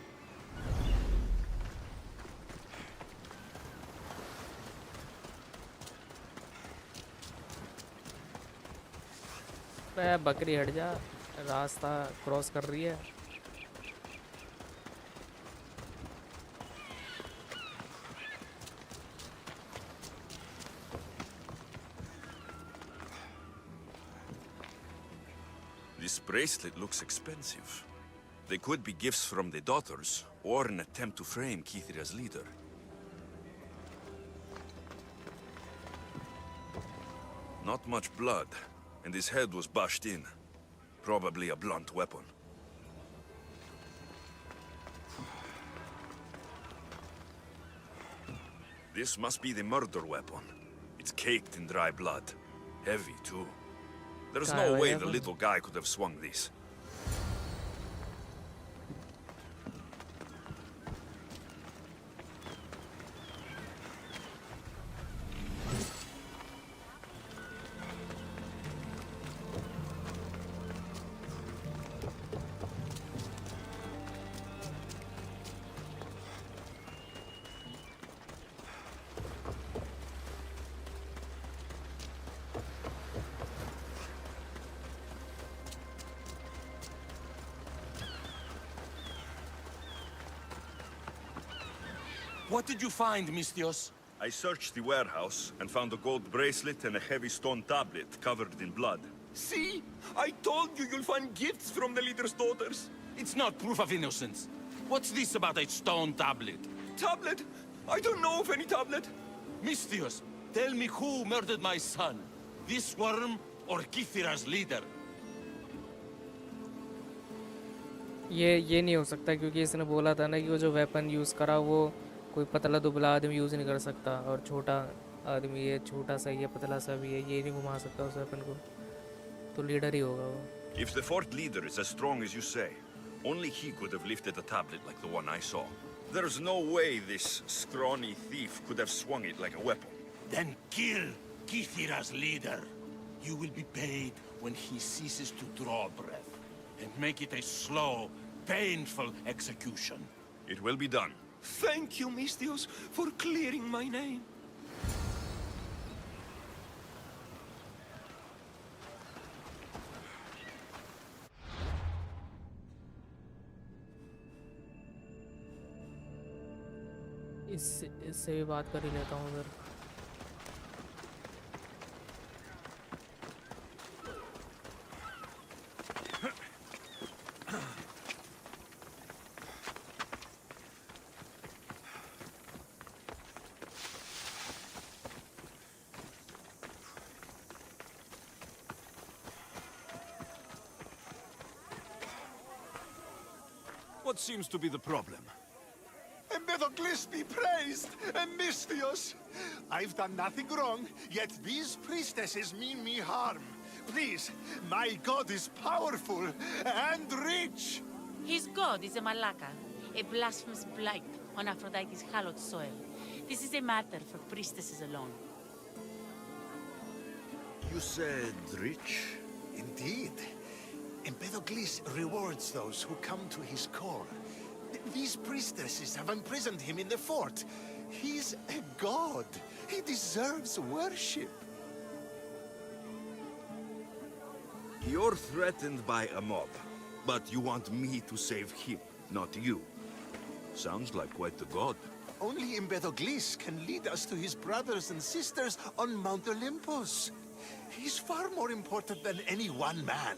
बकरी हट जा, रास्ता cross कर रही है। This bracelet looks expensive. They could be gifts from the daughters, or an attempt to frame Kithira's leader. Not much blood, and his head was bashed in. Probably a blunt weapon. This must be the murder weapon. It's caked in dry blood. Heavy, too. There's no way the little guy could have swung this. What did you find, Mistios? I searched the warehouse and found a gold bracelet and a heavy stone tablet covered in blood. See? I told you you'll find gifts from the leader's daughters. It's not proof of innocence. What's this about a stone tablet? Tablet? I don't know of any tablet. Mistios, tell me who murdered my son. This worm or Kithira's leader? ये नहीं हो सकता क्योंकि इसने बोला था ना कि वो जो वेपन यूज़ करा वो कोई पतला दुबला आदमी यूज़ नहीं कर सकता और छोटा आदमी है, छोटा सा ये पतला सा भी है, ये नहीं घुमा सकता उस वेपन को, तो लीडर ही होगा वो. If the fort leader is as strong as you say, only he could have lifted a tablet like the one I saw. There's no way this scrawny thief could have swung it like a weapon. Then kill Kithira's leader. You will be paid when he ceases to draw breath. And make it a slow, painful execution. It will be done. Thank you, Mistios, for clearing my name. इससे भी बात कर ही लेता हूँ उधर. What seems to be the problem? Empedocles be praised, and Mistios. I've done nothing wrong, yet these priestesses mean me harm. Please, my god is powerful and rich. His god is a Malaka, a blasphemous blight on Aphrodite's hallowed soil. This is a matter for priestesses alone. You said rich? Indeed. Empedocles rewards those who come to his call. These priestesses have imprisoned him in the fort. He's a god. He deserves worship. You're threatened by a mob, but you want me to save him, not you. Sounds like quite the god. Only Empedocles can lead us to his brothers and sisters on Mount Olympus. He's far more important than any one man.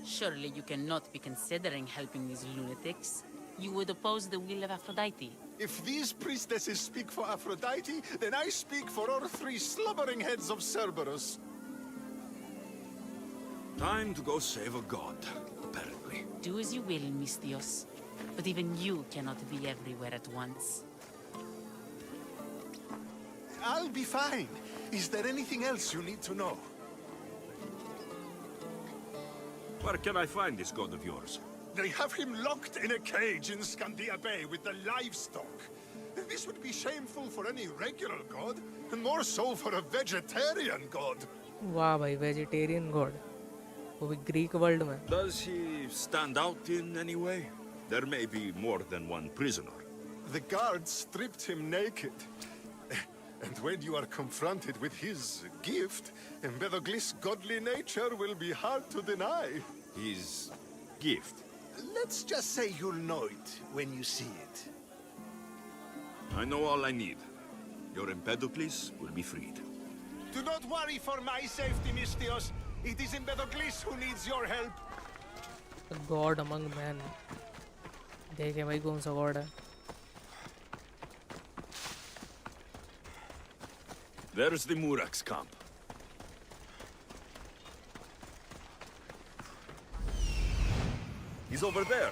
Surely you cannot be considering helping these lunatics. You would oppose the will of Aphrodite. If these priestesses speak for Aphrodite, then I speak for all three slubbering heads of Cerberus. Time to go save a god, apparently. Do as you will, Mistios. But even you cannot be everywhere at once. I'll be fine. Is there anything else you need to know? Where can I find this god of yours? They have him locked in a cage in Scandia Bay with the livestock. This would be shameful for any regular god, and more so for a vegetarian god. वाह भाई, vegetarian god, वो भी Greek world में. Does he stand out in any way? There may be more than one prisoner. The guards stripped him naked. And when you are confronted with his gift, Empedocles' godly nature will be hard to deny. His gift? Let's just say you'll know it when you see it. I know all I need. Your Empedocles will be freed. Do not worry for my safety, Mistios. It is Empedocles who needs your help. The god among men. देखे भाई कौन सा god है. There's the Murak's camp. He's over there.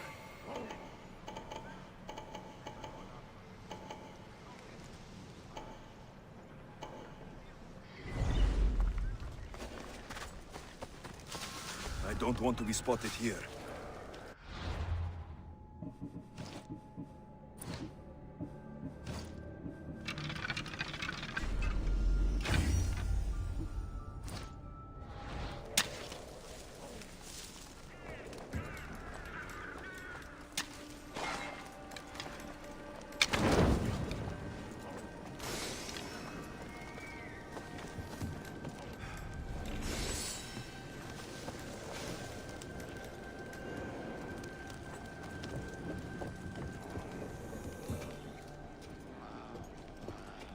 I don't want to be spotted here.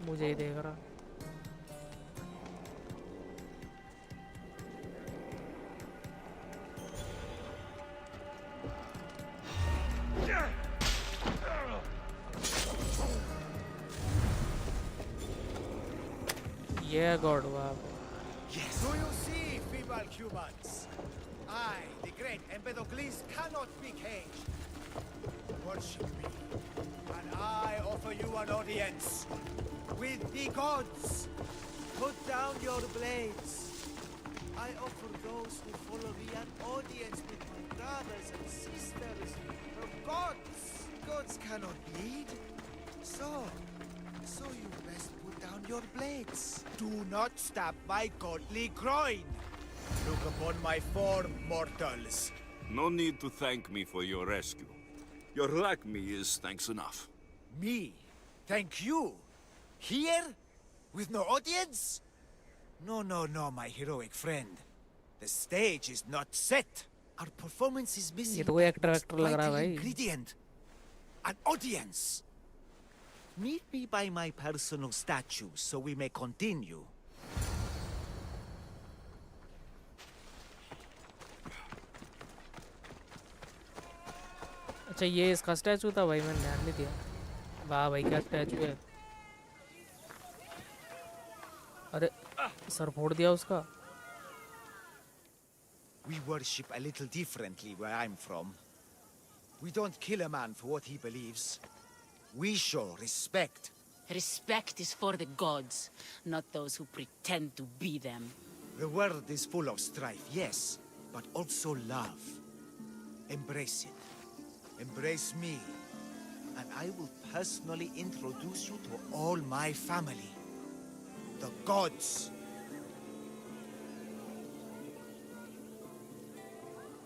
मुझे ही देख रहा. Yeah, God, wow. Yes. Do you see, feeble humans? I, the great Empedocles, cannot be caged. Worship me, and I offer you an audience with the gods. Put down your blades. I offer those who follow me an audience with my brothers and sisters. The gods! Gods cannot bleed. So you best put down your blades. Do not stab my godly groin. Look upon my form, mortals. No need to thank me for your rescue. Your lack me is thanks enough. Me? Thank you? Here? With no audience? No, my heroic friend. The stage is not set. Our performance is missing. ये तो कोई actor लग रहा है भाई. Ingredient. An audience. Meet me by my personal statue so we may continue. अच्छा ये इसका स्टैचू था भाई, मैंने ध्यान नहीं दिया. वाह भाई क्या स्टैचू है. अरे सर फोड़ दिया उसका. We worship a little differently where I'm from. We don't kill a man for what he believes. We show respect. Respect is for the gods, not those who pretend to be them. The world is full of strife, yes, but also love. Embrace it. Embrace me, and I will personally introduce you to all my family. The gods.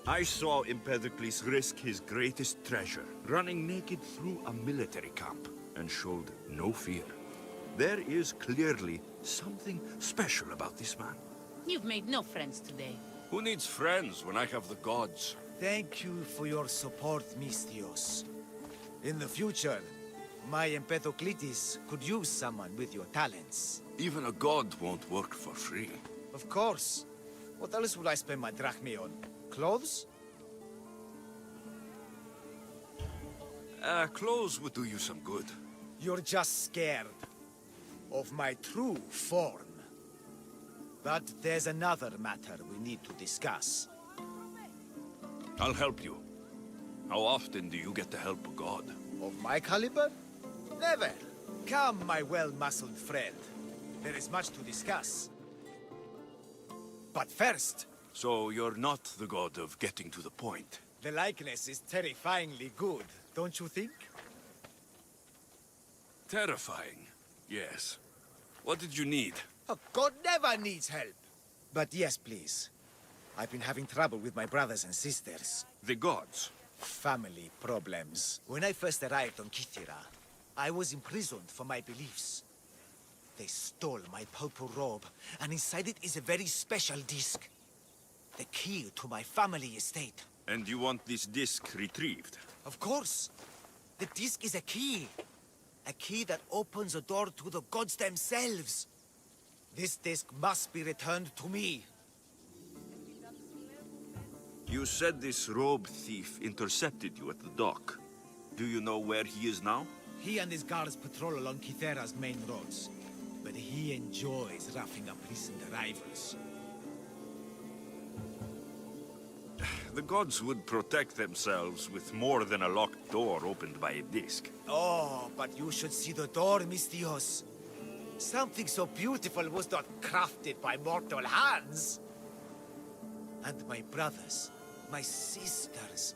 I saw Empedocles risk his greatest treasure, running naked through a military camp, and showed no fear. There is clearly something special about this man. You've made no friends today. Who needs friends when I have the gods? Thank you for your support, Misthios. In the future, my Empedocles could use someone with your talents. Even a god won't work for free. Of course. What else would I spend my drachmae on? Clothes? Clothes would do you some good. You're just scared of my true form. But there's another matter we need to discuss. I'll help you. How often do you get to help a god? Of my caliber? Never. Come, my well-muscled friend. There is much to discuss. But first... So you're not the god of getting to the point? The likeness is terrifyingly good, don't you think? Terrifying, yes. What did you need? A god never needs help. But yes, please. I've been having trouble with my brothers and sisters. The gods? Family problems. When I first arrived on Kythera, I was imprisoned for my beliefs. They stole my purple robe, and inside it is a very special disc. The key to my family estate. And you want this disc retrieved? Of course. The disc is a key. A key that opens a door to the gods themselves. This disc must be returned to me. You said this robe thief intercepted you at the dock. Do you know where he is now? He and his guards patrol along Kythera's main roads. But he enjoys roughing up recent arrivals. The gods would protect themselves with more than a locked door opened by a disc. Oh, but you should see the door, Misthios. Something so beautiful was not crafted by mortal hands. And my brothers, my sisters,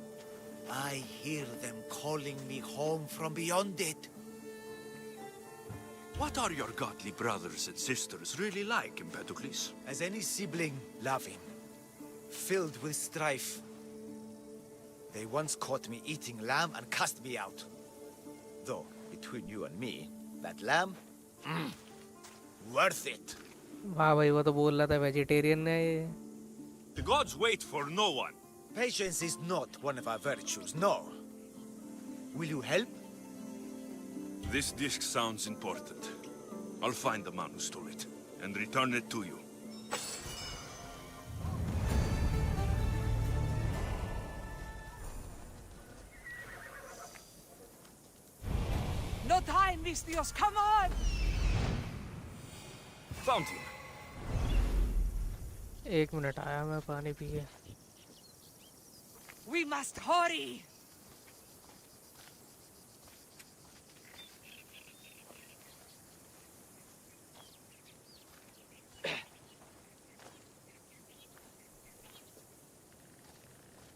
I hear them calling me home from beyond it. What are your godly brothers and sisters really like, Empedocles? As any sibling, loving, filled with strife. They once caught me eating lamb and cast me out. Though, between you and me, that lamb, worth it. वाह भाई वो तो बोल रहा था vegetarian है ये. The gods wait for no one. Patience is not one of our virtues, no. Will you help? This disc sounds important. I'll find the man who stole it and return it to you. No time, Mistios, come on! Found him. 1 minute आया मैं पानी P के. We must hurry!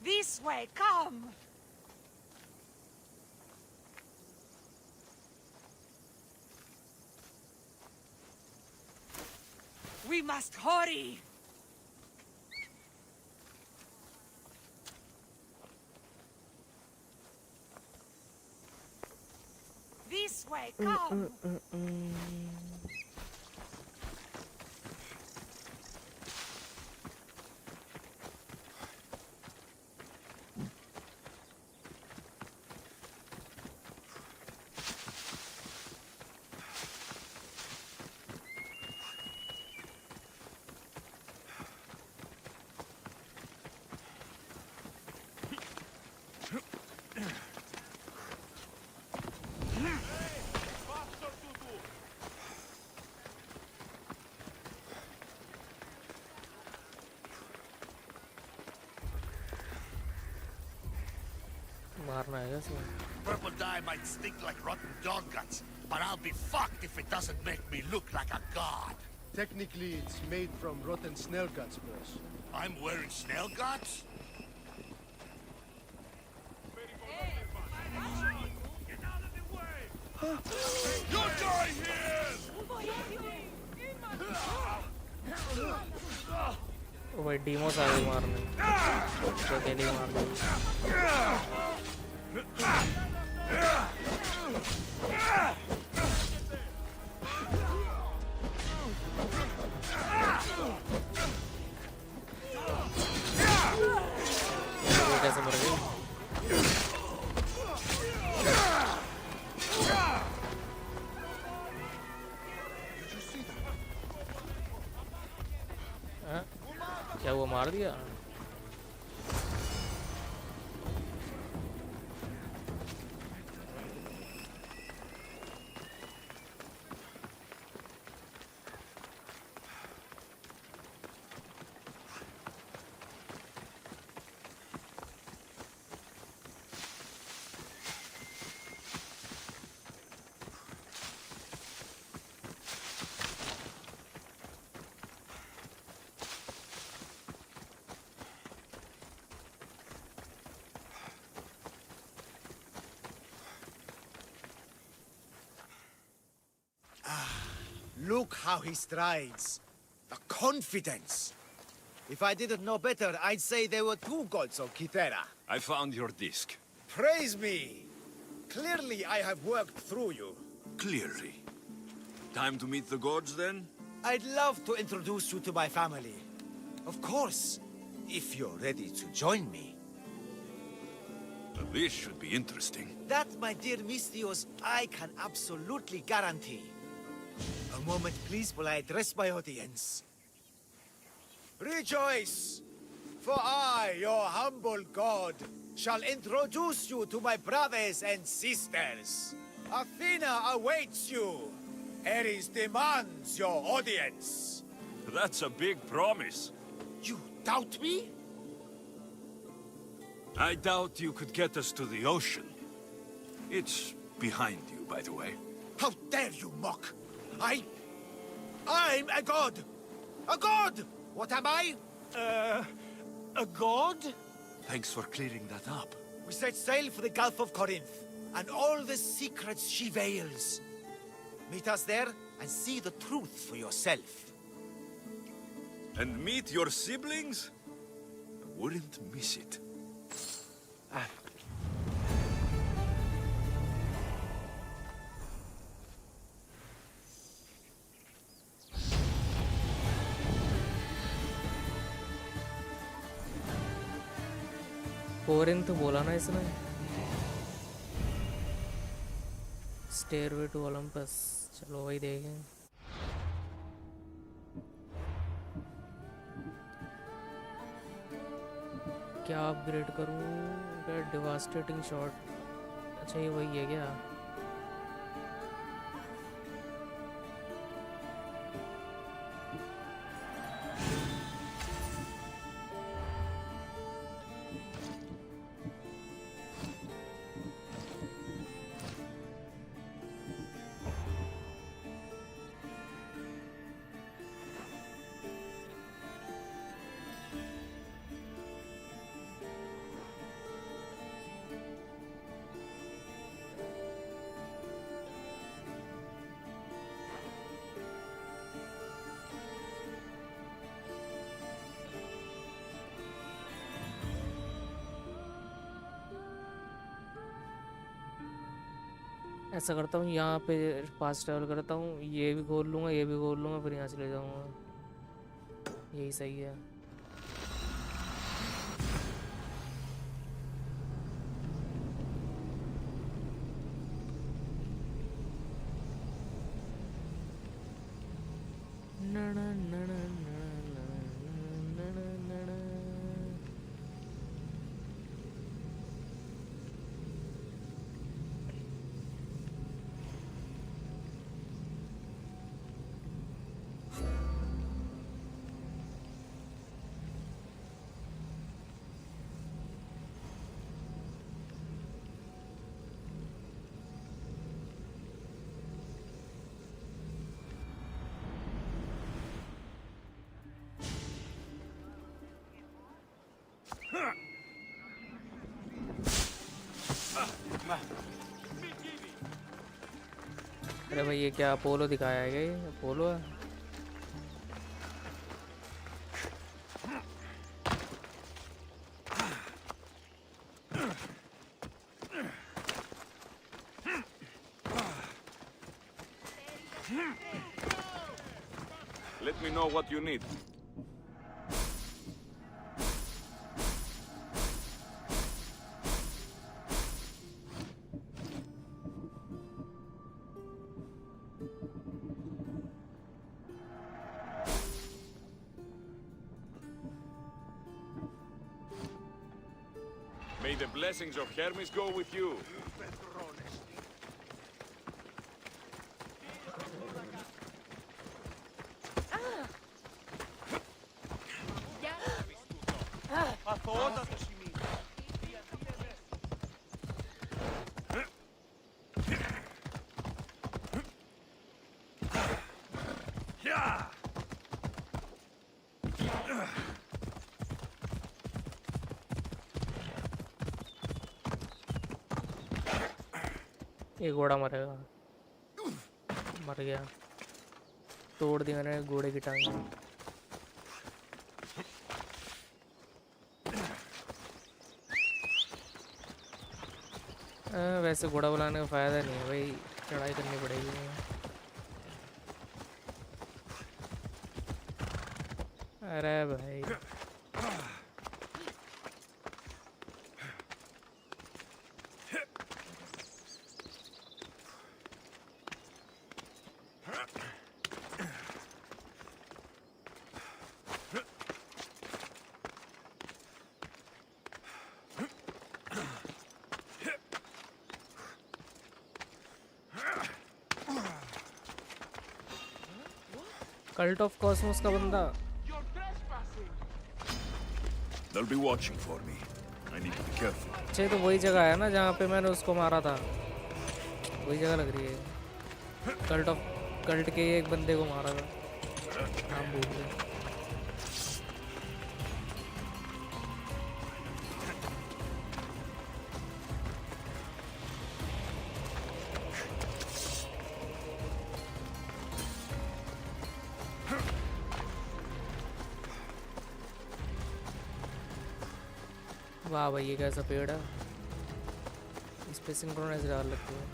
This way, come! We must hurry! This way, come! मारना है इसमें. Purple dye might stink like rotten dog guts, but I'll be fucked if it doesn't make me look like a god. Technically, it's made from rotten snail guts, boss. I'm wearing snail guts? You die here! ओ भाई Deimos आ गए मारने. तो अकेले ही मार देंगे. कैसे मर गए? क्या वो मार दिया? Look how he strides. The confidence. If I didn't know better, I'd say there were 2 gods on Kythera. I found your disc. Praise me! Clearly I have worked through you. Clearly. Time to meet the gods, then? I'd love to introduce you to my family. Of course, if you're ready to join me. This should be interesting. That, my dear Mistios, I can absolutely guarantee. A moment, please, while I address my audience. Rejoice! For I, your humble god, shall introduce you to my brothers and sisters. Athena awaits you. Ares demands your audience. That's a big promise. You doubt me? I doubt you could get us to the ocean. It's behind you, by the way. How dare you mock? I'm a god! A god! What am I? A god? Thanks for clearing that up. We set sail for the Gulf of Corinth, and all the secrets she veils. Meet us there, and see the truth for yourself. And meet your siblings? I wouldn't miss it. Corinth बोला ना इसने. Stairway to Olympus. चलो वही देखें. क्या upgrade करूँ? क्या devastating shot? अच्छा ये वही है क्या? ऐसा करता हूँ, यहाँ पे फास्ट ट्रैवल करता हूँ, ये भी खोल लूँगा, ये भी खोल लूँगा, फिर यहाँ चले जाऊँगा। यही सही है। अरे भाई ये क्या अपोलो दिखाया है? ये अपोलो है? Let me know what you need. May the blessings of Hermes go with you. ये घोड़ा मरेगा। मर गया। तोड़ दी मैंने घोड़े की टांग। वैसे घोड़ा बुलाने का फायदा नहीं है भाई, चढ़ाई करनी पड़ेगी। अरे भाई कल्ट ऑफ कॉस्मोस का बंदा। They'll be watching for me. I need to be careful. अच्छा तो वही जगह है ना जहाँ पे मैंने उसको मारा था, वही जगह लग रही है। कल्ट के एक बंदे को मारा था, नाम भूल गया। वाह भाई ये कैसा पेड़ है, इस पे सिंक्रोनाइज डाल लगती है।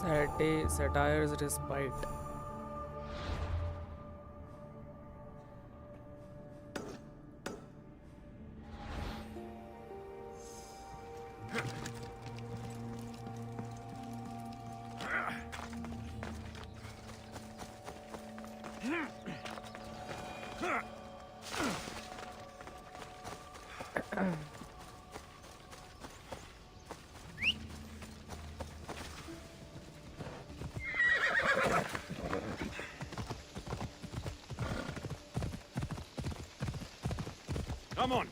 Satire's respite. Come on.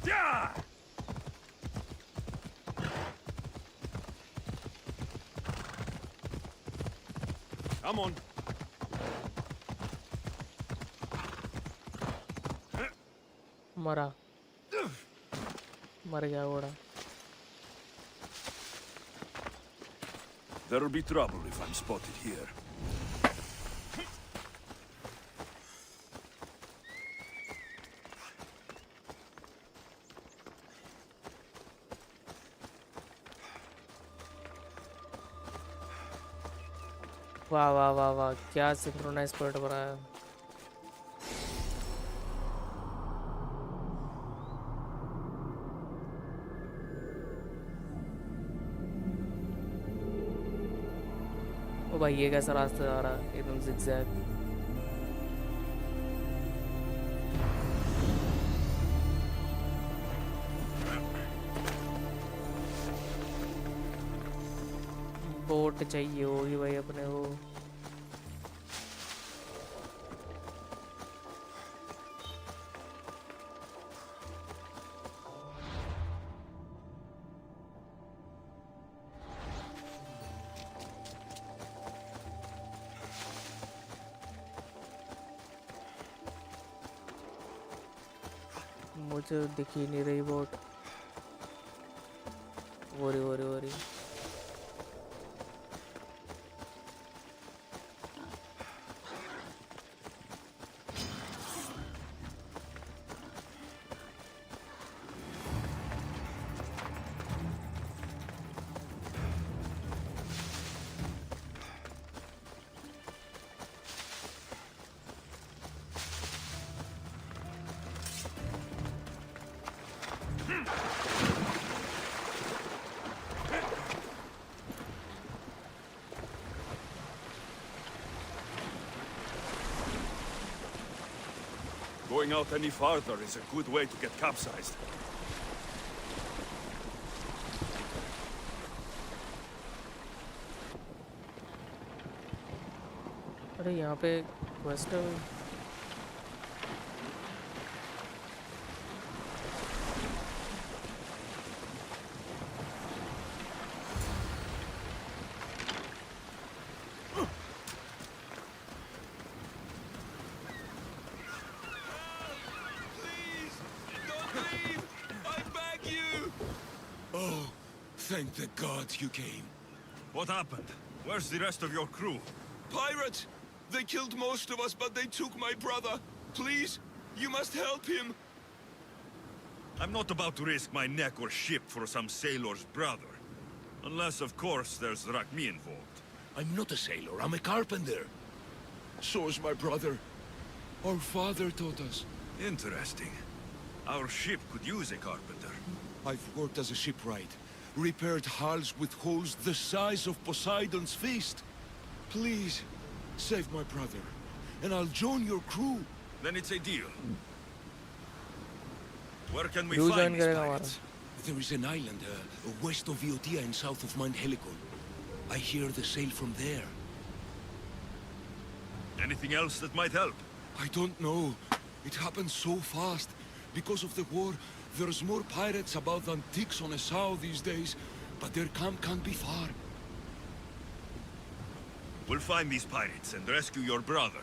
Yeah! Come on. मरा मर गया घोड़ा. There'll be trouble if I'm spotted here. वाह वाह वाह वाह, क्या सिंक्रोनाइज पॉइंट बनाया. ओ भाई ये कैसा रास्ता जा रहा है एकदम जिगजैग. बोट चाहिए होगी भाई अपने को. मुझे दिख ही नहीं रही boat. Worry worry worry. Going out any farther is a good way to get capsized. अरे यहाँ पे क्वेस्ट है. Thank the gods you came. What happened? Where's the rest of your crew? Pirates! They killed most of us, but they took my brother. Please, you must help him. I'm not about to risk my neck or ship for some sailor's brother. Unless, of course, there's Rakmi involved. I'm not a sailor, I'm a carpenter. So is my brother. Our father taught us. Interesting. Our ship could use a carpenter. I've worked as a shipwright. Repaired hulls with holes the size of Poseidon's fist. Please, save my brother, and I'll join your crew. Then it's a deal. Where can we Crew find join these करेगा pirates? There is an island west of Viotia and south of Mount Helicon. I hear the sail from there. Anything else that might help? I don't know. It happened so fast. Because of the war, there's more pirates about than ticks on a sow these days, but their camp can't be far. We'll find these pirates and rescue your brother.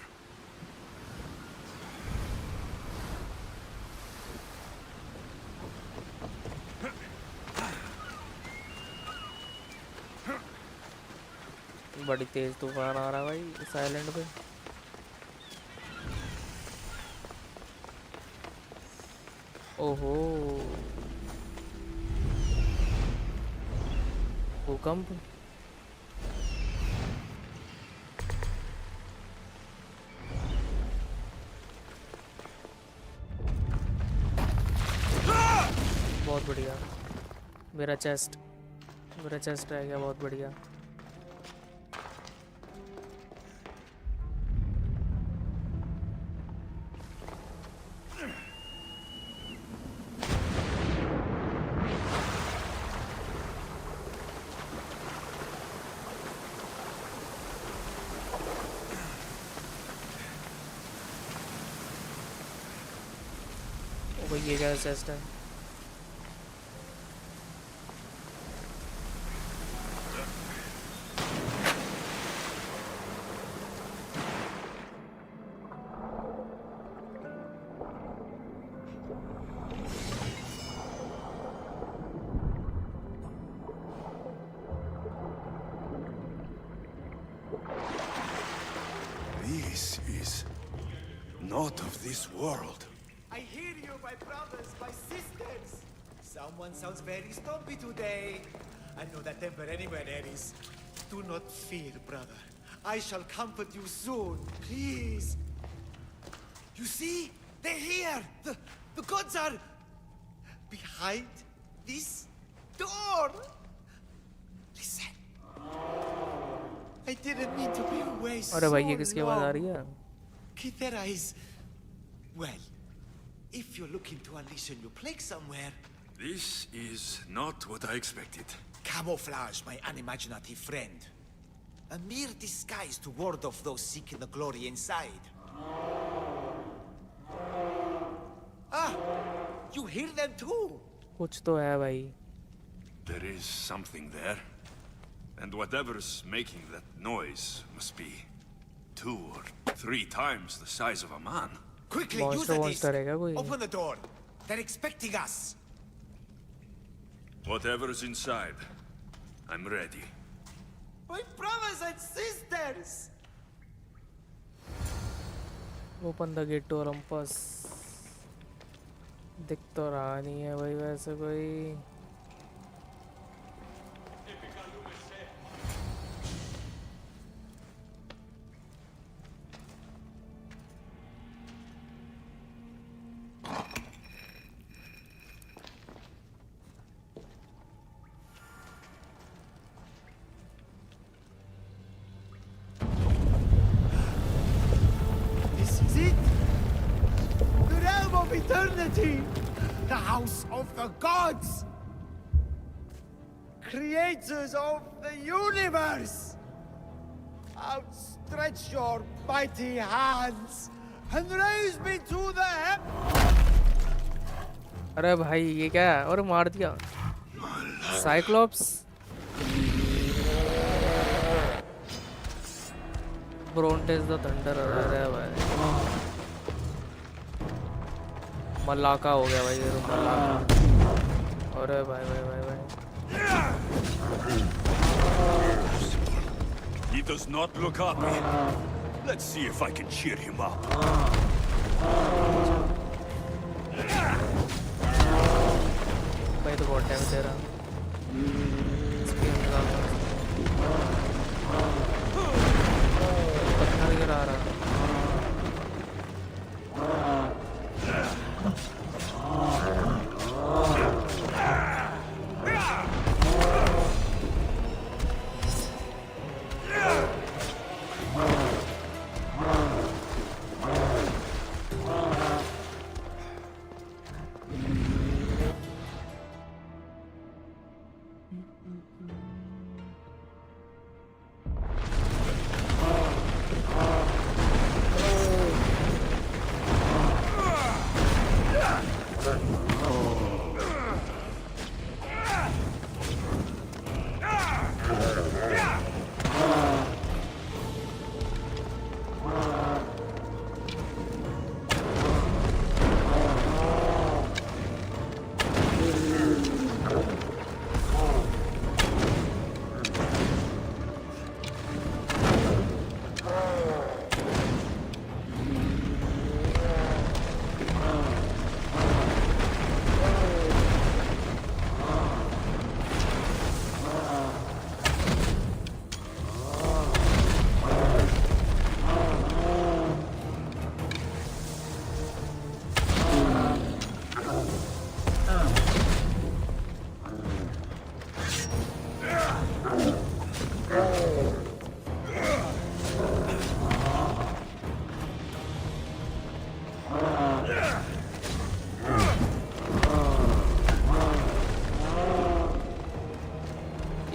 बड़ी तेज तूफान आ रहा है भाई silent पे। ओहो भूकंप। बहुत बढ़िया। मेरा चेस्ट रह गया, बहुत बढ़िया। ओ भाई ये क्या चेस्ट है? This is not of this world. I hear you, my brothers, my sisters. Someone sounds very stumpy today. I know that temper anywhere there is. Do not fear, brother. I shall comfort you soon. Please. You see? They're here. The gods are behind this door. Listen. I didn't mean to be away so अरे भाई ये किसकी आवाज आ रही है? Kithera is... Well, if you're looking to unleash a new plague somewhere... This is not what I expected. Camouflage, my unimaginative friend. A mere disguise to ward off those seeking the glory inside. Ah! You hear them too? कुछ तो है भाई। There is something there. And whatever's making that noise must be 2 or 3 times the size of a man. Quickly, use the disc. Open the door. They're expecting us. Whatever's inside, I'm ready. My brothers and sisters! Open the gate to Olympus। दिख तो रहा नहीं है भाई वैसे कोई। Eternity! The house of the gods! Creators of the universe! Outstretch your mighty hands and raise me to the अरे भाई ये क्या है? और मार दिया साइक्लोप्स। ब्रोंटेस the thunder. अरे भाई मलाका हो गया भाई ये तो मलाका। अरे भाई भाई भाई भाई He does not look up. Let's see if I can cheer him up. भाई तो बहुत टाइम दे रहा। पत्थर गिरा रहा।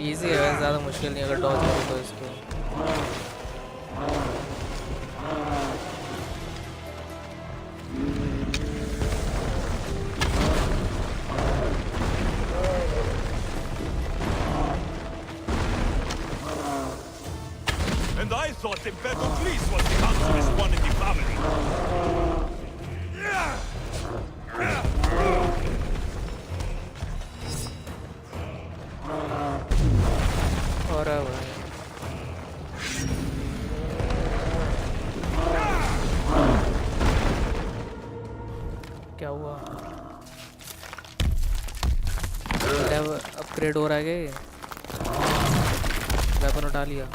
इजी है वैसे, ज़्यादा मुश्किल नहीं अगर डॉज करो तो इसको। And I thought Empedocles was the handsomest one in the family. और भाई क्या हुआ? लेवल अपग्रेड हो रहा है क्या ये? वेपन उठा लिया।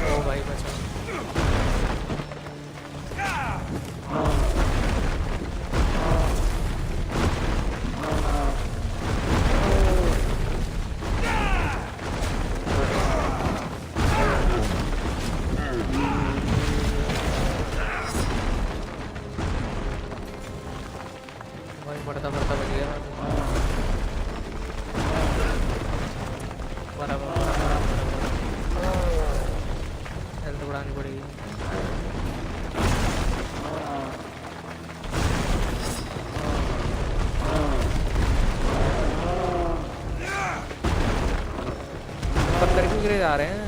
ओ भाई बचा। भाई बढ़ता बढ़ता बच गया। बराबर हेल्थ बढ़ानी पड़ेगी। पत्थर क्यों गिरे जा रहे हैं?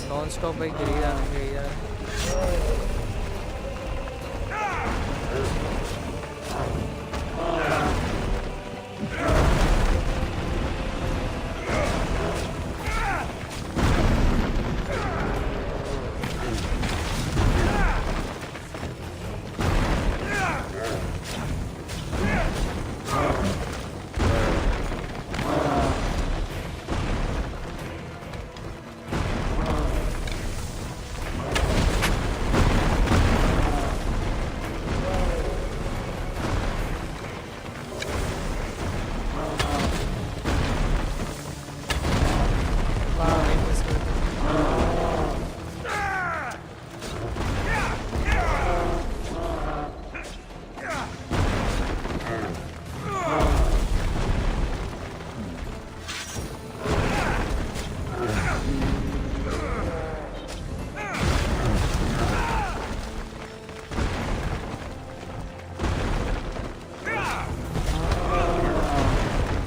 नॉन स्टॉप भाई गिरी जा रहे हैं।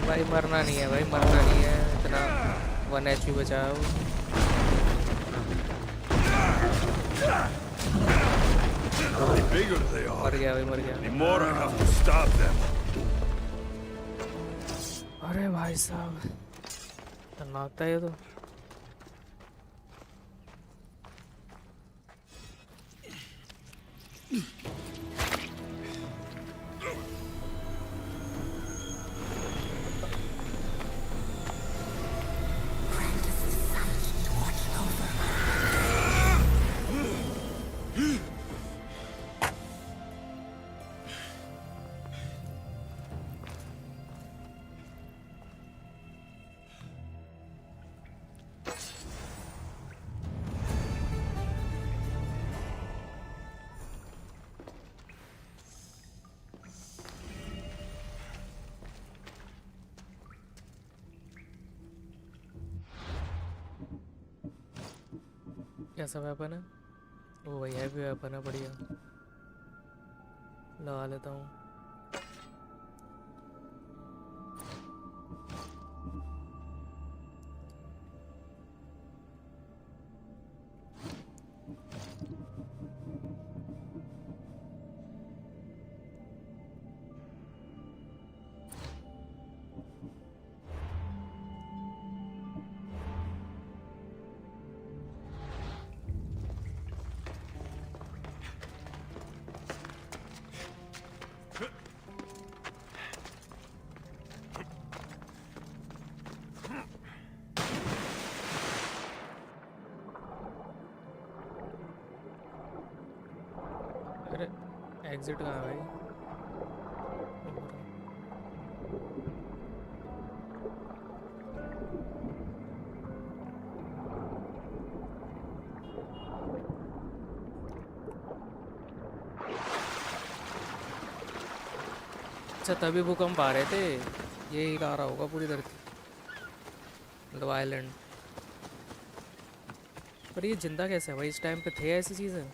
भाई मरना नहीं है, भाई मरना नहीं है, इतना 1 HP बचाओ। The bigger they are, मर गया भाई, मर गया। the more I have to stab them. अरे भाई साहब खतरनाक था ये तो। कैसा वेपन है? ओ भाई हैवी वेपन है, बढ़िया लगा लेता हूँ। अरे एग्जिट कहाँ है भाई? अच्छा तभी भूकंप आ रहे थे, ये हिला रहा होगा पूरी धरती, मतलब आइलैंड। पर ये जिंदा कैसे है भाई? इस टाइम पे थे ऐसी चीज़ें?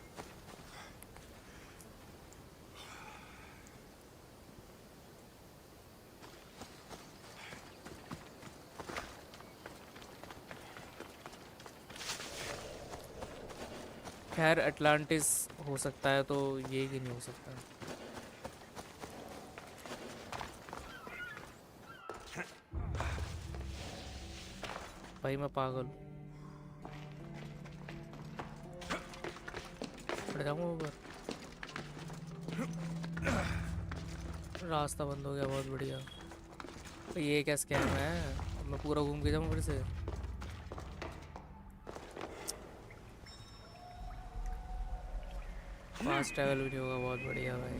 खैर अटलांटिस हो सकता है, तो ये ही नहीं हो सकता। भाई मैं पागल पड़ जाऊंगा ऊपर। रास्ता बंद हो गया, बहुत बढ़िया। तो ये क्या स्कैम है? अब मैं पूरा घूम के जाऊँ फिर से? फास्ट ट्रैवल भी नहीं होगा, बहुत बढ़िया भाई।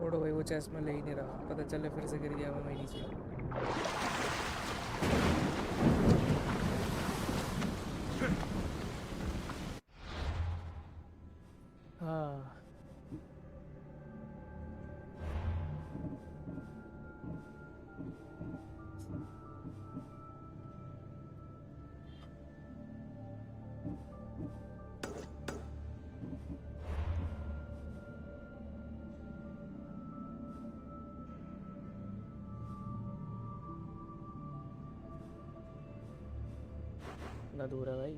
छोड़ो भाई, वो चेस्ट में ले ही नहीं रहा, पता चले फिर से गिर गया मैं वहीं नीचे। हाँ ना दूर है भाई।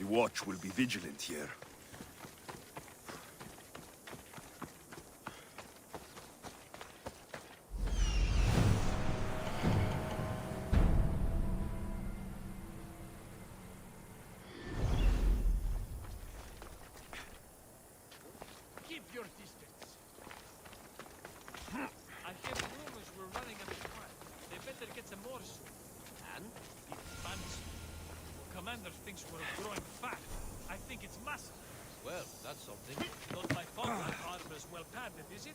The watch will be vigilant here. Keep your distance. I hear rumors we're running out of time. They better get some more soon. And? It fancy. Commander thinks we're growing fat. I think it's massive. That's something. Not my combat arm is well padded, is it?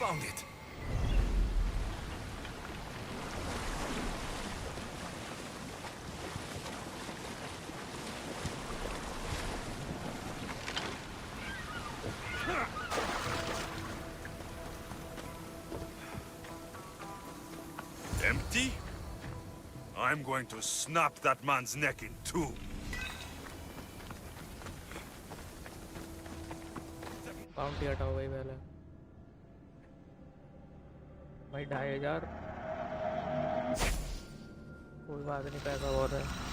Found it. Empty? I'm going to snap that man's neck in two. Count हटाओ भाई पहले भाई 2500 कोई बात नहीं पैसा बहुत है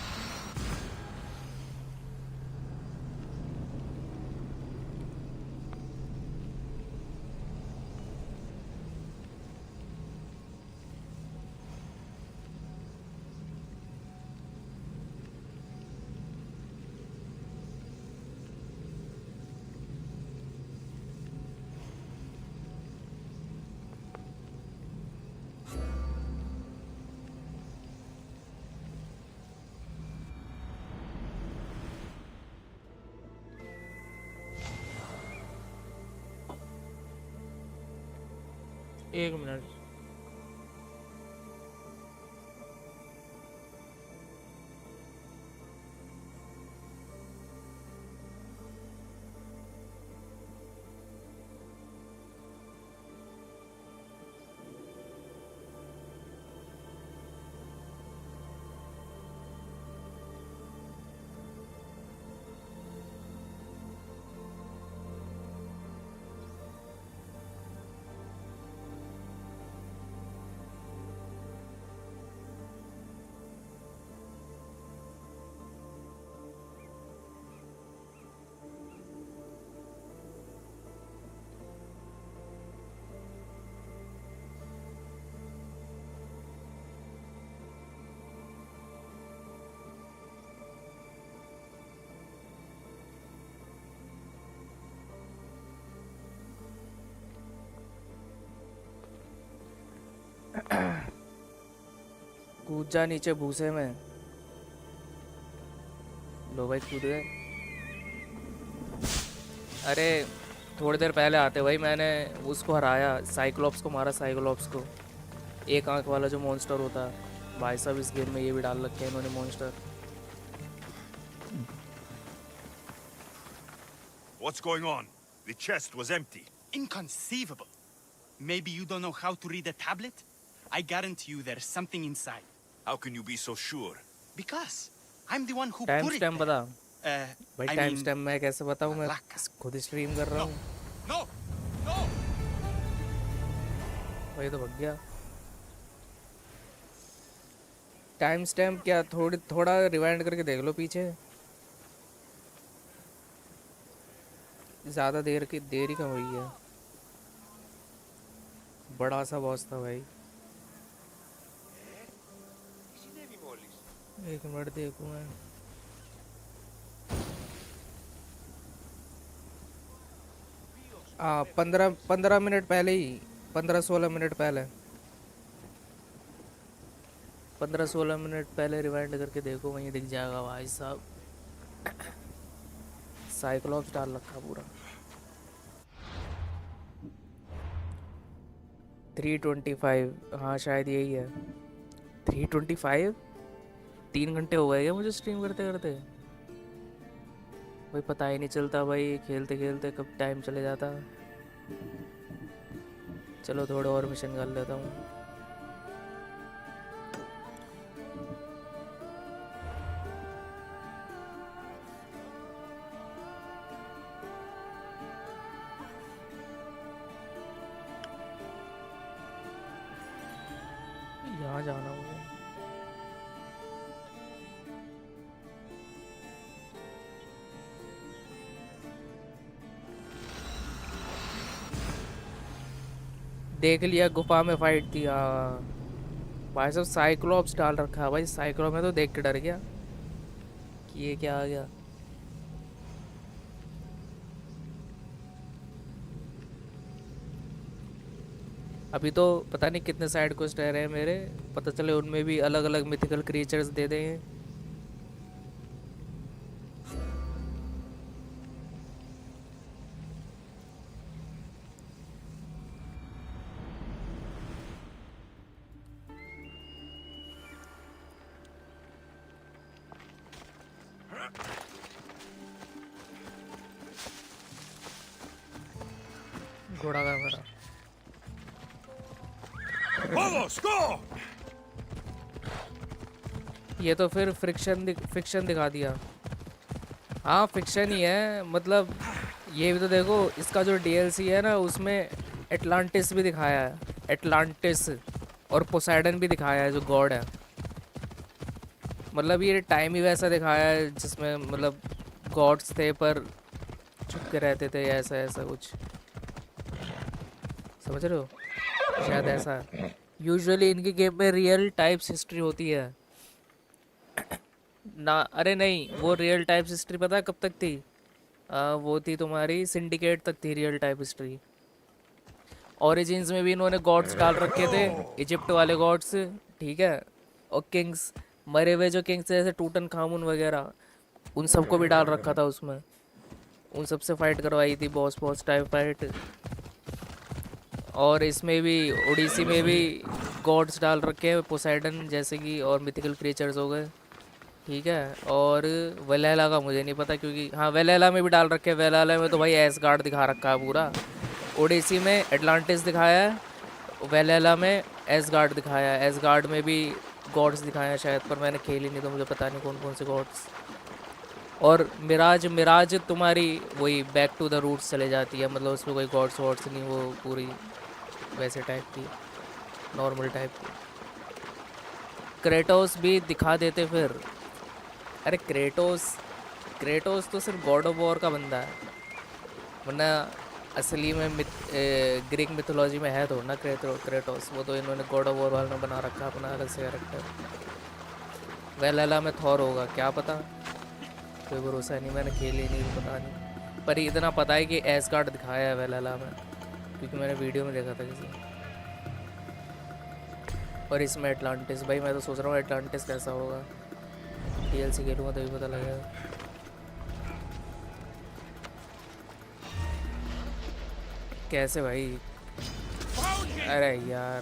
एक मिनट कूद जा नीचे भूसे में लो भाई कूद गए अरे थोड़ी देर पहले आते भाई मैंने उसको हराया साइक्लोप्स को मारा साइक्लोप्स को एक आंख वाला जो मॉन्स्टर होता है भाई साहब इस गेम में ये भी डाल रखे हैं इन्होंने monster What's going on? The chest was empty. Inconceivable. Maybe you don't know how to read a tablet? I guarantee you there's something inside. How can you be so sure? Because I'm the one who time put it stamp there. बता भाई time stamp मैं कैसे बताऊं मैं खुद stream कर रहा हूं No! No! वही तो भग गया टाइम स्टैम्प क्या थोड़ा रिवाइंड करके देख लो पीछे ज़्यादा देर ही कम हुई है बड़ा सा बॉस था भाई। एक मिनट देखूं मैं। 15 मिनट पहले ही, 15-16 मिनट पहले, 15-16 मिनट पहले रिवाइंड करके देखो, वहीं दिख जाएगा भाई साहब। साइक्लॉप्स डाल रखा पूरा। 325, हाँ शायद यही है 325। 3 घंटे हो गए क्या मुझे स्ट्रीम करते करते? भाई पता ही नहीं चलता भाई, खेलते खेलते कब टाइम चले जाता। चलो थोड़े और मिशन कर लेता हूँ। यहाँ जाना होगा। देख लिया, गुफा में फाइट थी। हाँ भाई साहब साइक्लॉप्स डाल रखा है भाई। साइक्लॉप में तो देख के डर गया कि ये क्या आ गया। अभी तो पता नहीं कितने साइड क्वेस्ट रह रहे हैं मेरे, पता चले उनमें भी अलग अलग मिथिकल क्रिएचर्स दे दें। घोड़ा का मेरा ये तो फिर फिक्शन दिखा दिया। हाँ फिक्शन ही है, मतलब ये भी तो देखो, इसका जो DLC है ना उसमें एटलांटिस भी दिखाया है। एटलांटिस और पोसाइडन भी दिखाया है जो गॉड है। मतलब ये टाइम ही वैसा दिखाया है जिसमें मतलब गॉड्स थे पर छुप के रहते थे, ऐसा ऐसा कुछ, समझ रहे हो? शायद ऐसा। यूजुअली इनके गेम में रियल टाइप्स हिस्ट्री होती है ना। अरे नहीं, वो रियल टाइप्स हिस्ट्री पता है कब तक थी? वो थी तुम्हारी सिंडिकेट तक थी रियल टाइप हिस्ट्री। ओरिजिन्स में भी इन्होंने गॉड्स डाल रखे थे, इजिप्ट वाले गॉड्स, ठीक है, और किंग्स, मरे हुए जो किंग्स जैसे टूटन खामुन वगैरह, उन सबको भी डाल रखा था उसमें। उन सबसे फाइट करवाई थी, बॉस टाइप फाइट। और इसमें भी ओडिसी में भी गॉड्स डाल रखे हैं, पोसाइडन जैसे कि, और मिथिकल क्रिएचर्स हो गए, ठीक है। और वेलेला का मुझे नहीं पता, क्योंकि हाँ वेलेला में भी डाल रखे हैं। वेलेला में तो भाई एसगार्ड दिखा रखा है पूरा। ओडिसी में एटलांटिस दिखाया है, वेलेला में एसगार्ड दिखाया है। एसगार्ड में भी गॉड्स दिखाए हैं शायद, पर मैंने खेली नहीं तो मुझे पता नहीं कौन कौन से गॉड्स। और मिराज तुम्हारी वही बैक टू द रूट्स चले जाती है, मतलब उसमें कोई गॉड्स वॉड्स नहीं, वो पूरी वैसे टाइप की, नॉर्मल टाइप की। क्रेटोस भी दिखा देते फिर। अरे क्रेटोस तो सिर्फ गॉड ऑफ वॉर का बंदा है, वरना असली में ग्रीक मिथोलॉजी में है तो ना क्रेटोस। वो तो इन्होंने गॉड ऑफ वॉर वाले ने बना रखा अपना अलग से कैरेक्टर। वेलेला में थॉर होगा क्या पता, कोई भरोसा नहीं, मैंने खेली नहीं, पता नहीं। पर इतना पता है कि एसगार्ड दिखाया है वेलेला में, क्योंकि मैंने वीडियो में देखा था किसी। और इसमें एटलांटिस, भाई मैं तो सोच रहा हूँ एटलांटिस कैसा होगा। DLC खेलूँगा तभी पता लगेगा। कैसे भाई? अरे यार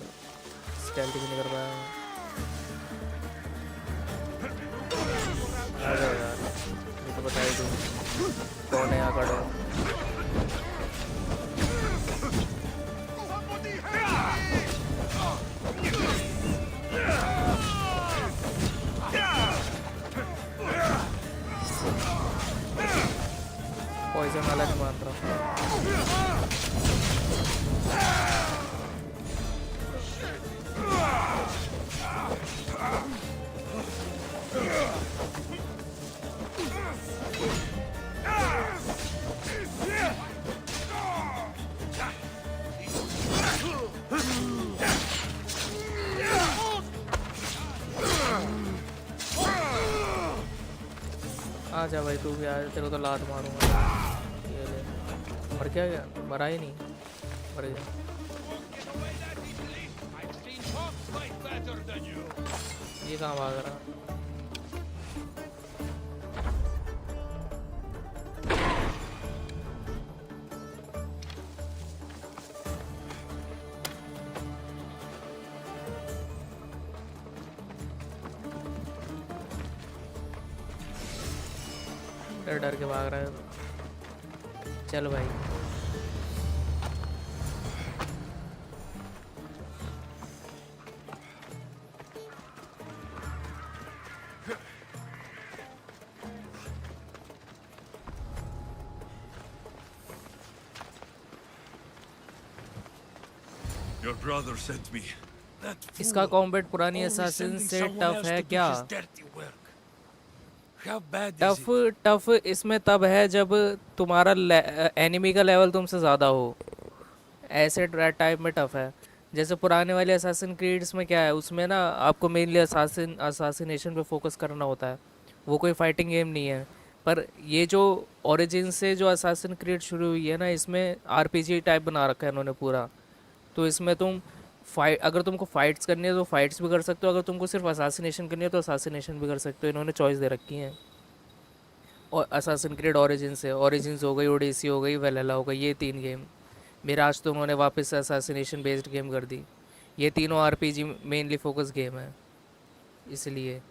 स्टेल्थ भी नहीं कर पाया। आ जाओ यार, ये तो बता ही दूँ कौन है यहाँ खड़ा। पॉइजन वाला नहीं मान रहा। आजा भाई तू भी आजा, तेरे को तो लात मारूंगा। ये ले, मर क्या गया? मरा ही नहीं, मर गया। ये कहाँ भाग रहा? डर डर के भाग रहा है। चल भाई Your brother sent me. इसका कॉम्बैट पुरानी assassin से टफ है क्या? टफ टफ इसमें तब है जब तुम्हारा एनिमी का लेवल तुमसे ज़्यादा हो, ऐसे टाइप में टफ है। जैसे पुराने वाले असैसिन क्रीड्स में क्या है, उसमें ना आपको मेनली असासिनेशन पे फोकस करना होता है, वो कोई फाइटिंग गेम नहीं है। पर ये जो ओरिजिन से जो असैसिन क्रीड शुरू हुई है ना, इसमें आरपीजी टाइप बना रखा है इन्होंने पूरा। तो इसमें तुम अगर तुमको फाइट्स करनी है तो फाइट्स भी कर सकते हो, अगर तुमको सिर्फ असासिनेशन करनी है तो असासिनेशन भी कर सकते हो। इन्होंने चॉइस दे रखी है। और असासिन क्रीड ओरिजिन्स हो गई, ओडेसी हो गई, वेलेला हो गई, ये 3 गेम। मिराज तो उन्होंने वापस से असासिनेशन बेस्ड गेम कर दी। ये तीनों आरपीजी मेनली फोकस गेम है, इसलिए।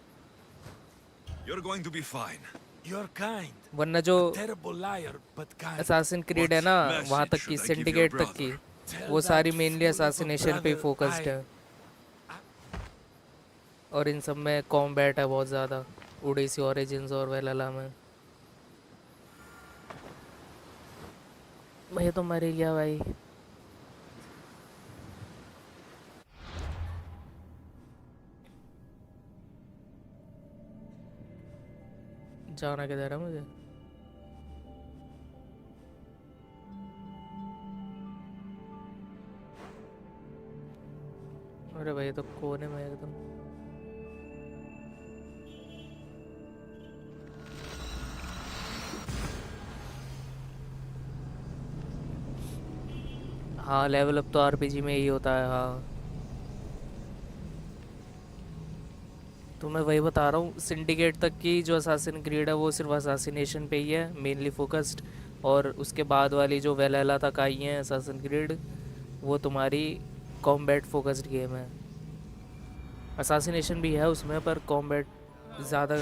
वरना जो असासिन क्रीड है ना, वहाँ तक की सिंडिकेट तक की, वो सारी मेनली असासिनेशन पे फोकस्ड है। और इन सब में कॉम्बैट है बहुत ज़्यादा, ओडेसी, ओरिजिन्स और वेलेला में। मैं तो मर ही गया भाई। जाना किधर है मुझे? अरे भाई तो कोने में एकदम। हाँ लेवल अप तो आरपीजी में ही होता है। हाँ तो मैं वही बता रहा हूँ, सिंडिकेट तक की जो असासिन क्रीड है वो सिर्फ असासिनेशन पे ही है मेनली फोकस्ड। और उसके बाद वाली जो वेलेला तक आई है असासिन क्रीड, वो तुम्हारी कॉम्बैट फोकस्ड गेम है। असासिनेशन भी है उसमें, पर कॉम्बैट ज़्यादा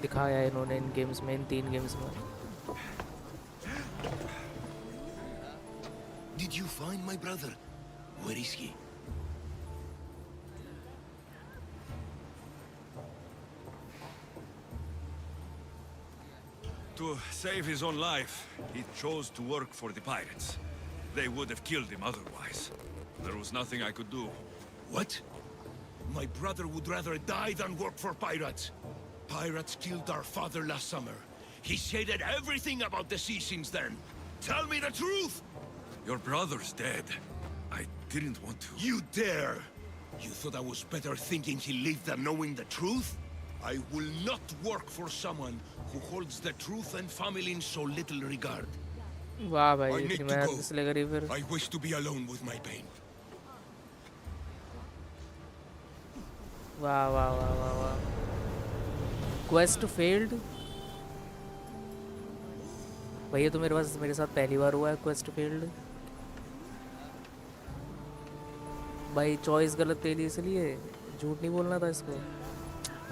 दिखाया है इन्होंने इन गेम्स में, इन 3 गेम्स में। Did you find my brother? Where is he? To save his own life, he chose to work for the pirates. They would have killed him otherwise. There was nothing I could do. What? My brother would rather die than work for pirates. Pirates killed our father last summer. He's hated everything about the sea since then. Tell me the truth! Your brother's dead. I didn't want to. You dare! You thought I was better thinking he lived than knowing the truth? I will not work for someone who holds the truth and family in so little regard. वाह भाई, I need इतनी to मेहनत go. किस लिए करी फिर? I wish to be alone with my pain. वाह वाह वाह वाह वाह। Quest failed? भैया तो मेरे साथ पहली बार हुआ है क्वेस्ट फेल्ड। भाई चॉइस गलत ले ली इसलिए, झूठ नहीं बोलना था इसको।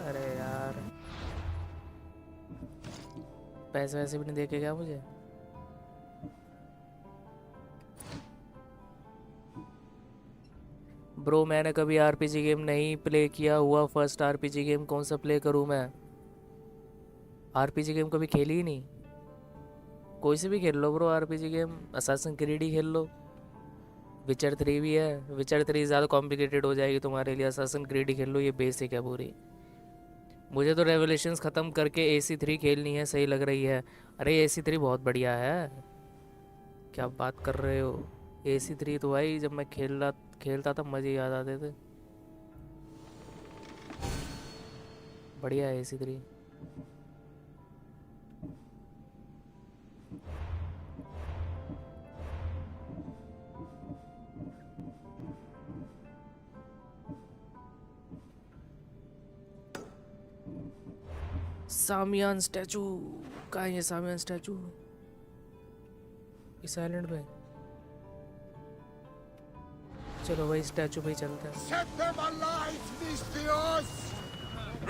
अरे यार पैसे वैसे भी नहीं देके क्या मुझे? ब्रो मैंने कभी आरपीजी गेम नहीं प्ले किया हुआ, फर्स्ट आरपीजी गेम कौन सा प्ले करूं मैं? आरपीजी गेम कभी खेली ही नहीं। कोई से भी खेल लो bro RPG game, Assassin's Creed ही खेल लो। विचर 3 भी है, विचर 3 ज़्यादा कॉम्प्लिकेटेड हो जाएगी तुम्हारे लिए। असासिन क्रीड ही खेल लो, ये बेसिक है पूरी। मुझे तो रेवोल्यूशंस ख़त्म करके AC3 खेलनी है, सही लग रही है। अरे AC3 बहुत बढ़िया है, क्या बात कर रहे हो? AC3 तो भाई जब मैं खेलता था मज़े याद आते थे। बढ़िया है AC3। सामियान स्टैचू कहाँ है ये सामियान स्टैचू? इस आइलैंड पे। चलो भाई स्टैचू पे ही चलते हैं। Set them alight, Mistios!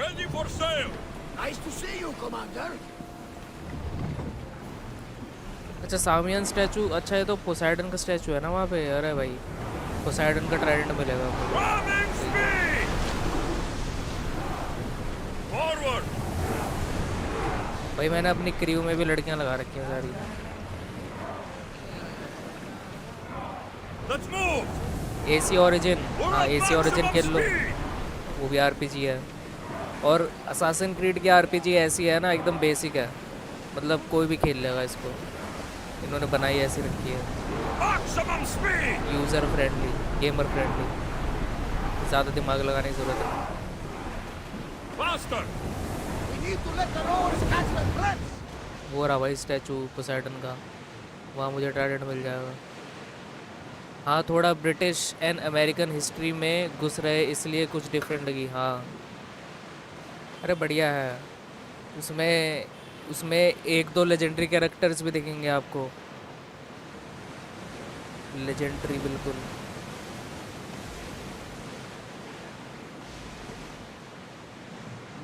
Ready for sail! Nice to see you, Commander. अच्छा सामियान स्टैचू, अच्छा ये तो पोसाइडन का स्टैचू है ना वहाँ पे। अरे भाई पोसाइडन का ट्राइडेंट मिलेगा Forward! भाई। मैंने अपनी क्रू में भी लड़कियाँ लगा रखी हैं सारी। Let's move! एसी ओरिजिन, हाँ एसी ओरिजिन खेल लो, वो भी आरपीजी है। और असासिन क्रीड की आरपीजी ऐसी है ना, एकदम बेसिक है, मतलब कोई भी खेल लेगा इसको। इन्होंने बनाई ऐसी रखी है, यूज़र फ्रेंडली, गेमर फ्रेंडली, ज़्यादा दिमाग लगाने की ज़रूरत नहीं। वो रहा भाई स्टैचू पोसाइडन का, वहाँ मुझे ट्राइडेंट मिल जाएगा। हाँ थोड़ा ब्रिटिश एंड अमेरिकन हिस्ट्री में घुस रहे इसलिए कुछ डिफरेंट लगी। हाँ अरे बढ़िया है। उसमें एक दो लेजेंडरी कैरेक्टर्स भी दिखेंगे आपको, लेजेंडरी बिल्कुल।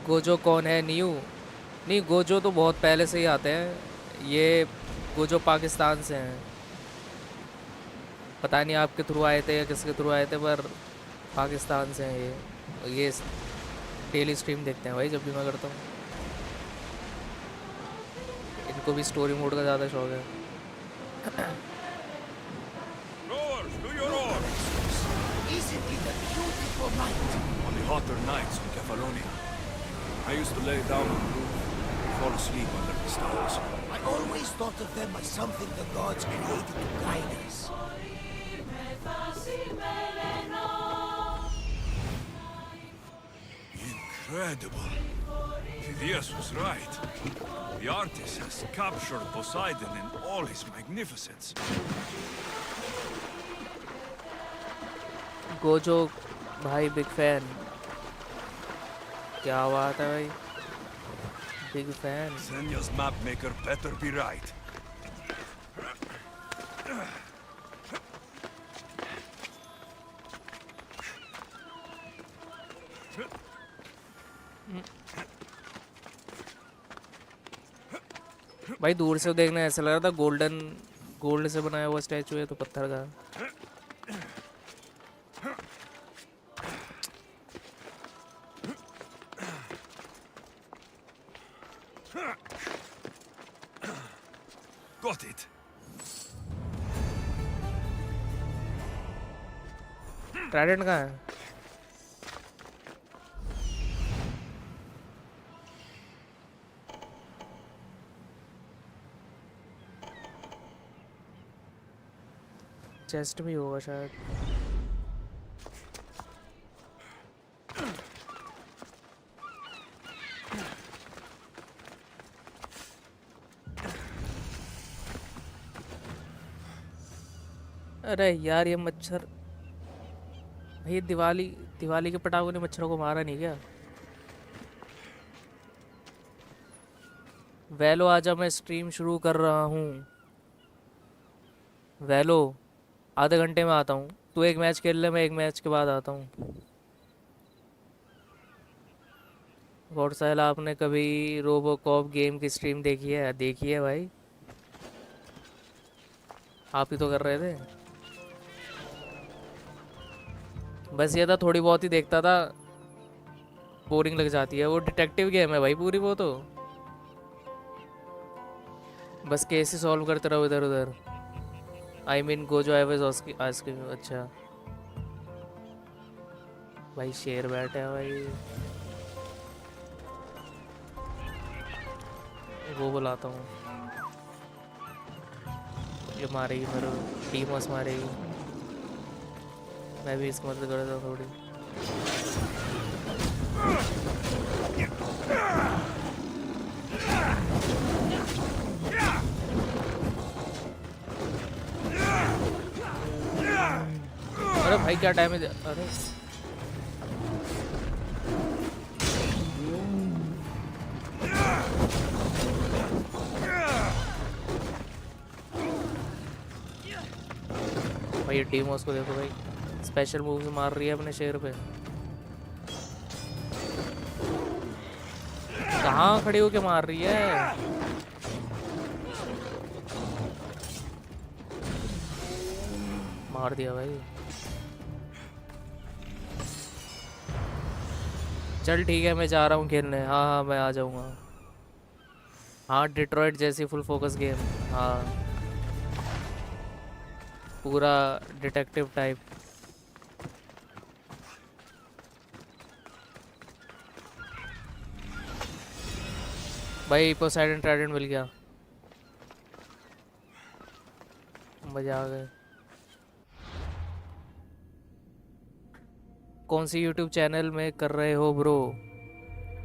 गोजो कौन है? न्यू नहीं, गोजो तो बहुत पहले से ही आते हैं। ये गोजो पाकिस्तान से हैं, पता नहीं आपके थ्रू आए थे या किसके थ्रू आए थे, पर पाकिस्तान से हैं ये डेली स्ट्रीम देखते हैं भाई जब भी मैं करता हूँ। इनको भी स्टोरी मोड का ज़्यादा शौक है। Rowers, do your oars! Isn't it a beautiful night? On the hotter nights in Kefalonia, I used to lay down on the roof and fall asleep under the stars. I always thought of them as something the gods created to guide us. Incredible. Phidias was right. The artist has captured Poseidon in all his magnificence. Gojo भाई big fan, क्या बात है भाई, big fan. Senya's map maker better be right. भाई दूर से देखने ऐसा लग रहा था गोल्ड से बनाया हुआ स्टैचू है, तो पत्थर का। Got it. ट्राइडेंट कहाँ है? चेस्ट भी होगा शायद। अरे यार ये मच्छर, ये दिवाली के पटाखों ने मच्छरों को मारा नहीं क्या? वैलो आजा, मैं स्ट्रीम शुरू कर रहा हूँ। वैलो आधे घंटे में आता हूँ, तू एक मैच खेल ले, मैं एक मैच के बाद आता हूँ। गॉड साहिल, आपने कभी रोबोकॉप गेम की स्ट्रीम देखी है? देखी है भाई, आप ही तो कर रहे थे। बस ये था थोड़ी बहुत ही देखता था, बोरिंग लग जाती है। वो डिटेक्टिव गेम है भाई पूरी, वो तो बस केस ही सॉल्व करते रहो इधर उधर। I mean Gojo I was asking. अच्छा भाई शेर बैठे हैं भाई, वो बुलाता हूँ। ये मारेगी मेरे, टीमोस मारेगी, मैं भी इसकी मदद करता हूँ थोड़ी। अरे भाई क्या डैमेज है। अरे भाई ये डीमोस को देखो भाई, स्पेशल मूव्स मार रही है अपने शेर पे। कहाँ खड़ी होके मार रही है? मार दिया भाई। चल ठीक है, मैं जा रहा हूँ खेलने। हाँ हाँ मैं आ जाऊँगा। हाँ डिट्रॉइट जैसी फुल फोकस गेम। हाँ पूरा डिटेक्टिव टाइप। भाई पोसाइडन ट्राइडेंट मिल गया, मजा आ गया। कौन सी यूट्यूब चैनल में कर रहे हो ब्रो?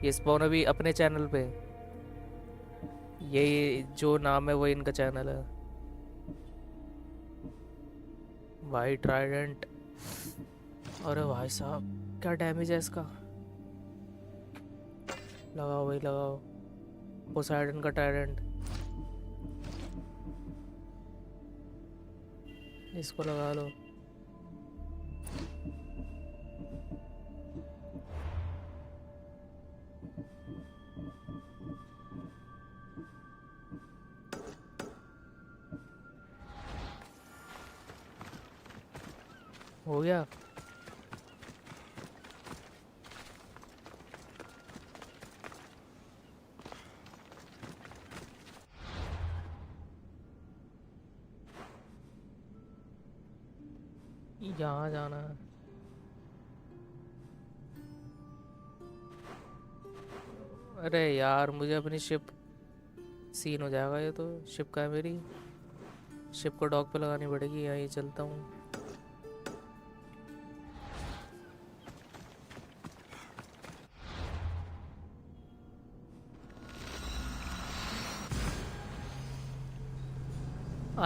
ये स्पॉन अभी अपने चैनल पे, यही जो नाम है वो इनका चैनल है। भाई ट्राइडेंट, अरे भाई साहब क्या डैमेज है इसका। लगाओ भाई लगाओ, पोसाइडन का ट्राइडेंट, इसको लगा लो। हो गया। यहाँ जाना है। अरे यार मुझे अपनी शिप सीन हो जाएगा ये तो। शिप का है मेरी, शिप को डॉक पे लगानी पड़ेगी। यहीं चलता हूँ।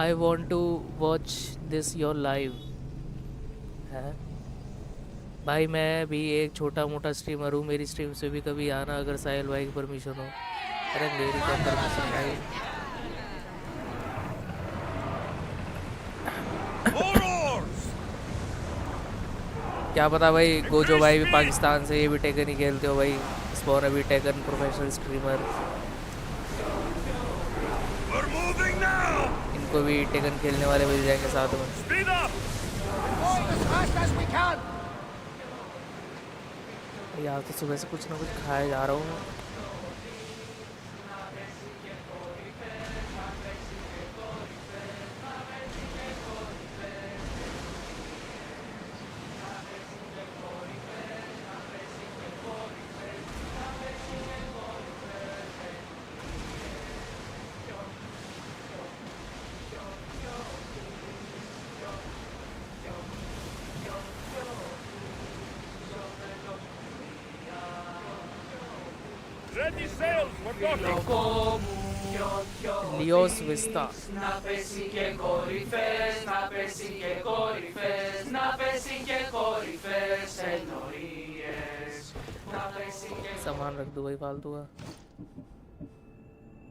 I want to watch this your live है भाई। मैं भी एक छोटा मोटा स्ट्रीमर हूँ, मेरी स्ट्रीम से भी कभी आना अगर साहिल भाई की परमिशन हो। अरे मेरी क्या परमिशन भाई। क्या पता भाई, गोजो भाई भी पाकिस्तान से, ये भी टेकन ही खेलते हो भाई। स्पॉन अभी टेकन प्रोफेशनल स्ट्रीमर, इनको भी टेकन खेलने वाले मिल जाएंगे साथ में। यार तो सुबह से कुछ ना कुछ खाया जा रहा हूँ। Ready sails for docking. Leos Vista. सामान रख दो भाई फालतू का।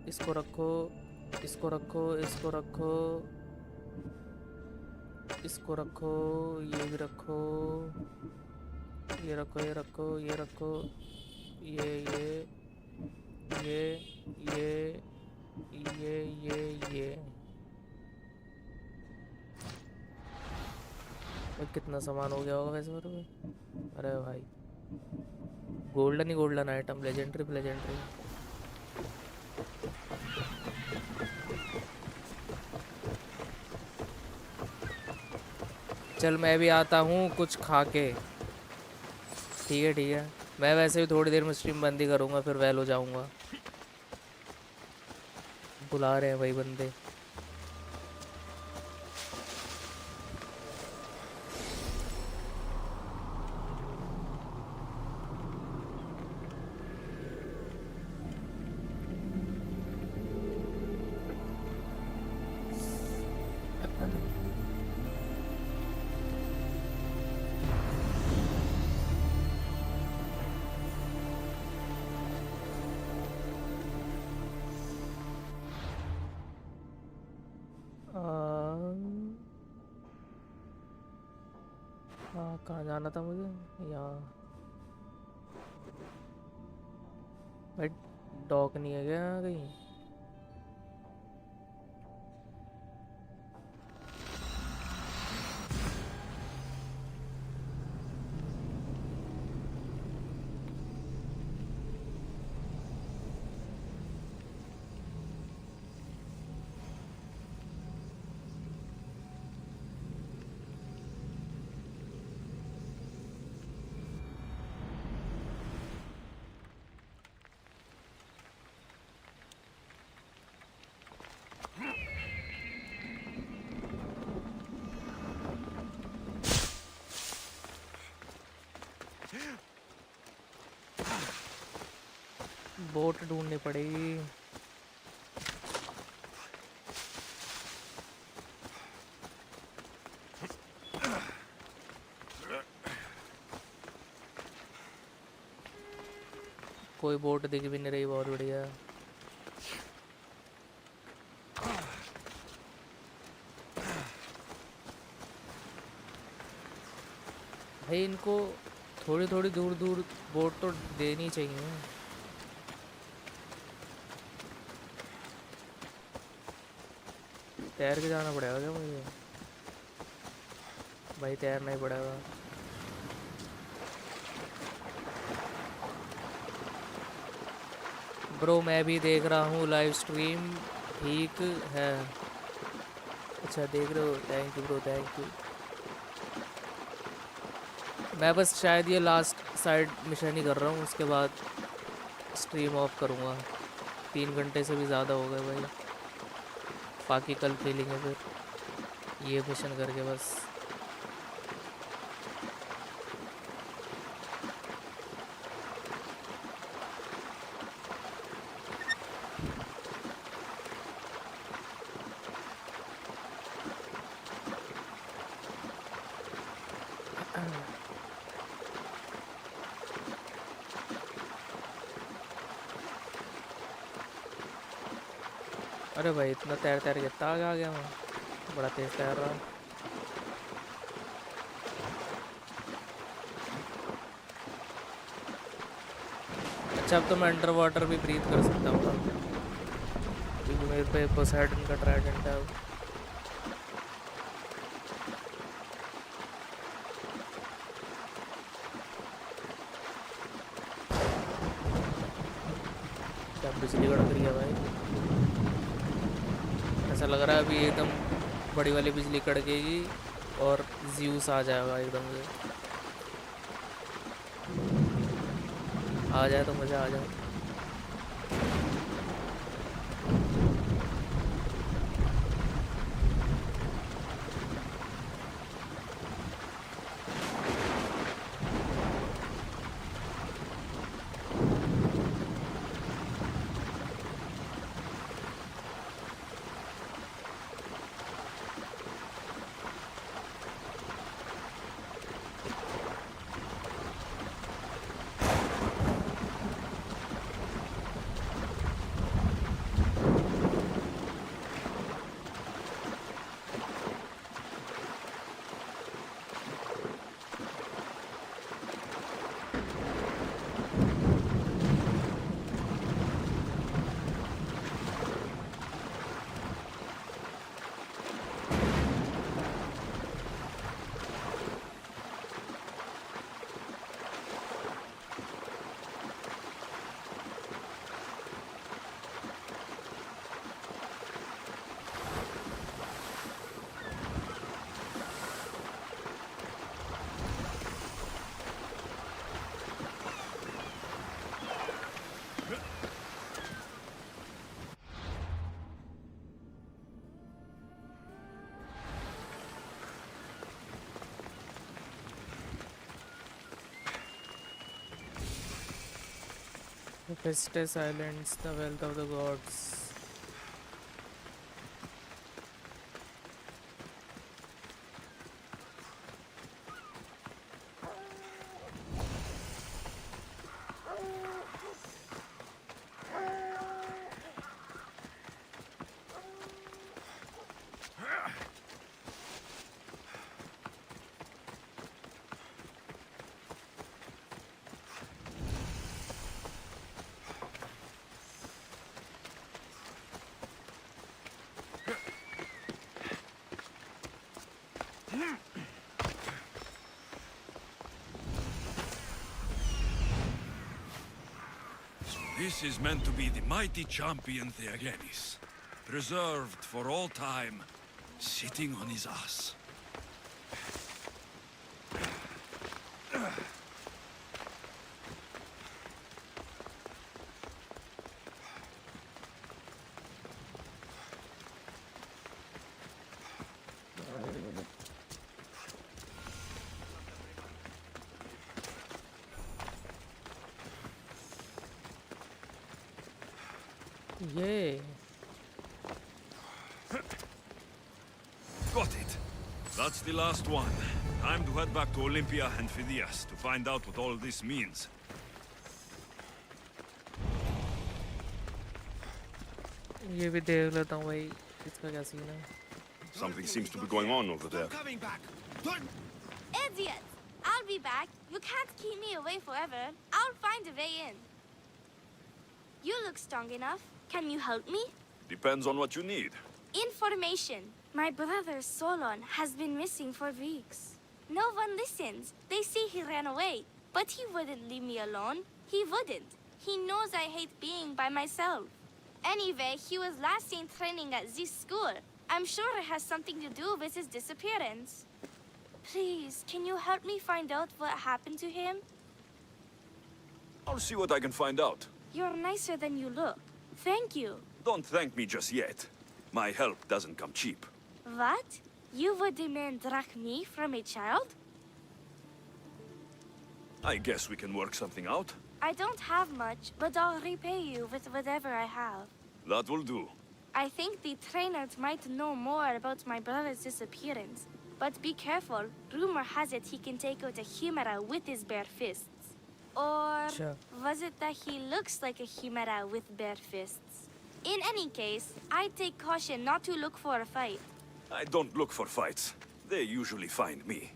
इसको रखो, इसको रखो, इसको रखो, इसको रखो, ये भी रखो, ये रखो, ये रखो, ये रखो, ये कितना सामान हो गया होगा वैसे मेरे में। अरे भाई गोल्डन ही गोल्डन आइटम, लेजेंडरी लेजेंडरी। चल मैं भी आता हूँ कुछ खा के। ठीक है ठीक है, मैं वैसे भी थोड़ी देर में स्ट्रीम बंद ही करूँगा, फिर वेल हो जाऊँगा। बुला रहे हैं भाई बंदे। हाँ, कहाँ जाना था मुझे? यहाँ भाई, डॉक नहीं है क्या यहाँ कहीं? बोट ढूंढनी पड़ेगी। कोई बोट दिख भी नहीं रही, बहुत बढ़िया। भाई इनको थोड़ी थोड़ी दूर दूर बोट तो देनी चाहिए। तैर के जाना पड़ेगा क्या मुझे? भाई तैरना ही पड़ेगा। ब्रो मैं भी देख रहा हूँ लाइव स्ट्रीम, ठीक है? अच्छा देख रहे हो, thank you bro, thank you. मैं बस शायद ये लास्ट साइड मिशन ही कर रहा हूँ, उसके बाद स्ट्रीम ऑफ करूँगा। 3 घंटे से भी ज़्यादा हो गए भाई, बाकी कल खेलेंगे फिर ये मिशन करके बस। अरे भाई इतना तैर तैर के इतना आगे आ गया मैं, बड़ा तेज तैर रहा। अच्छा अब तो मैं अंडर वाटर भी ब्रीथ कर सकता हूँ, क्योंकि मेरे पे पोसेइडन का ट्राइडेंट है। क्या बिजली कड़क रही है भाई? ऐसा लग रहा है अभी एकदम बड़ी वाली बिजली कड़केगी और ज़्यूस आ जाएगा एकदम से। आ जाए तो मज़ा आ जाए। The Festus Islands, the wealth of the gods. So this is meant to be the mighty champion Theagenis, preserved for all time, sitting on his ass. Yay. Got it. That's the last one. Time to head back to Olympia and Phidias to find out what all this means. ये भी देख लेता हूँ भाई इसका क्या scene है. Something seems to be going on over there. Idiots! I'll be back. You can't keep me away forever. I'll find a way in. You look strong enough. Can you help me? Depends on what you need. Information. My brother Solon has been missing for weeks. No one listens. They say he ran away. But he wouldn't leave me alone. He wouldn't. He knows I hate being by myself. Anyway, he was last seen training at this school. I'm sure it has something to do with his disappearance. Please, can you help me find out what happened to him? I'll see what I can find out. You're nicer than you look. Thank you. Don't thank me just yet. My help doesn't come cheap. What? You would demand drachmi from a child? I guess we can work something out. I don't have much, but I'll repay you with whatever I have. That will do. I think the trainers might know more about my brother's disappearance. But be careful. Rumor has it he can take out a Chimera with his bare fists. Or was it that he looks like a Chimera with bare fists? In any case, I'd take caution not to look for a fight. I don't look for fights. They usually find me.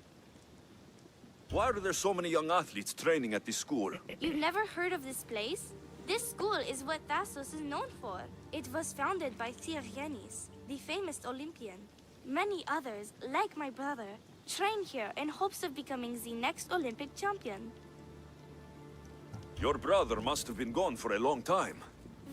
Why are there so many young athletes training at this school? You've never heard of this place? This school is what Thassos is known for. It was founded by Theagenis, the famous Olympian. Many others, like my brother, train here in hopes of becoming the next Olympic champion. Your brother must have been gone for a long time.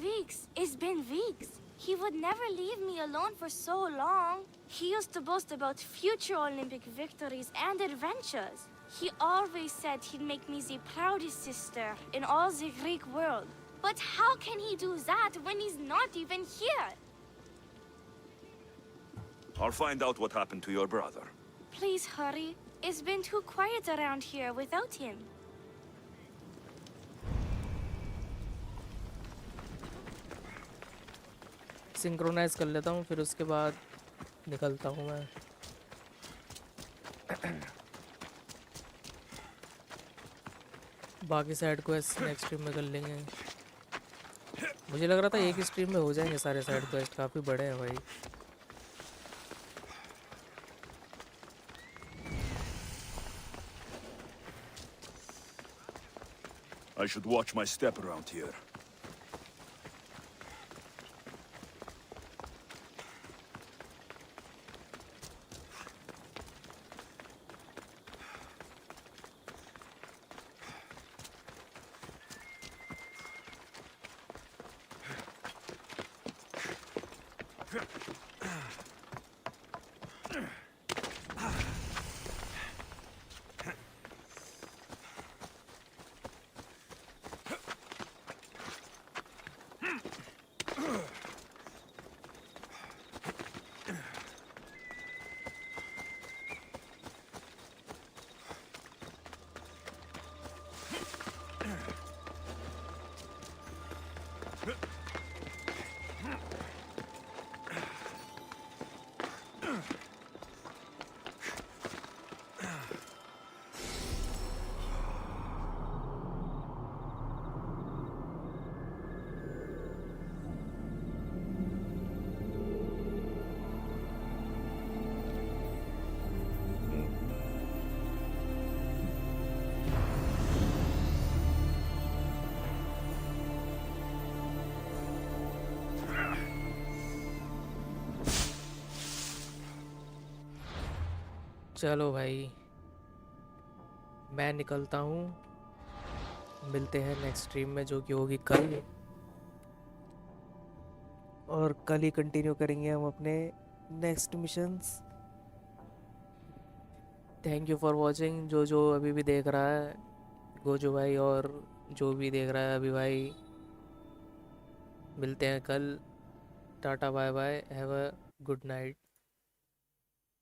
Weeks. It's been weeks. He would never leave me alone for so long. He used to boast about future Olympic victories and adventures. He always said he'd make me the proudest sister in all the Greek world. But how can he do that when he's not even here? I'll find out what happened to your brother. Please hurry. It's been too quiet around here without him. Synchronise कर लेता हूँ फिर उसके बाद निकलता हूँ मैं. बाकी साइड क्वेस्ट नेक्स्ट स्ट्रीम में कर लेंगे. मुझे लग रहा था एक ही स्ट्रीम में हो जाएंगे सारे साइड क्वेस्ट. काफ़ी बड़े हैं भाई. I should watch my step around here. चलो भाई, मैं निकलता हूँ। मिलते हैं नेक्स्ट स्ट्रीम में, जो कि होगी कल, और कल ही कंटिन्यू करेंगे हम अपने next missions. Thank you for watching. जो अभी भी देख रहा है, गोजो भाई, और जो भी देख रहा है अभी भाई, मिलते हैं कल। Tata bye bye, have a good night.